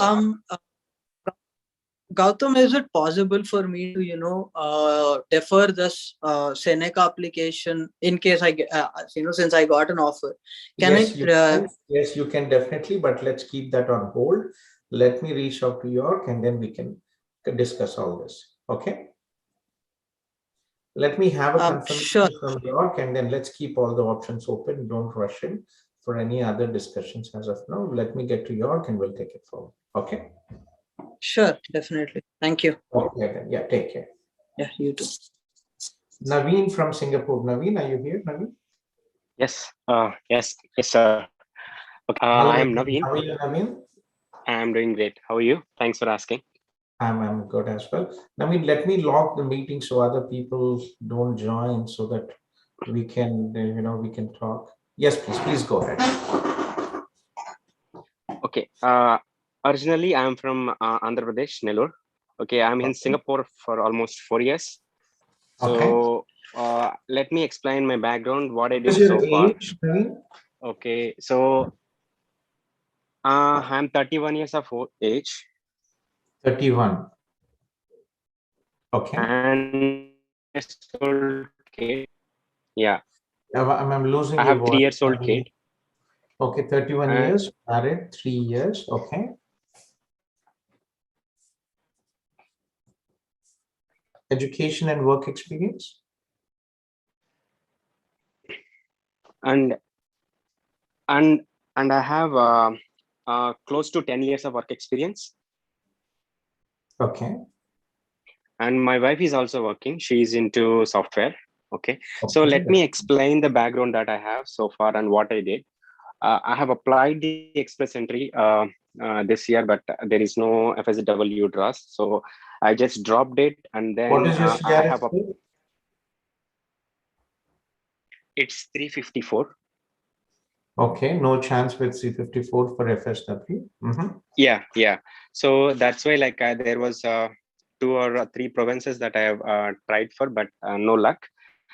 Gautam, is it possible for me to defer this Seneca application in case I get since I got an offer? Yes, you can definitely, but let's keep that on hold. Let me reach out to York and then we can discuss all this. Okay. Let me have a confirmation from York and then let's keep all the options open. Don't rush in for any other discussions as of now. Let me get to York and we'll take it forward. Okay. Sure, definitely. Thank you. Okay, then. Yeah, take care. Yeah, you too. Naveen from Singapore. Naveen, are you here, Naveen? Yes. Yes, sir. Okay. I am Naveen. How are you, Naveen? I'm doing great. How are you? Thanks for asking. I'm good as well. Naveen, let me log the meeting so other people don't join so that we can, we can talk. Yes, please go ahead. Okay. Originally, I'm from Andhra Pradesh, Nellore. Okay, I'm in Singapore for almost 4 years. So let me explain my background, what I did so far. Okay, so I'm 31 years of age. 31. Okay. And old kid. Yeah. I'm losing I your have voice. 3 years old kid. Okay, 31 years, married, 3 years. Okay. Education and work experience? And I have close to 10 years of work experience. Okay. And my wife is also working. She's into software. Okay. So let me explain the background that I have so far and what I did. I have applied the express entry this year, but there is no FSW draws. So I just dropped it, and then what is your I have it's 354. Okay, no chance with 354 for FSW. Yeah. So that's why there was 2 2 or 3 provinces that I have tried for, but no luck.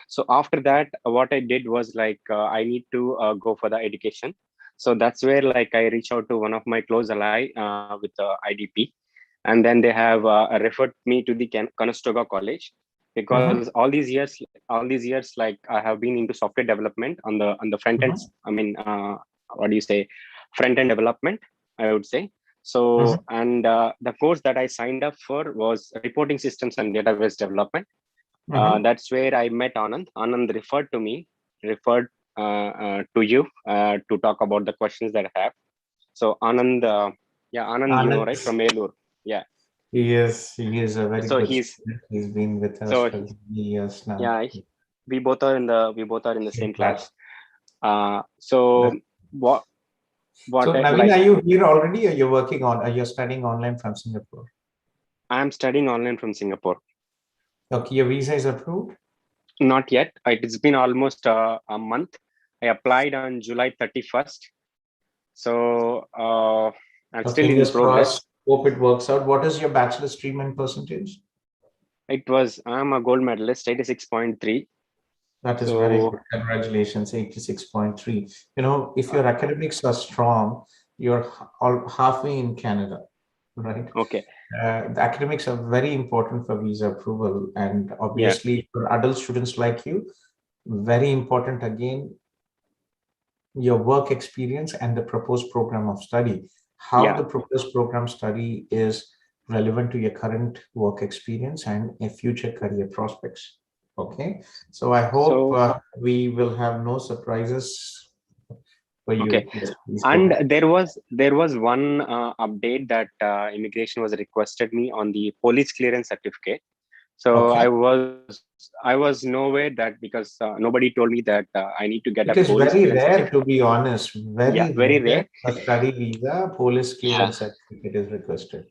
So after that, what I did was like I need to go for the education. So that's where like I reach out to one of my close ally with the IDP, and then they have referred me to the Conestoga College, because all these years, like I have been into software development on the front end. I mean, what do you say, front end development, I would say. So and the course that I signed up for was reporting systems and database development. That's where I met Anand. Anand referred to me, referred to you to talk about the questions that I have. So Anand, Anand, you know, right, from Elur. Yeah. He is a very So good student. He's been with us so for many years now. yeah, we both are in the same class. So what So I, Naveen, like, are you here already, or you're working on? Are you studying online from Singapore? I'm studying online from Singapore. Okay, your visa is approved? Not yet. It's been almost a month. I applied on July 31st. So I'm still in Fingers progress. crossed. Hope it works out. What is your bachelor stream and percentage? I'm a gold medalist, 86.3. That is very good. Congratulations, 86.3. You know, if your academics are strong, you're halfway in Canada, right? Okay. The academics are very important for visa approval, and obviously for adult students like you, very important again, your work experience and the proposed program of study. How the proposed program study is relevant to your current work experience and a future career prospects. Okay, so I hope we will have no surprises for you. Okay. And there was one update that immigration was requested me on the police clearance certificate. So I was nowhere that, because nobody told me that I need to get It a is police very clearance rare, certificate. to be honest. Very rare. A study visa, police clearance certificate is requested.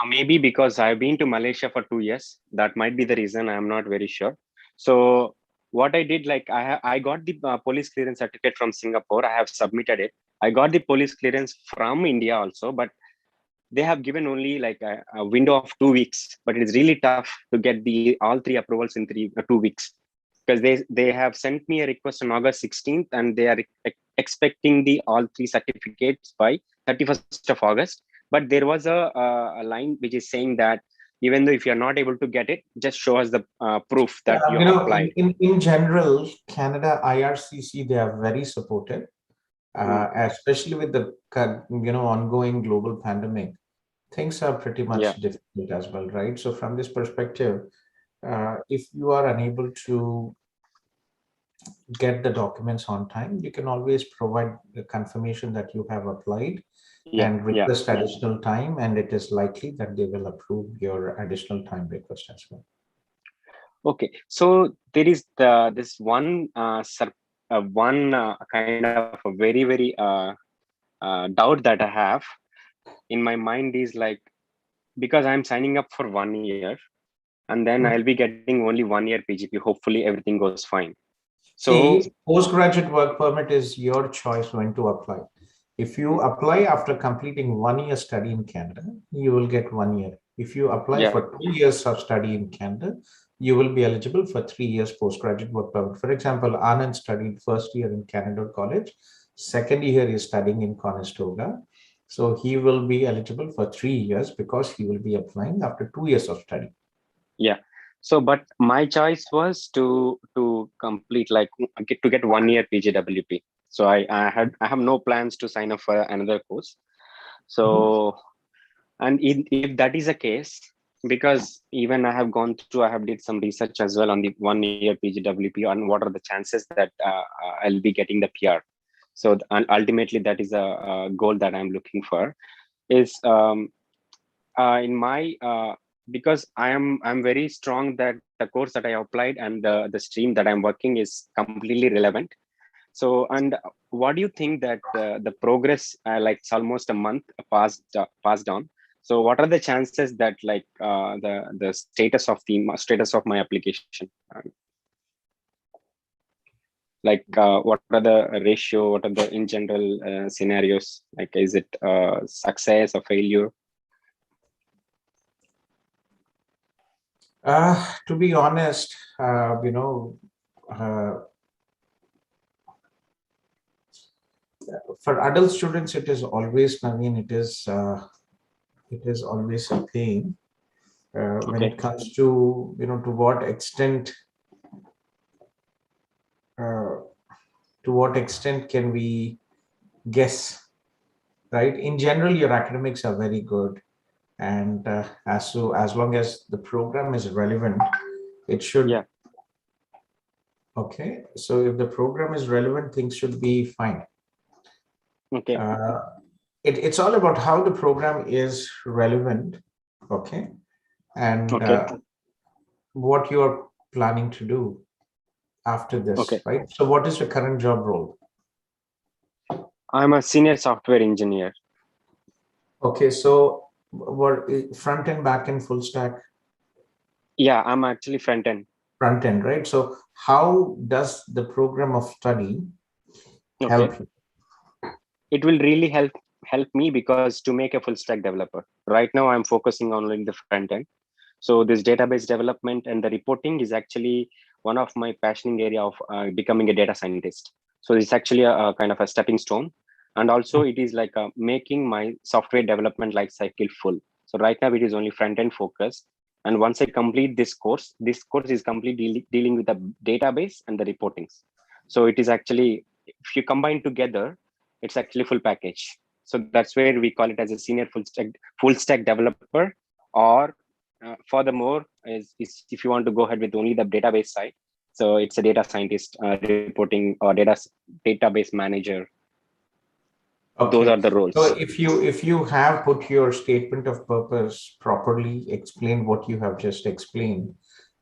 Maybe because I've been to Malaysia for 2 years. That might be the reason. I'm not very sure. So what I did, like I got the police clearance certificate from Singapore. I have submitted it. I got the police clearance from India also, but they have given only like a window of 2 weeks. But it's really tough to get the all 3 approvals in 2 weeks, because they have sent me a request on August 16th, and they are expecting the all 3 certificates by 31st of August. But there was a line which is saying that even though if you're not able to get it, just show us the proof that you applied. In general, Canada IRCC, they are very supportive, especially with the ongoing global pandemic. Things are pretty much difficult as well, right? So from this perspective, if you are unable to get the documents on time, you can always provide the confirmation that you have applied and request additional time, and it is likely that they will approve your additional time request as well. Okay, so there is this one kind of a very doubt that I have in my mind is like, because I'm signing up for 1 year, and then I'll be getting only 1 year PGP. Hopefully everything goes fine. So postgraduate work permit is your choice when to apply. If you apply after completing 1 year study in Canada, you will get 1 year. If you apply for 2 years of study in Canada, you will be eligible for 3 years postgraduate work permit. For example, Anand studied first year in Canada College, second year is studying in Conestoga. So he will be eligible for 3 years because he will be applying after 2 years of study. Yeah. So, but my choice was to complete, like, to get 1 year PGWP. So I have no plans to sign up for another course. So, and if that is the case, because even I have did some research as well on the 1 year PGWP on what are the chances that I'll be getting the PR. So ultimately, that is a goal that I'm looking for. Is in my because I'm very strong that the course that I applied and the stream that I'm working is completely relevant. So, and what do you think that the progress, like it's almost a month passed on. So what are the chances that like the status of my application? Like what are the ratio? What are the in general scenarios? Like, is it success or failure? To be honest, for adult students, it is always, Naveen, it is always a pain when it comes to, to what extent, can we guess, right? In general, your academics are very good, and as long as the program is relevant, it should. Yeah. Okay, so if the program is relevant, things should be fine. Okay. It's all about how the program is relevant, okay, and what you are planning to do after this, right? So what is your current job role? I'm a senior software engineer. Okay, so what, front end, back end, full stack? Yeah, I'm actually front end. Front end, right? So how does the program of study help you? It will really help me because to make a full stack developer. Right now, I'm focusing on the front end. So this database development and the reporting is actually one of my passioning area of becoming a data scientist. So it's actually a kind of a stepping stone. And also it is like making my software development life cycle full. So right now it is only front end focused. And once I complete this course is completely dealing with the database and the reportings. So it is actually, if you combine together, it's actually full package. So that's where we call it as a senior full stack developer, or furthermore, is if you want to go ahead with only the database side, so it's a data scientist, reporting, or database manager. Okay. Those are the roles. So if you have put your statement of purpose properly, explain what you have just explained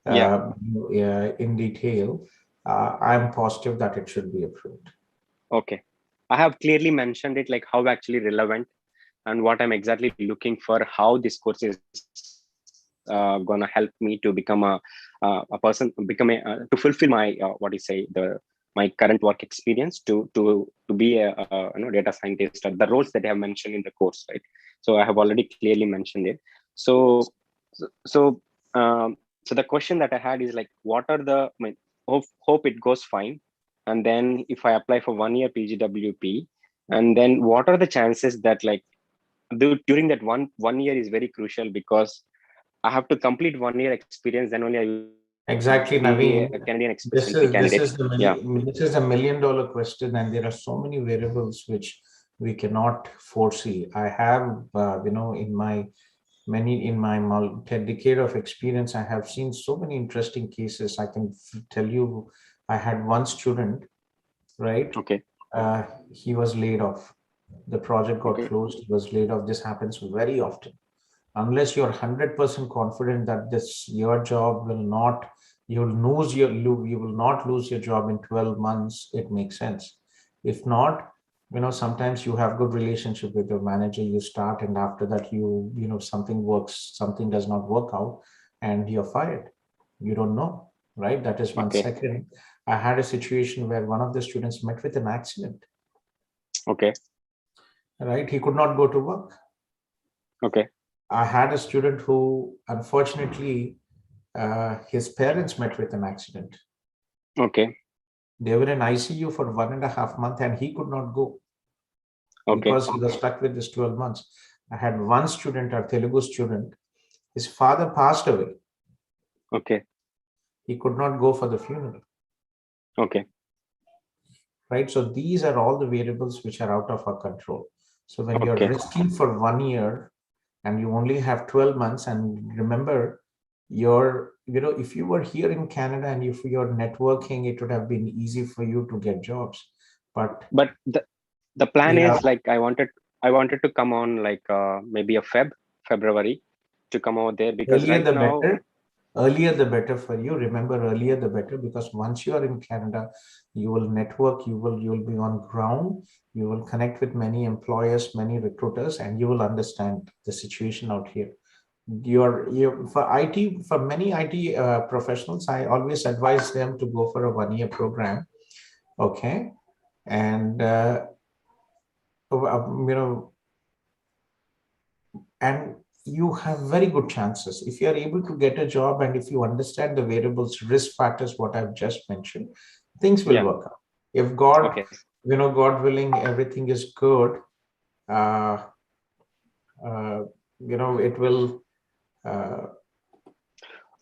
in detail, I'm positive that it should be approved. Okay, I have clearly mentioned it, like how actually relevant and what I'm exactly looking for, how this course is gonna help me to become a person, to fulfill my my current work experience to be a data scientist, or the roles that I have mentioned in the course, right? So I have already clearly mentioned it. So the question that I had is like, what are the, hope it goes fine, and then if I apply for 1 year PGWP, and then what are the chances that like during that one year is very crucial, because I have to complete 1 year experience, then only I will Exactly, be a Naveen. Canadian Express This entry is candidate. this is a $1 million question, and there are so many variables which we cannot foresee. I have, in my decade of experience, I have seen so many interesting cases. I can tell you, I had one student, right? Okay. He was laid off. The project got closed. He was laid off. This happens very often. Unless you're 100% confident that your job will not, you will not lose your job in 12 months, it makes sense. If not, sometimes you have good relationship with your manager, you start, and after that something works, something does not work out, and you're fired. You don't know, right? That is one. Second, I had a situation where one of the students met with an accident. Okay. Right? He could not go to work. Okay. I had a student who, unfortunately, his parents met with an accident. Okay. They were in ICU for 1.5 months, and he could not go because he was stuck with this 12 months. I had one student, a Telugu student, his father passed away. Okay. He could not go for the funeral. Okay. Right. So these are all the variables which are out of our control. So when you're risking for 1 year and you only have 12 months, and remember, if you were here in Canada and if you're networking, it would have been easy for you to get jobs. But the plan is like, I wanted to come on like maybe a February to come over there, because earlier right the now, better. Earlier the better for you. Remember, earlier the better, because once you are in Canada, you will network, you will be on ground, you will connect with many employers, many recruiters, and you will understand the situation out here. For many IT professionals, I always advise them to go for a 1 year program. Okay. And and you have very good chances. If you are able to get a job and if you understand the variables, risk factors, what I've just mentioned, things will work out. If God, God willing, everything is good, uh, it will.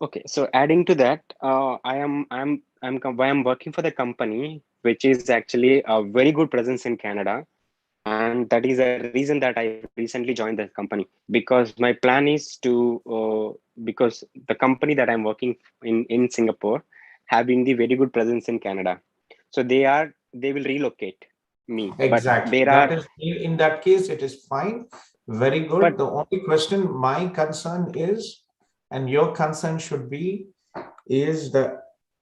Okay, so adding to that, I'm working for the company which is actually a very good presence in Canada, and that is a reason that I recently joined the company, because my plan is to because the company that I'm working in Singapore having the very good presence in Canada, so they will relocate me. Exactly. But there That are is, in that case, it is fine. Very good. The only question, my concern is, and your concern should be, is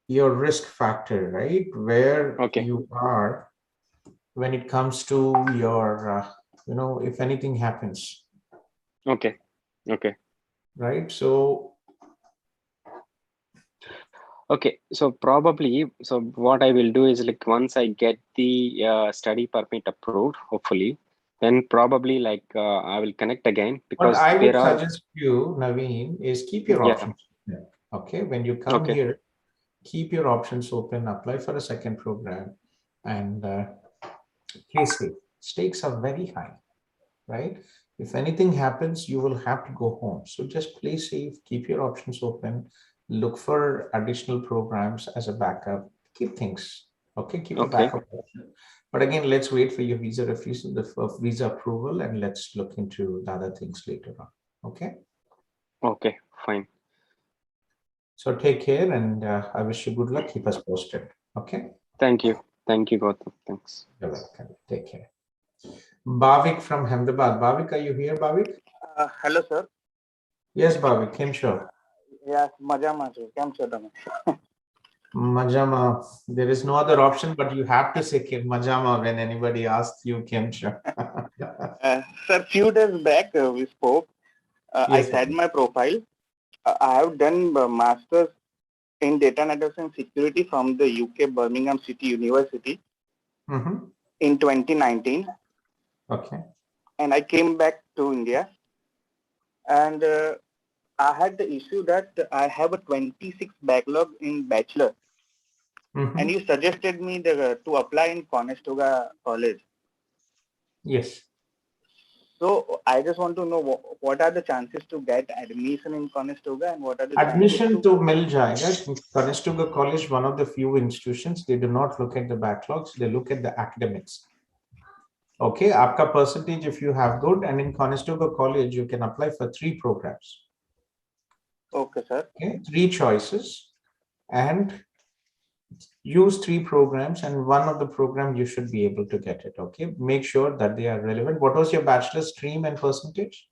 your risk factor, right? Where you are when it comes to your, if anything happens. Okay. Right. So. Okay, so probably, so what I will do is, like, once I get the study permit approved, hopefully, then probably I will connect again, What because I would there are. suggest you, Naveen, is keep your options open. Okay, when you come here, keep your options open, apply for a second program, and play safe. Stakes are very high, right? If anything happens, you will have to go home. So just play safe, keep your options open, look for additional programs as a backup, keep things, keep a backup option. But again, let's wait for your visa refusal, the visa approval, and let's look into the other things later on. Okay? Okay, fine. So take care, and I wish you good luck. Keep us posted. Okay? Thank you, Gautham. Thanks. You're welcome. Take care. Bhavik from Ahmedabad. Bhavik, are you here, Bhavik? Hello, sir. Yes, Bhavik. Kim Show. Yes, Majama, sir. Kim Show. Majama. There is no other option, but you have to say Kim Majama when anybody asks you Kim Show. Sir, few days back we spoke. I said my profile. I have done master's in data networks and security from the UK Birmingham City University in 2019. Okay. And I came back to India, and I had the issue that I have a 26 backlog in bachelor. And you suggested me to apply in Conestoga College. Yes. So I just want to know what are the chances to get admission in Conestoga, and what are the Admission to Mil Jayega. Conestoga College, one of the few institutions, they do not look at the backlogs, they look at the academics. Okay, aapka percentage if you have good, and in Conestoga College, you can apply for 3 programs. Okay, sir. Okay, 3 choices, and use 3 programs, and one of the program you should be able to get it. Okay, make sure that they are relevant. What was your bachelor stream and percentage?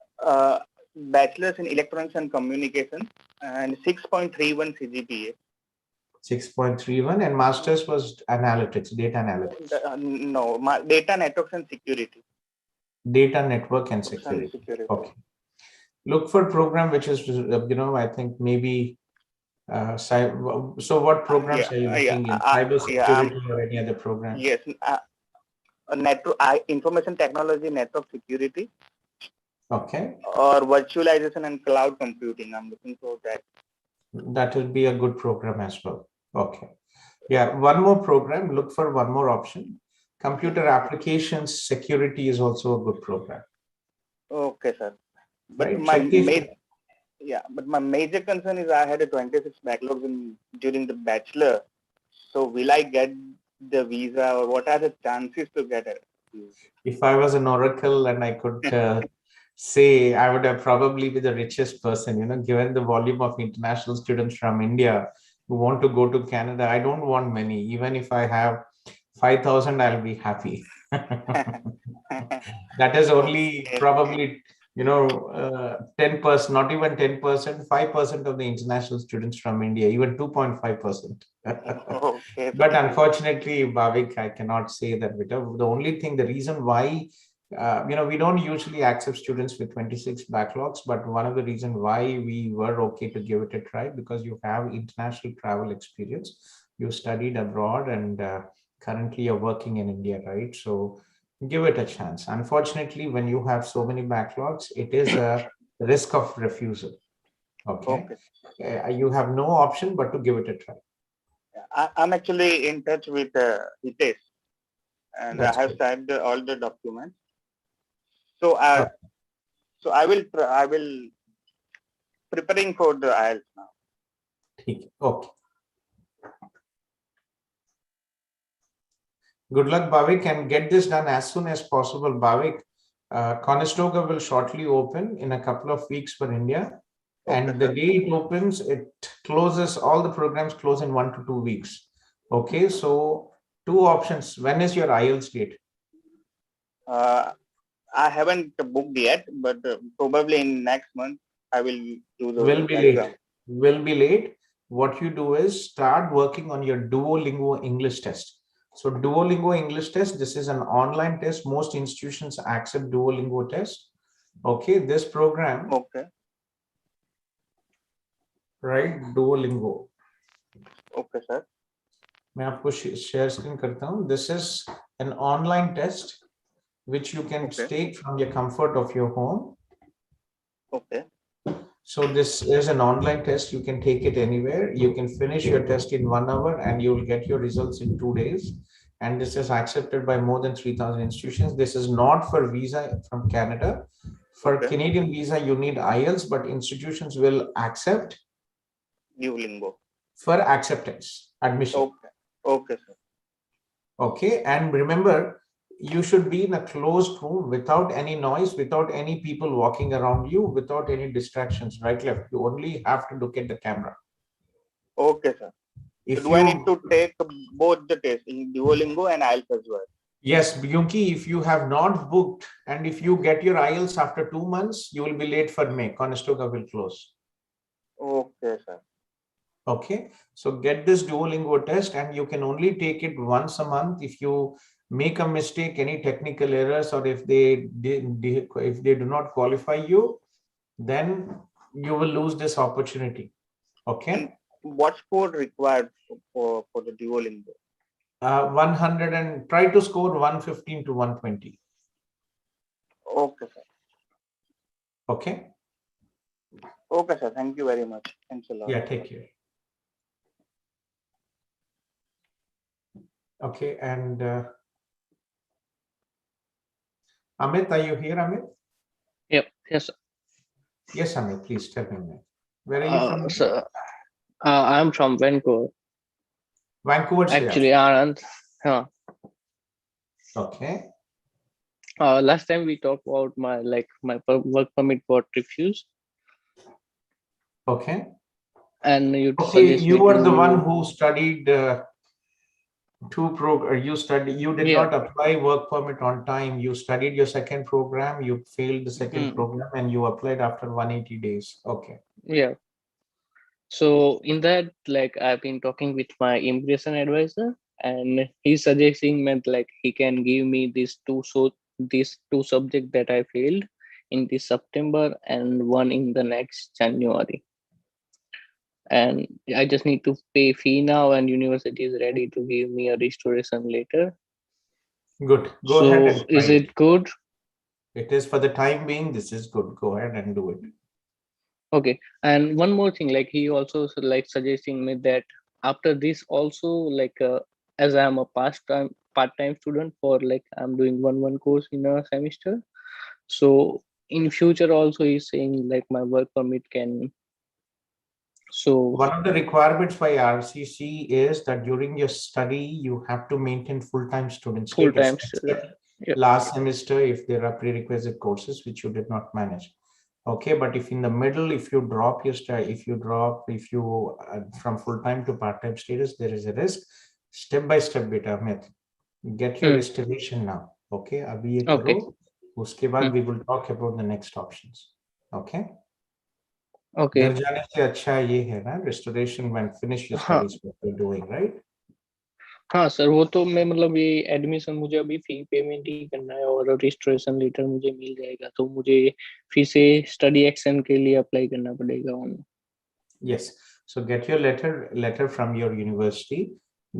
Bachelor's in electronics and communication, and 6.31 CGPA. 6.31, and master's was analytics, data analytics. No, data networks and security. Data network and security. Okay. Look for program which is, I think maybe. So what programs are you looking in? Cyber security or any other program? Yes, information technology, network security. Okay. Or virtualization and cloud computing. I'm looking for that. That will be a good program as well. Okay. Yeah, one more program. Look for one more option. Computer applications security is also a good program. Okay, sir. But right. my major concern is I had a 26 backlogs during the bachelor. So will I get the visa, or what are the chances to get it? If I was an oracle and I could say, I would have probably be the richest person, given the volume of international students from India who want to go to Canada. I don't want many. Even if I have 5,000, I'll be happy. That is only probably 10%, not even 10%, 5% of the international students from India, even 2.5%. But unfortunately, Bhavik, I cannot say that. The only thing, the reason why, we don't usually accept students with 26 backlogs, but one of the reasons why we were okay to give it a try, because you have international travel experience, you studied abroad, and currently you're working in India, right? So give it a chance. Unfortunately, when you have so many backlogs, it is a risk of refusal. Okay. You have no option but to give it a try. I'm actually in touch with Hitesh, and That's I have good. signed all the documents. So I will preparing for the IELTS now. Okay. Good luck, Bhavik, and get this done as soon as possible. Bhavik, Conestoga will shortly open in a couple of weeks for India. And the day it opens, it closes, all the programs close in 1 to 2 weeks. Okay, so 2 options. When is your IELTS date? I haven't booked yet, but probably in next month I will do the Will be exam. late. Will be late. What you do is start working on your Duolingo English test. So Duolingo English test, this is an online test. Most institutions accept Duolingo test. Okay, this program. Okay. Right, Duolingo. Okay, sir. मैं आपको share screen करता हूँ. This is an online test which you can take from the comfort of your home. Okay. So this is an online test. You can take it anywhere. You can finish your test in 1 hour and you will get your results in 2 days. And this is accepted by more than 3,000 institutions. This is not for visa from Canada. For Canadian visa, you need IELTS, but institutions will accept Duolingo. For acceptance, admission. Okay. Okay, sir. Okay. And remember, you should be in a closed room without any noise, without any people walking around you, without any distractions, right, left. You only have to look at the camera. Okay, sir. If do I need to take both the tests in Duolingo and IELTS as well? Yes, Byunki, if you have not booked and if you get your IELTS after 2 months, you will be late for May. Conestoga will close. Okay, sir. Okay, so get this Duolingo test and you can only take it once a month. If you make a mistake, any technical errors, or if they do not qualify you, then you will lose this opportunity. Okay. And what score required for the Duolingo? 100 and try to score 115 to 120. Okay, sir. Okay. Okay, sir. Thank you very much. Thanks a lot. Yeah, take care. Okay, and Amit, are you here, Amit? Yep. Yes, sir. Yes, Amit, please tell me. Where are you from? Sir, I'm from Vancouver. Vancouver, actually, Anand. Huh. Okay. Last time we talked about my work permit got refused. Okay. And you you were the one who studied you did not apply work permit on time. You studied your second program, you failed the second program, and you applied after 180 days. Okay. Yeah. So in that, I've been talking with my immigration advisor, and he's suggesting that he can give me these two subjects that I failed in this September and one in the next January. And I just need to pay fee now, and university is ready to give me a restoration later. Good. Go ahead and try is it good? It is for the time being. This is good. Go ahead and do it. Okay. And one more thing, he also suggesting me that after this also as I am a part-time student for I'm doing one course in a semester. So in future also he's saying my work permit can. So one of the requirements by RCC is that during your study you have to maintain full-time student status. Last semester, if there are prerequisite courses which you did not manage. Okay, but if in the middle, if you drop your from full-time to part-time status, there is a risk. Step by step, beta Amit. Get your restoration now. Okay, abhi ye karo. Uske baad we will talk about the next options. Okay. Okay. घर जाने से अच्छा ये है ना, restoration when finish your studies what you're doing, right? हाँ sir, वो तो मैं ये एडमिशन मुझे अभी फी पेमेंट ही करना है और रजिस्ट्रेशन लेटर मुझे मिल जाएगा, तो मुझे फिर से स्टडी एक्शन के लिए अप्लाई करना पड़ेगा उन्हें. Yes, so get your letter from your university,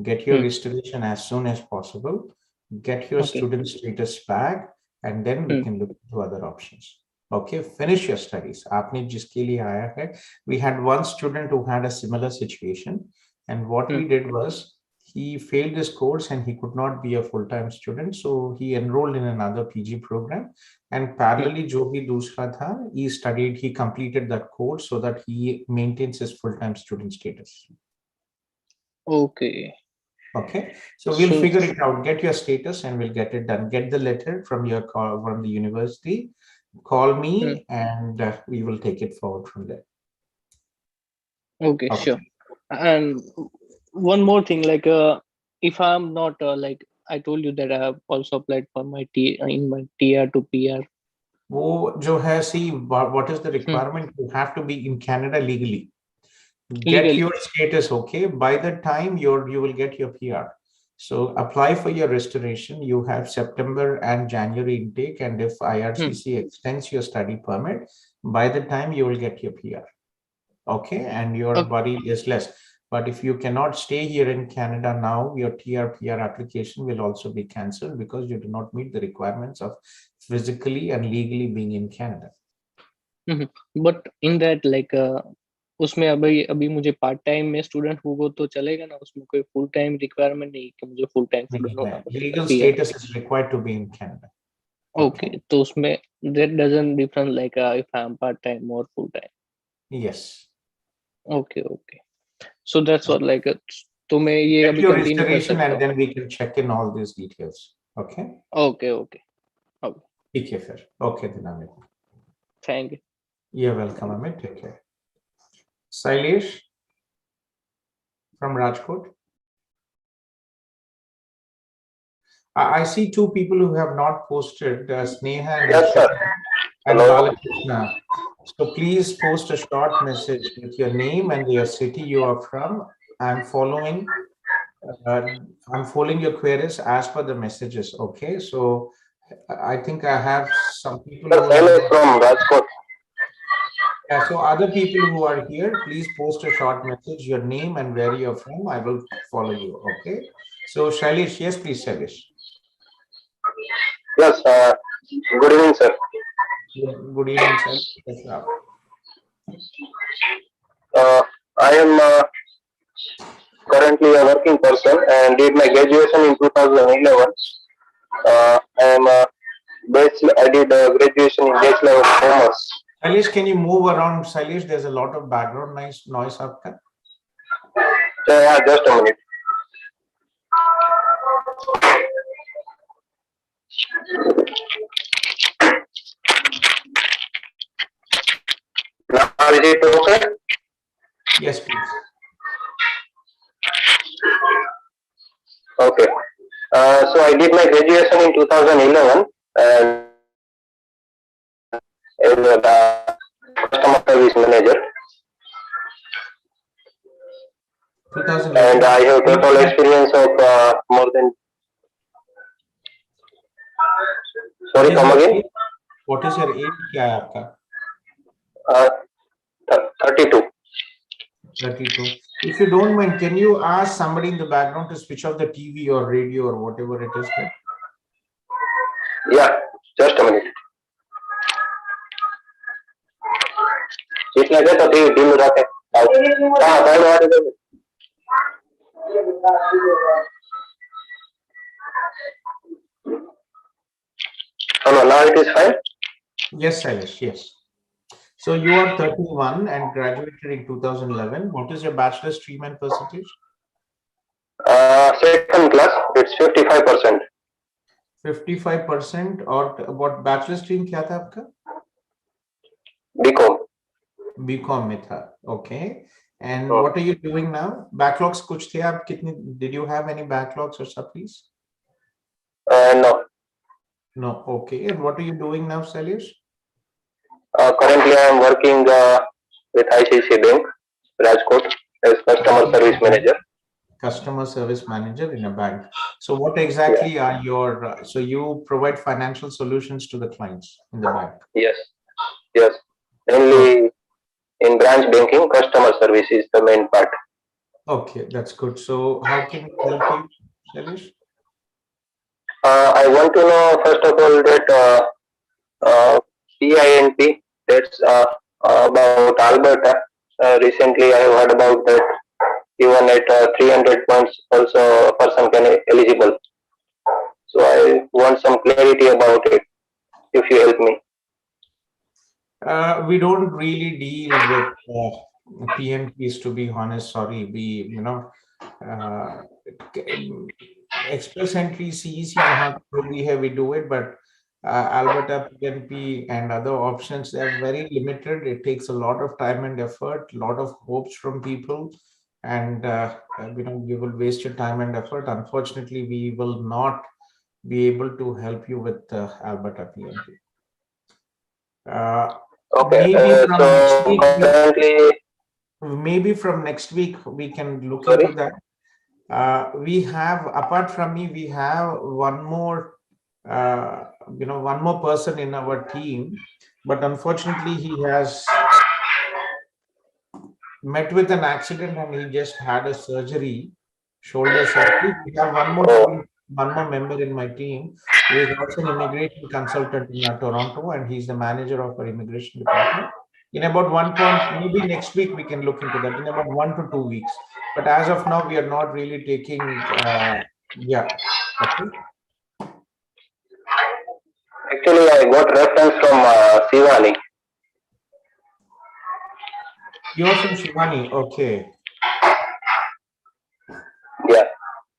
get your restoration as soon as possible, get your student status back, and then we can look into other options. Okay, finish your studies. आपने जिसके लिए आया है, we had one student who had a similar situation, and what we did was he failed his course and he could not be a full-time student, so he enrolled in another PG program, and parallelly जो भी दूसरा था, he completed that course so that he maintains his full-time student status. Okay. Okay, so we'll figure it out. Get your status and we'll get it done. Get the letter from from the university. Call me and we will take it forward from there. Okay, sure. And one more thing, like if I'm not like I told you that I have also applied for my my TR to PR. वो जो है, see, what is the requirement? You have to be in Canada legally. Get your status, okay? By the time you will get your PR. So apply for your restoration. You have September and January intake, and if IRCC extends your study permit, by the time you will get your PR. Okay, and your worry is less. But if you cannot stay here in Canada now, your TR/PR application will also be cancelled because you do not meet the requirements of physically and legally being in Canada. But in that, like उसमें अभी मुझे part time में student होगा तो चलेगा ना, उसमें कोई फुल टाइम रिक्वायरमेंट नहीं कि मुझे फुल टाइम स्टूडेंट होना पड़ेगा. Legal status is required to be in Canada. Okay, तो उसमें that doesn't different like if I am part time or full time. Yes. Okay. So that's what like तो मैं ये Get अभी your continue कर restoration सकता and हूँ. then we can check in all these details. Okay. Okay. ठीक है फिर. Okay then Amit. Thank you. You're welcome, Amit. Take care. Sailesh from Rajkot. I see two people who have not posted, Sneha and Balakrishna. So please post a short message with your name and your city you are from. I'm following your queries as per the messages. Okay, so I think I have some people from Rajkot. Yeah, so other people who are here, please post a short message, your name and where you're from. I will follow you. Okay. So Shailesh, yes, please, Shailesh. Yes, good evening, sir. Good evening, sir. Yes, sir. I am currently a working person and did my graduation in 2011. I did graduation in Bachelor of Commerce. Shailesh, can you move around? Shailesh, there's a lot of background noise. Yeah, just a minute. Now is it okay? Yes, please. Okay. So I did my graduation in 2011 and as a customer service manager. 2011. And I have total experience of more than. Sorry, come again. What is your age? क्या है आपका? 32. 32. If you don't mind, can you ask somebody in the background to switch off the TV or radio or whatever it is? Yeah, just a minute. इतना क्या तो dim रखे. हाँ, side वाले दे. Hello, now it is fine. Yes, Shailesh. Yes. So you are 31 and graduated in 2011. What is your bachelor's stream and percentage? Second class, it's 55%. 55% or what bachelor's stream क्या था आपका? BCom. BCom में था. Okay. And what are you doing now? Backlogs कुछ थे आप कितने? Did you have any backlogs or supplies? No. No. Okay. And what are you doing now, Shailesh? Currently, I am working with ICICI Bank, Rajkot, as customer service manager. Customer service manager in a bank. So what exactly are your, so you provide financial solutions to the clients in the bank? Yes. Mainly in branch banking, customer service is the main part. Okay, that's good. So how can we help you, Shailesh? I want to know, first of all, that PINP. That's about Alberta. Recently, I have heard about that. Even at 300 points, also a person can eligible. So I want some clarity about it. If you help me. We don't really deal with PMPs, to be honest. Sorry, express entry CEC jahan bhi hai, we do it, but Alberta PMP and other options, they are very limited. It takes a lot of time and effort, lot of hopes from people, and you will waste your time and effort. Unfortunately, we will not be able to help you with Alberta PMP. Okay, maybe from next week we can look Sorry? into that. We have, apart from me, we have one more one more person in our team, but unfortunately he has met with an accident and he just had a surgery, shoulder surgery. We have one more member in my team who is also an immigration consultant in Toronto, and he's the manager of our immigration department. In about 1 point, maybe next week we can look into that, in about 1 to 2 weeks. But as of now, we are not really taking, okay. Actually, I got reference from Shivani. You're from Shivani, okay. Yeah.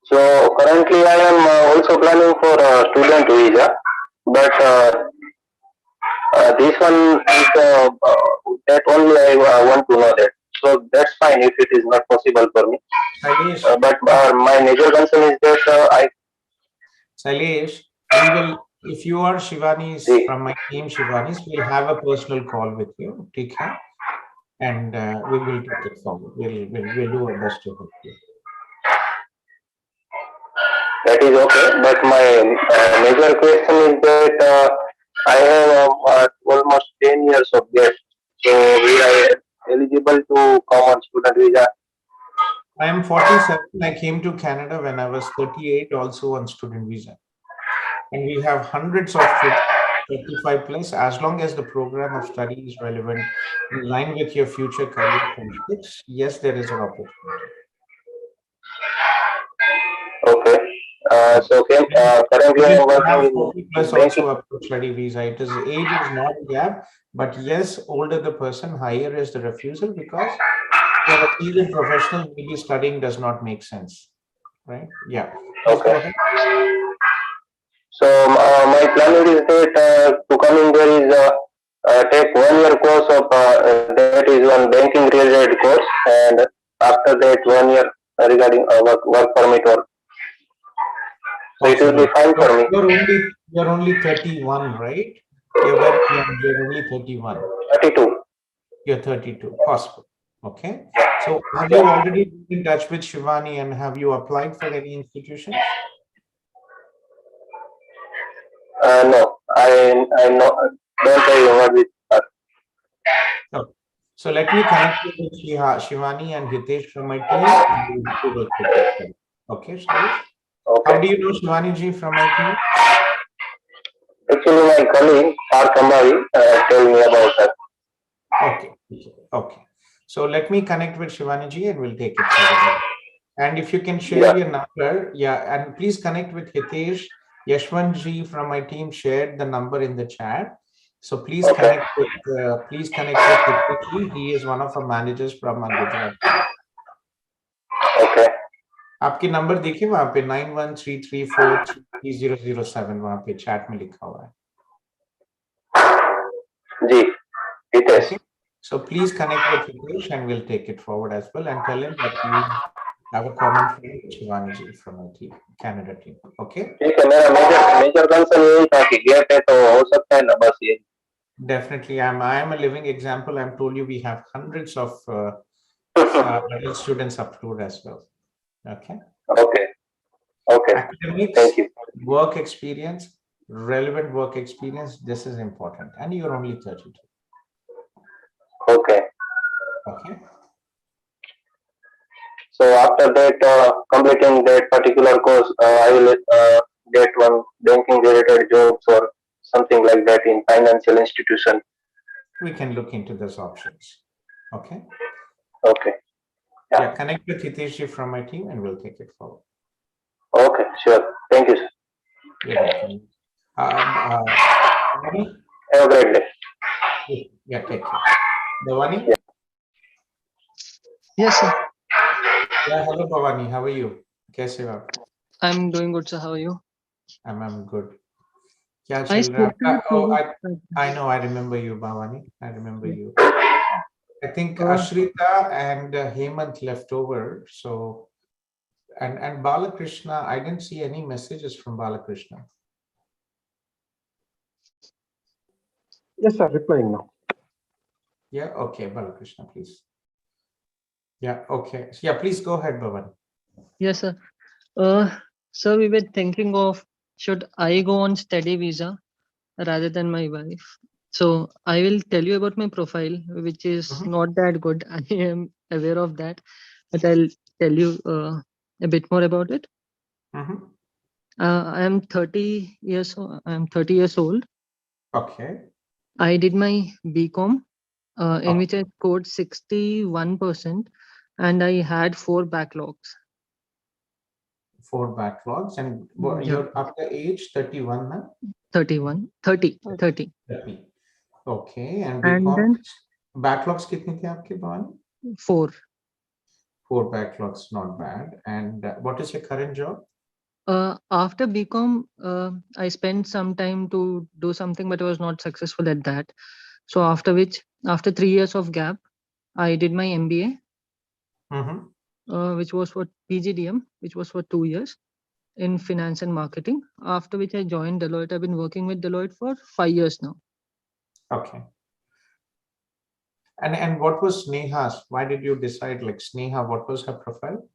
So currently I am also planning for a student visa, but this one is that only I want to know that. So that's fine if it is not possible for me. But my major concern is that Sailesh, we will, if you are Shivani's from my team, Shivani's, we'll have a personal call with you, okay? And we will take it forward. We'll do our best to help you. that is okay. But my major question is that I have almost 10 years of gap. So we are eligible to come on student visa. I am 47. I came to Canada when I was 38, also on student visa. And we have hundreds of students, 35 plus, as long as the program of study is relevant, in line with your future career prospects. Yes, there is an opportunity. Okay. So currently I am working 40 plus also up to study visa. It is, age is not a gap, but yes, older the person, higher is the refusal, because for a seasoned professional, maybe studying does not make sense, right? Yeah. Please go ahead. So my plan is that to come in there is take 1 year course of that is one banking related course, and after that 1 year regarding work permit or. So it will be fine for me. You're only 31, right? You're very young. You're only 31. 32. You're 32. Possible. Okay. So have you already been in touch with Shivani, and have you applied for any institutions? No, I don't work with her. Okay. So let me connect you with Shivani and Hitesh from my team, and we will take it forward. Okay, Shailesh? Okay. How do you know Shivani ji from my team? Actually, my colleague Parth tell me about that. Okay. Okay. So let me connect with Shivani ji and we'll take it forward. And if you can share your number, and please connect with Hitesh. Yashwant ji from my team shared the number in the chat. So please connect with Hitesh ji. He is one of our managers from our Gujarat. Okay. आपके number देखिए वहां पे 9133433007 वहां पे chat में लिखा हुआ है. जी, Hitesh. Okay. So please connect with Hitesh and we'll take it forward as well, and tell him that you have a common friend, Shivani ji from our team, Canada team. Okay. ठीक है, मेरा major concern यही था कि gap है तो हो सकता है ना, बस ये. Definitely, I am a living example. I'm told you we have hundreds of adult students approved as well. Okay. Okay. Okay. Academics, thank you. Work experience, relevant work experience. This is important, and you're only 32. Okay. Okay. So after that, completing that particular course, I will get one banking related jobs or something like that in financial institution? We can look into those options. Okay. Okay. Yeah, connect with Hiteshji from my team and we'll take it forward. Okay, sure. Thank you, sir. You're welcome. Bhavani? Have a great day. Yeah, take care. Bhavani? Yeah. Yes, sir. Yeah, hello Bhavani. How are you? Kaise ho aap? I'm doing good, sir. How are you? I'm good. Kya I chal raha spoke to hai? you Oh, two. I know. I remember you, Bhavani. I remember you. I think Uh, Ashrita and Hemant left over. So, and Balakrishna, I didn't see any messages from Balakrishna. Yes, sir. Replying now. Yeah. Okay, Balakrishna, please. Yeah. Okay. Yeah. Please go ahead, Bhavani. yes, sir. So we were thinking of should I go on study visa rather than my wife. So I will tell you about my profile, which is not that good. I am aware of that, but I'll tell you a bit more about it. I am 30 years. I am 30 years old. Okay. I did my BCom, in which I scored 61%, and I had 4 backlogs. 4 backlogs, and Yeah. you're up to age 31 now? 30. Okay, and And BCom then backlogs kitne the aapke, Bhavani? 4. 4 backlogs, not bad. And what is your current job? After BCom, I spent some time to do something, but I was not successful at that. So after 3 years of gap, I did my MBA, which was for PGDM, which was for 2 years in finance and marketing. After which I joined Deloitte. I've been working with Deloitte for 5 years now. Okay. And what was Sneha's? Why did you decide like Sneha? What was her profile?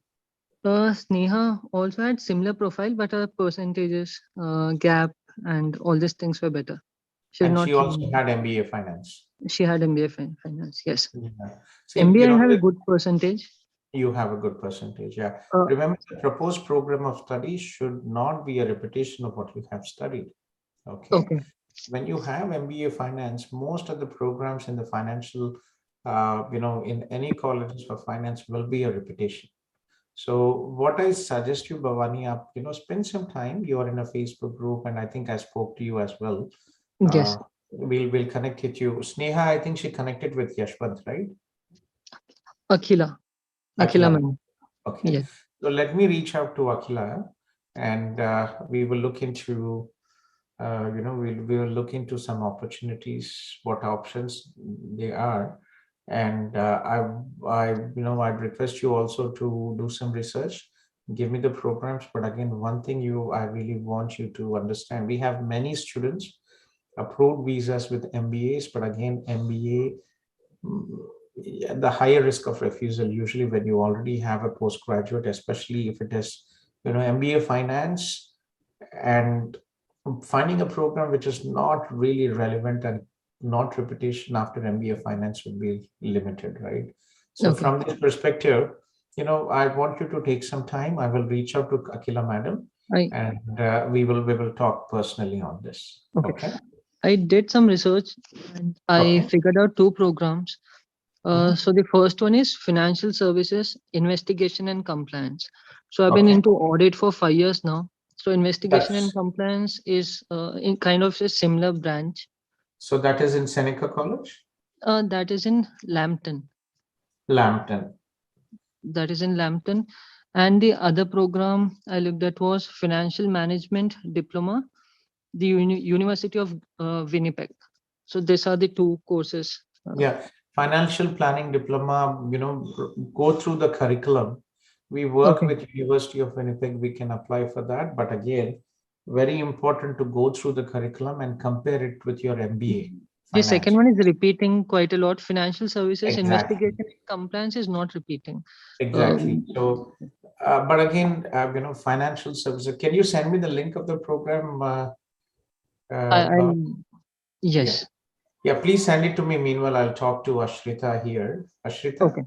Sneha also had similar profile, but her percentages, gap, and all these things were better. And she also had MBA finance. She had MBA finance, yes. Yeah. See, MBA, I have a good percentage. You have a good percentage, yeah. Remember, the proposed program of study should not be a repetition of what you have studied. Okay. When you have MBA finance, most of the programs in the financial, in any colleges for finance will be a repetition. So what I suggest you, Bhavani, spend some time. You are in a Facebook group, and I think I spoke to you as well. Yes. We'll connect with you. Sneha, I think she connected with Yashwant, right? Akila ma'am. Okay. Yes. So let me reach out to Akila, and we will look into, we will look into some opportunities, what options they are, and I'd request you also to do some research, give me the programs. But again, one thing I really want you to understand: we have many students approved visas with MBAs, but again, MBA. The higher risk of refusal usually when you already have a postgraduate, especially if it is MBA finance, and finding a program which is not really relevant and not repetition after MBA finance would be limited, right? So from this perspective, I want you to take some time. I will reach out to Akila madam, and we will talk personally on this. Okay. I did some research and I figured out 2 programs. So the first one is financial services, investigation and compliance. So I've been into audit for 5 years now. So investigation and compliance is in kind of a similar branch. So that is in Seneca College? That is in Lambton. That is in Lambton. And the other program I looked at was financial management diploma, the University of Winnipeg. So these are the 2 courses. Yeah, financial planning diploma, go through the curriculum. We work with University of Winnipeg, we can apply for that. But again, very important to go through the curriculum and compare it with your MBA. The second one is repeating quite a lot. Financial services, investigation, compliance is not repeating. Exactly. So, but again, financial services. Can you send me the link of the program? Yes. Yeah, please send it to me. Meanwhile, I'll talk to Ashrita here. Ashrita? Okay.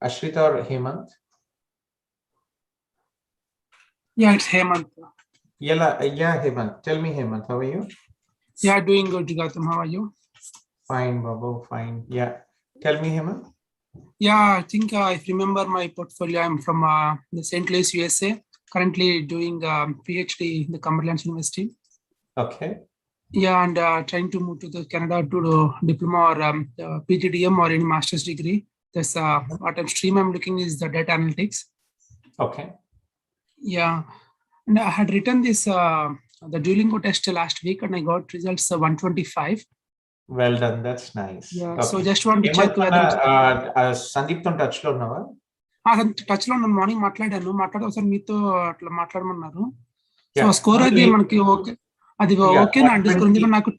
Ashrita or Hemant? Yeah, it's Hemant. Yeah, Hemant. Tell me, Hemant, how are you? Yeah, doing good, Gautham. How are you? Fine, Babu, fine. Yeah. Tell me, Hemant. Yeah, I think I remember my portfolio. I'm from the St. Louis, USA. Currently doing PhD in the Cumberland University. Okay. Yeah, and trying to move to the Canada to do diploma or PGDM or any master's degree. That's what stream I'm looking is the data analytics. Okay. Yeah, and I had written this the Duolingo test last week, and I got results 125. Well done. That's nice. Yeah, Okay. so just want to check whether Sandeep తో touch లో ఉన్నావా? Touch లో ఉన్నాను. Morning మాట్లాడాను. ఒకసారి మీతో అట్లా మాట్లాడమన్నారు. So Yeah. స్కోర్ అది Okay. మనకి ఓకే, అది Yeah, ఓకే నా స్కోర్ ఉంది. నాకు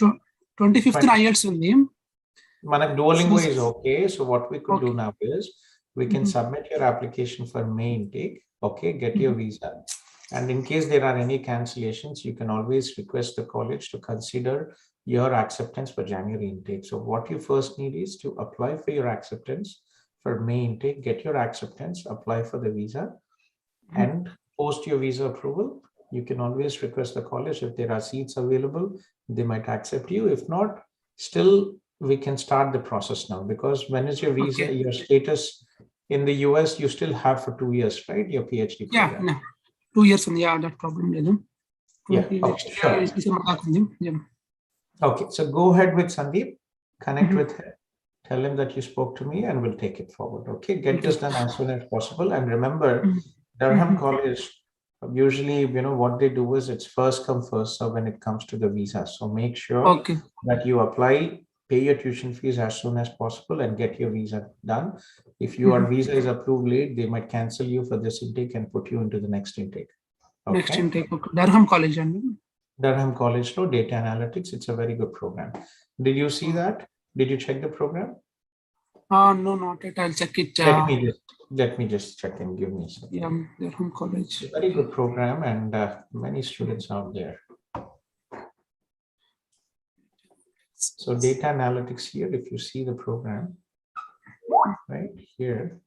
25th IELTS ఉంది. Manam Duolingo is okay. So what we could do now is we can Mhm. submit your application for May intake. Okay, get your visa. And in case there are any cancellations, you can always request the college to consider your acceptance for January intake. So what you first need is to apply for your acceptance for May intake, get your acceptance, apply for the visa, and post your visa approval. You can always request the college if there are seats available, they might accept you. If not, still we can start the process now, because when is your visa, your status in the US, you still have for 2 years, right? Your PhD Yeah, program. no, 2 years ఉంది. Yeah, that problem లేదు. Yeah, okay, sure. Yeah. Okay, so go ahead with Sandeep, connect with him, tell him that you spoke to me, and we'll take it forward. Okay, get this done as soon as possible. And remember, Durham College, usually, what they do is it's first come, first serve when it comes to the visa. So make sure that you apply, pay your tuition fees as soon as possible, and get your visa done. If your visa is approved late, they might cancel you for this intake and put you into the next intake. Okay? Next intake. Okay. Durham College and Durham College Law, Data Analytics. It's a very good program. Did you see that? Did you check the program? no, not yet. I'll check it. Let me just check and give me a second. Yeah, Durham College. It's a very good program, and many students out there. So data analytics here, if you see the program right here,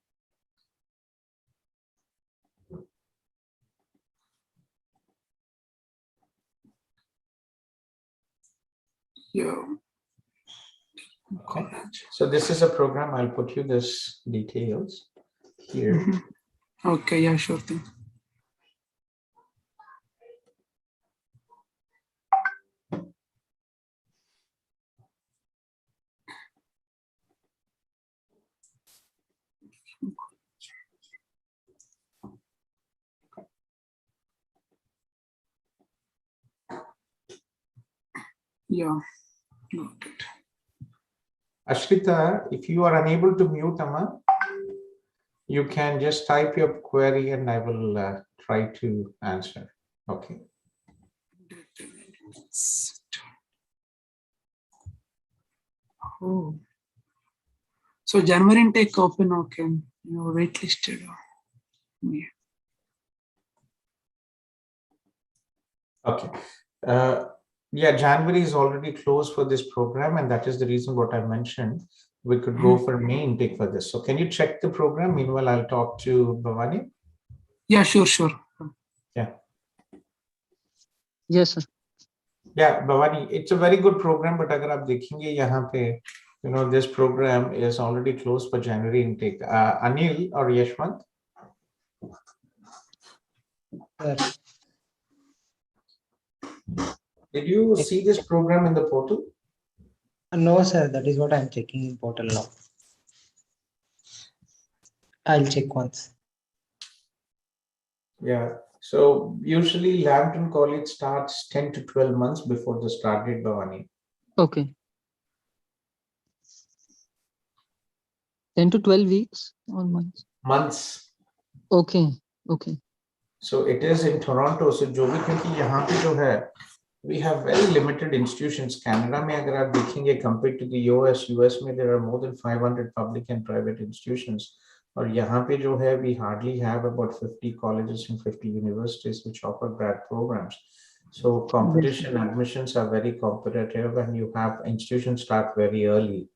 Yeah. Okay. So this is a program. I'll put you this details here. Okay, yeah, sure thing. Yeah. Noted. Ashrita, if you are unable to mute, Amma, you can just type your query and I will try to answer. Okay. Oh. So January intake open, okay. Waitlisted. Yeah. Okay. Yeah, January is already closed for this program, and that is the reason what I mentioned. We could go for May intake for this. So can you check the program? Meanwhile, I'll talk to Bhavani. Yeah, sure. Yeah. Yes, sir. Yeah, Bhavani, it's a very good program, but agar aap dekhenge yahan pe, this program is already closed for January intake. Anil or Yashwant? Sir. Did you see this program in the portal? No, sir. That is what I'm checking in portal now. I'll check once. Yeah. So usually Lambton College starts 10 to 12 months before the start date, Bhavani. Okay. 10 to 12 weeks or months? Months. Okay. So it is in Toronto. So जो भी क्योंकि यहाँ पे जो है, we have very limited institutions. Canada में अगर आप देखेंगे compared to the US में there are more than 500 public and private institutions. और यहाँ पे जो है, we hardly have about 50 colleges and 50 universities which offer grad programs. So competition admissions are very competitive, and you have institutions start very early.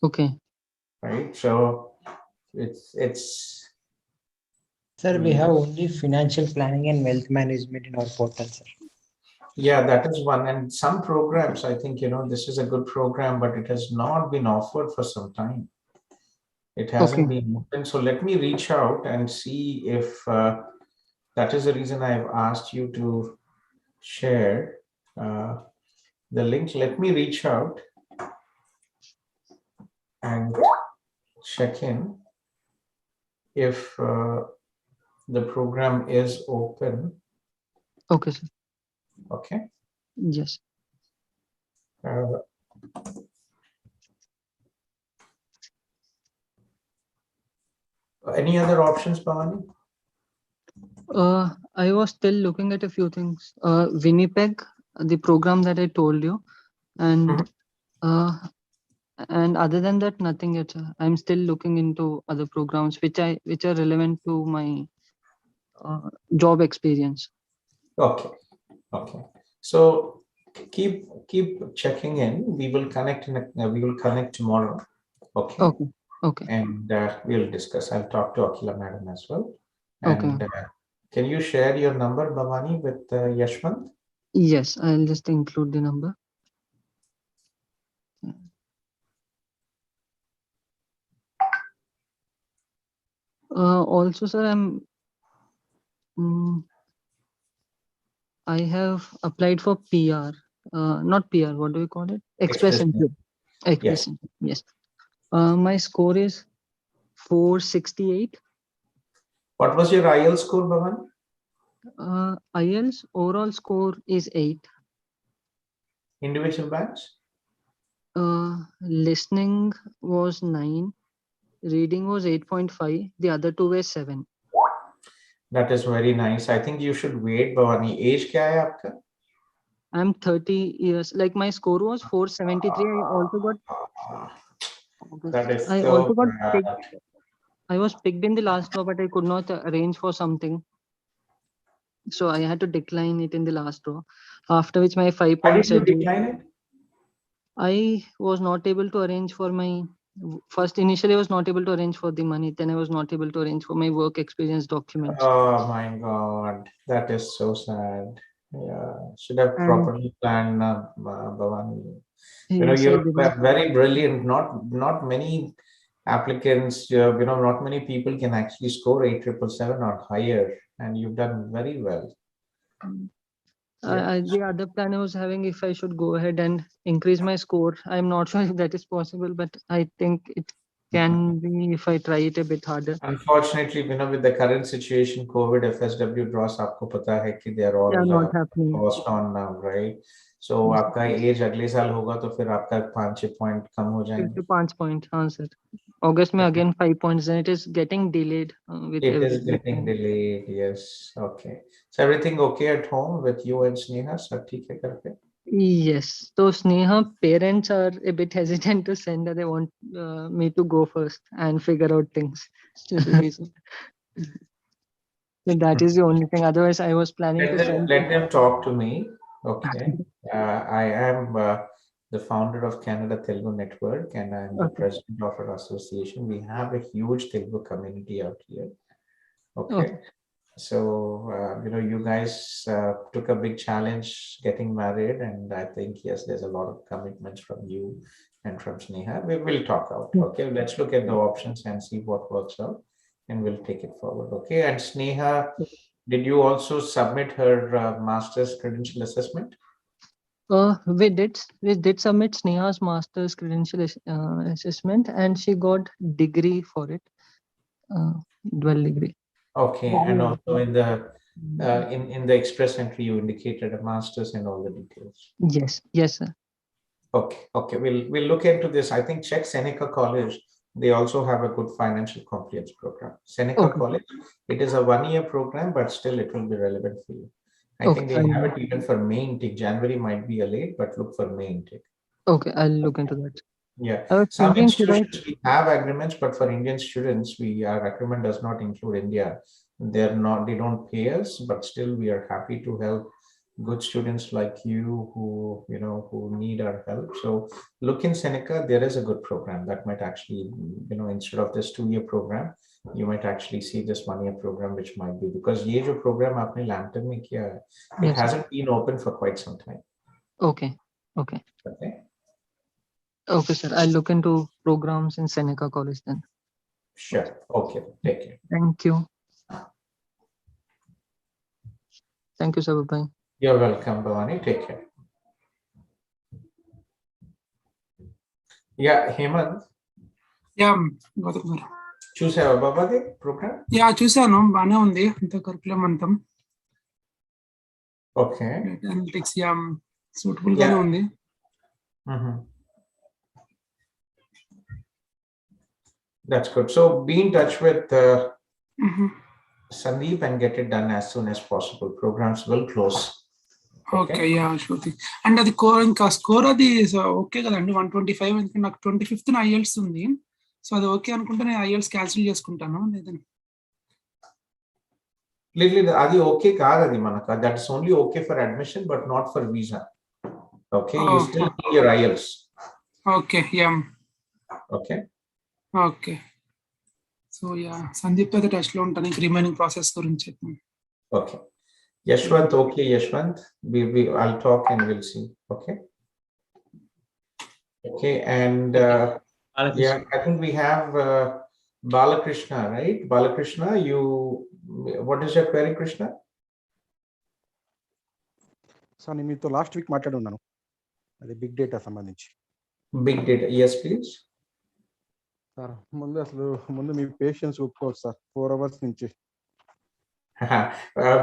Okay. Right. So it's Sir, we have only financial planning and wealth management in our portal, sir. Yeah, that is one. And some programs, I think, this is a good program, but it has not been offered for some time. It hasn't been open. So let me reach out and see if that is the reason I've asked you to share the link. Let me reach out and check in if the program is open. Okay, sir. Okay. Yes. Any other options, Bhavani? I was still looking at a few things. Winnipeg, the program that I told you, and other than that, nothing yet. Sir. I'm still looking into other programs which are relevant to my job experience. Okay. Okay. So keep checking in. We will connect tomorrow. Okay. Okay. Okay. And we'll discuss. I'll talk to Akila madam as well. Okay. And can you share your number, Bhavani, with Yashwant? Yes, I'll just include the number. Also, sir, I have applied for PR, not PR. What do we call it? Express entry. Express entry. Yes. My score is 468. What was your IELTS score, Bhavani? IELTS overall score is 8. Individual batch? Listening was 9. Reading was 8.5. The other two were 7. That is very nice. I think you should wait, Bhavani. Age kya hai aapka? I'm 30 years. Like my score was 473. I also got. That is I so also got bad. picked. I was picked in the last draw, but I could not arrange for something. So I had to decline it in the last draw. After which my 5 points. Why did you decline it? I was not able to arrange for my initially I was not able to arrange for the money. Then I was not able to arrange for my work experience documents. Oh my God, that is so sad. Yeah, should have properly planned, Bhavani. Yes, You're very brilliant. Not many applicants, not many people can actually score 8,777 or higher, and you've done very well. The other plan I was having, if I should go ahead and increase my score, I'm not sure if that is possible, but I think it can be if I try it a bit harder. Unfortunately, with the current situation, COVID, FSW draws, aapko pata hai ki they are all not happening. paused on now, right? So, आपका age अगले साल होगा तो फिर आपका 5-6 point कम हो जाएंगे. 5 points, हाँ sir. August में again 5 points, and it is getting delayed with It every. is getting delayed. Yes. Okay. So everything okay at home with you and Sneha? Sab theek hai kar pe? Yes. So Sneha parents are a bit hesitant to send her. They want me to go first and figure out things. So that is the only thing. Otherwise, I was planning to send. Let them talk to me. Okay. I am the founder of Canada Telugu Network, and I'm the president of our association. We have a huge Telugu community out here. Okay. So, you guys took a big challenge getting married, and I think, yes, there's a lot of commitments from you and from Sneha. We will talk out. Okay. Let's look at the options and see what works out, and we'll take it forward. Okay. And Sneha, did you also submit her master's credential assessment? We did submit Sneha's master's credential assessment, and she got degree for it, dual degree. Okay, and also in the in the express entry, you indicated a master's and all the details. Yes, sir. Okay, we'll look into this. I think check Seneca College. They also have a good financial compliance program. Seneca College, it is a 1-year program, but still it will be relevant for you. I think they have it even for May intake. January might be a late, but look for May intake. Okay, I'll look into that. Yeah, I was some thinking, institutions we have agreements, but for Indian students, our agreement does not include India. They don't pay us, but still we are happy to help good students like you who need our help. So look in Seneca, there is a good program that might actually, instead of this 2-year program, you might actually see this 1-year program, which might be because ये जो program आपने Lambton में किया है, it Yes, sir. hasn't been open for quite some time. Okay. Okay. Okay. Okay, sir. I'll look into programs in Seneca College then. Sure. Okay. Take care. Thank you. Thank you, sir. Bye. You're welcome, Bhavani. Take care. Yeah, Hemant. Yeah, Gautham garu. చూసావా బాబాది programme? Yeah చూసాను, బాగానే ఉంది అంత curriculum అంతం. Okay. Analytics yeah suitable గానే ఉంది. That's good. So be in touch with Sandeep and get it done as soon as possible. Programs will close. Okay, yeah sure thing. And అది ఇంకా score అది ఓకే కదండి 125, ఎందుకంటే నాకు 25th IELTS ఉంది. So అది ఓకే అనుకుంటే నేను IELTS క్యాన్సిల్ చేసుకుంటాను. లేదు అది ఓకే కాదు, అది మనకు that's only okay for admission but not for visa. Okay, you still need your IELTS. Okay, yeah okay. Okay. So yeah Sandeep తో టచ్ లో ఉంటాను ఇంక రిమైనింగ్ ప్రాసెస్ గురించి. Okay. Yashwant, okay, Yashwant, I'll talk and we'll see. Okay. Okay, and yeah, I think we have Balakrishna, right? Balakrishna, what is your query, Krishna? So, నేను మీతో last week మాట్లాడున్నాను, అది big data సంబంధించి. Big data, yes, please. Sir ముందు మీ patience ఒప్పుకోవచ్చు sir, 4 hours నుంచి.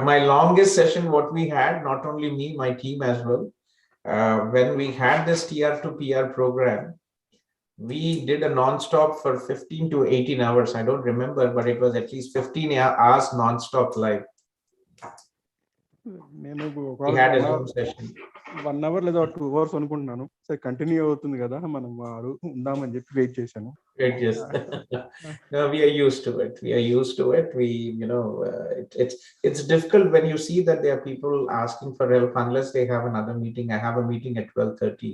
My longest session, what we had, not only me, my team as well, when we had this TR to PR program, we did a non-stop for 15 to 18 hours. I don't remember, but it was at least 15 hours non-stop live. నేను We had a Zoom session. 1 hour లేదా 2 hours అనుకుంటున్నాను. సరే continue అవుతుంది కదా, మనం ఉందామని చెప్పి wait చేశాను. Yes. No, we are used to it. We, it's difficult when you see that there are people asking for help unless they have another meeting. I have a meeting at 12:30.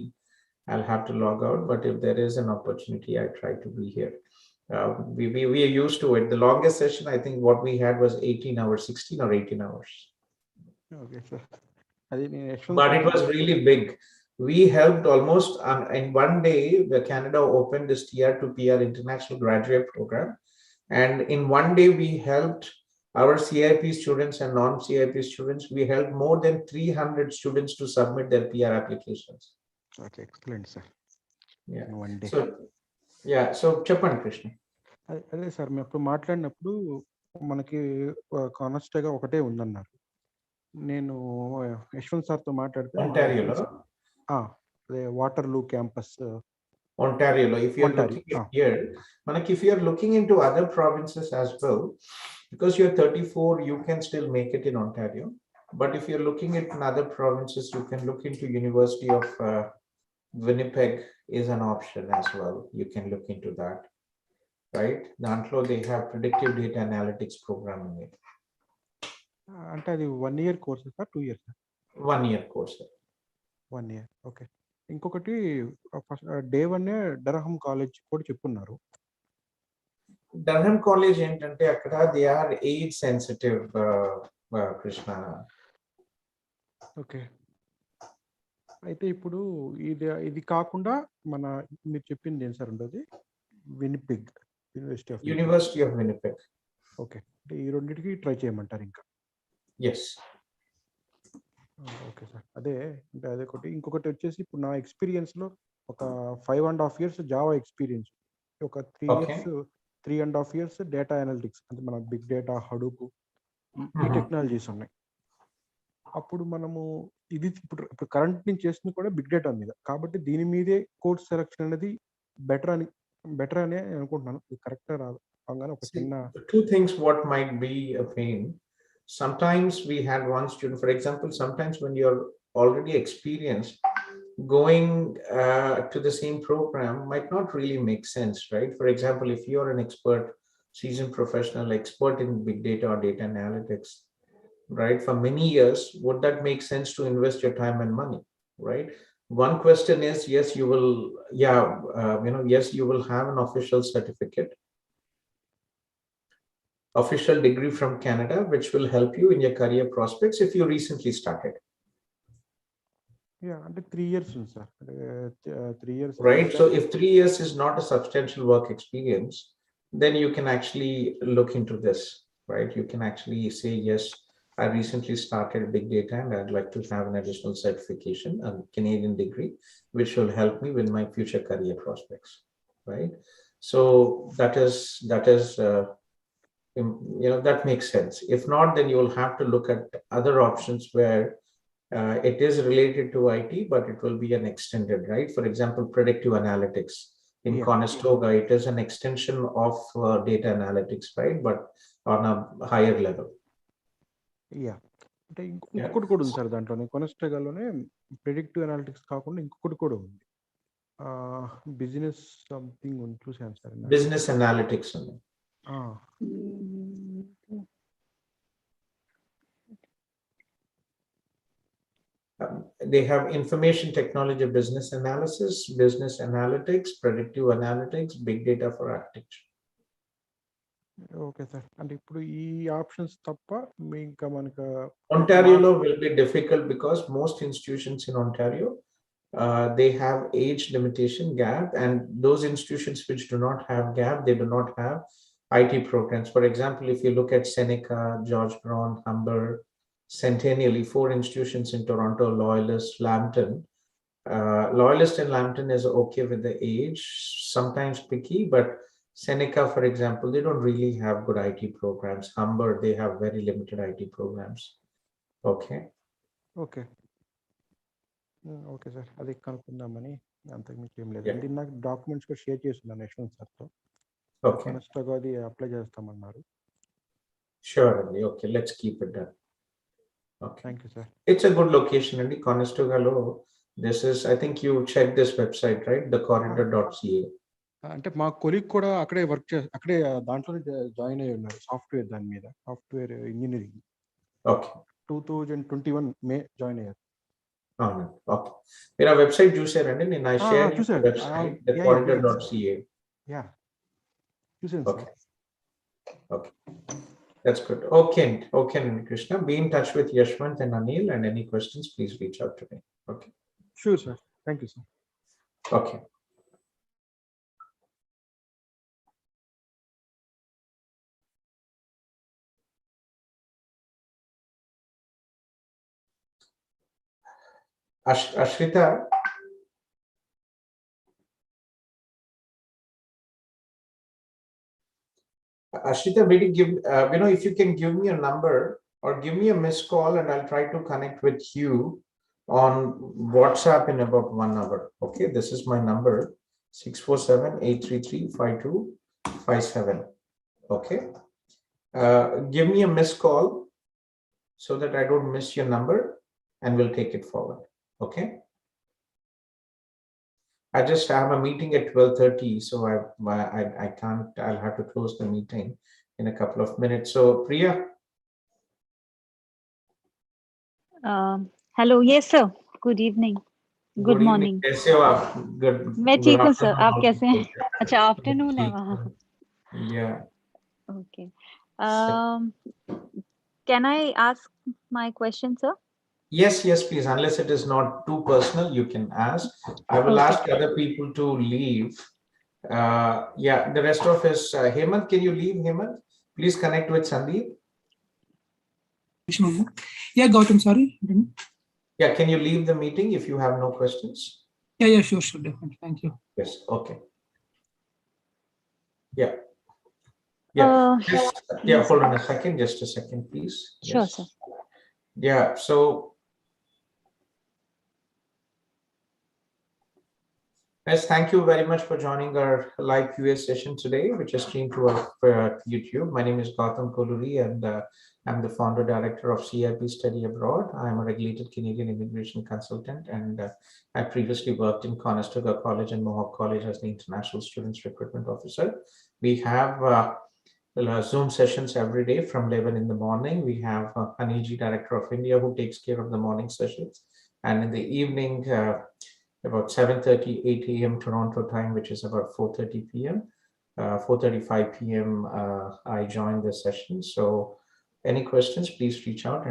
I'll have to log out, but if there is an opportunity, I try to be here. We are used to it. The longest session, I think what we had was 18 hours, 16 or 18 hours. Okay, sir. But it was really big. We helped almost in one day, the Canada opened this TR to PR international graduate program. And in one day, we helped our CIP students and non-CIP students. We helped more than 300 students to submit their PR applications. Okay, excellent, sir. Yeah. One day. So చెప్పండి కృష్ణ. అదే sir, మేము అప్పుడు మాట్లాడినప్పుడు మనకి కాన్స్టేగా ఒకటే ఉందన్నారు. నేను యశ్వంత్ సార్తో మాట్లాడితే అదే వాటర్లూ campus Ontario. If you're looking at here, if you're looking into other provinces as well, because you're 34, you can still make it in Ontario. But if you're looking at other provinces, you can look into University of Winnipeg is an option as well. You can look into that, right? Dantlo they have predictive data analytics program in it. అంటే అది 1 year course sir, 2 years? 1 year course. 1 year. Okay. ఇంకొకటి the 1 Durham college కూడా చెప్పున్నారు. Durham college ఏంటంటే అక్కడ they are age sensitive Krishna. Okay. అయితే ఇప్పుడు ఇది కాకుండా మీరు చెప్పింది ఏం సార్ ఉండదు, Winnipeg, university of Winnipeg. Okay, ఈ రెండింటికి ట్రై చేయమంటారు ఇంకా? ఎస్. Okay sir. అదే అంటే అదొకటి. ఇంకొకటి వచ్చేసి ఇప్పుడు నా ఎక్స్పీరియన్స్లో ఒక 5.5 years జావా ఎక్స్పీరియన్స్, ఒక 3.5 years డేటా అనలిటిక్స్, అంటే మన బిగ్ డేటా, హడూప్, ఈ టెక్నాలజీస్ ఉన్నాయి. అప్పుడు మనము ఇది ఇప్పుడు కరెంట్ నుంచి చేస్తుంది కూడా బిగ్ డేటా మీద, కాబట్టి దీని మీదే కోర్స్ సెలెక్షన్ అనేది బెటర్ అని అనుకుంటున్నాను. కరెక్టా రాదు? ఒక చిన్న 2 things what might be a pain. Sometimes we had one student, for example, sometimes when you're already experienced, going to the same program might not really make sense, right? For example, if you're an expert, seasoned professional, expert in big data or data analytics, right, for many years, would that make sense to invest your time and money, right? One question is, yes, you will, yes, you will have an official certificate. official degree from Canada, which will help you in your career prospects if you recently started. Yeah, under 3 years, sir. 3 years. Right. So if 3 years is not a substantial work experience, then you can actually look into this, right? You can actually say, yes, I recently started big data and I'd like to have an additional certification, a Canadian degree, which will help me with my future career prospects, right? So that is, that makes sense. If not, then you will have to look at other options where it is related to IT, but it will be an extended, right? For example, predictive analytics. In Conestoga, it is an extension of data analytics, right? But on a higher level. Yeah. అంటే ఇంకొకటి కూడా ఉంది sir దాంట్లోనే కొనస్టగాలోనే predictive analytics కాకుండా ఇంకొకటి కూడా ఉంది business something ఉంది చూసాను సార్ బిజినెస్ అనాలిటిక్స్ ఉంది they have information technology, business analysis, business analytics, predictive analytics, big data for architecture. Okay, sir. And ఇప్పుడు ఈ ఆప్షన్స్ తప్ప ఇంకా మనకు Ontario will be difficult because most institutions in Ontario they have age limitation gap, and those institutions which do not have gap, they do not have IT programs. For example, if you look at Seneca, George Brown, Humber, Centennially, 4 institutions in Toronto, Loyalist, Lambton. Loyalist and Lambton is okay with the age, sometimes picky, but Seneca, for example, they don't really have good IT programs. Humber, they have very limited IT programs. Okay. Okay. Okay, sir. అది కనుక్కుందామని అంతకు మించి ఏం లేదు. అంటే నాకు documents కూడా share చేస్తున్నాను యశ్వంత్ సార్తో. కొనస్టగా అది అప్లై చేస్తామన్నారు. Sure. Okay, let's keep it done. Okay. Thank you, sir. It's a good location, and Conestoga. This is, I think you checked this website, right? thecorridor.ca. అంటే మా కొలీగ్ కూడా అక్కడే అక్కడే దాంట్లోనే జాయిన్ అయ్యి ఉన్నారు సాఫ్ట్వేర్ దాని మీద software engineering. Okay. 2021 May join అయ్యారు. ఓకే. మీరు ఆ వెబ్సైట్ చూసారండి? నేను I share website thecorridor.ca. Yeah. చూసాను sir. Okay. That's good. Okay, Krishna. Be in touch with Yashwant and Anil, and any questions, please reach out to me. Okay. Sure, sir. Thank you, sir. Okay. Ashrita. Ashrita, maybe give, if you can give me a number or give me a missed call, and I'll try to connect with you on WhatsApp in about 1 hour. Okay, this is my number, 647-833-5257. Okay. Give me a missed call so that I don't miss your number, and we'll take it forward. Okay. I just have a meeting at 12:30, so I can't. I'll have to close the meeting in a couple of minutes. So Priya. Hello. Yes, sir. Good evening. Good morning. कैसे हो आप? Good. मैं ठीक हूँ sir. आप कैसे हैं? अच्छा, आफ्टरनून है वहाँ. Yeah. Okay. Can I ask my question, sir? Yes, please. Unless it is not too personal, you can ask. I will ask other people to leave. Yeah, the rest of us. Hemant, can you leave? Hemant, please connect with Sandeep. Yeah, Gautham, sorry. Yeah, can you leave the meeting if you have no questions? Yeah, sure, definitely. Thank you. Yes, okay. Yeah. Yeah, hold on a second, just a second, please. Sure, sir. Yeah, so guys, thank you very much for joining our live QA session today, which is streamed to our YouTube. My name is Gautham Kolluri, and I'm the founder director of CIP Study Abroad. I'm a regulated Canadian immigration consultant, and I previously worked in Conestoga College and Mohawk College as the international students recruitment officer. We have Zoom sessions every day from 11 in the morning. We have Haniji, director of India, who takes care of the morning sessions, and in the evening, about 7:30, 8 a.m. Toronto time, which is about 4:30 p.m. 4:35 p.m. I joined the session. So any questions, please reach out and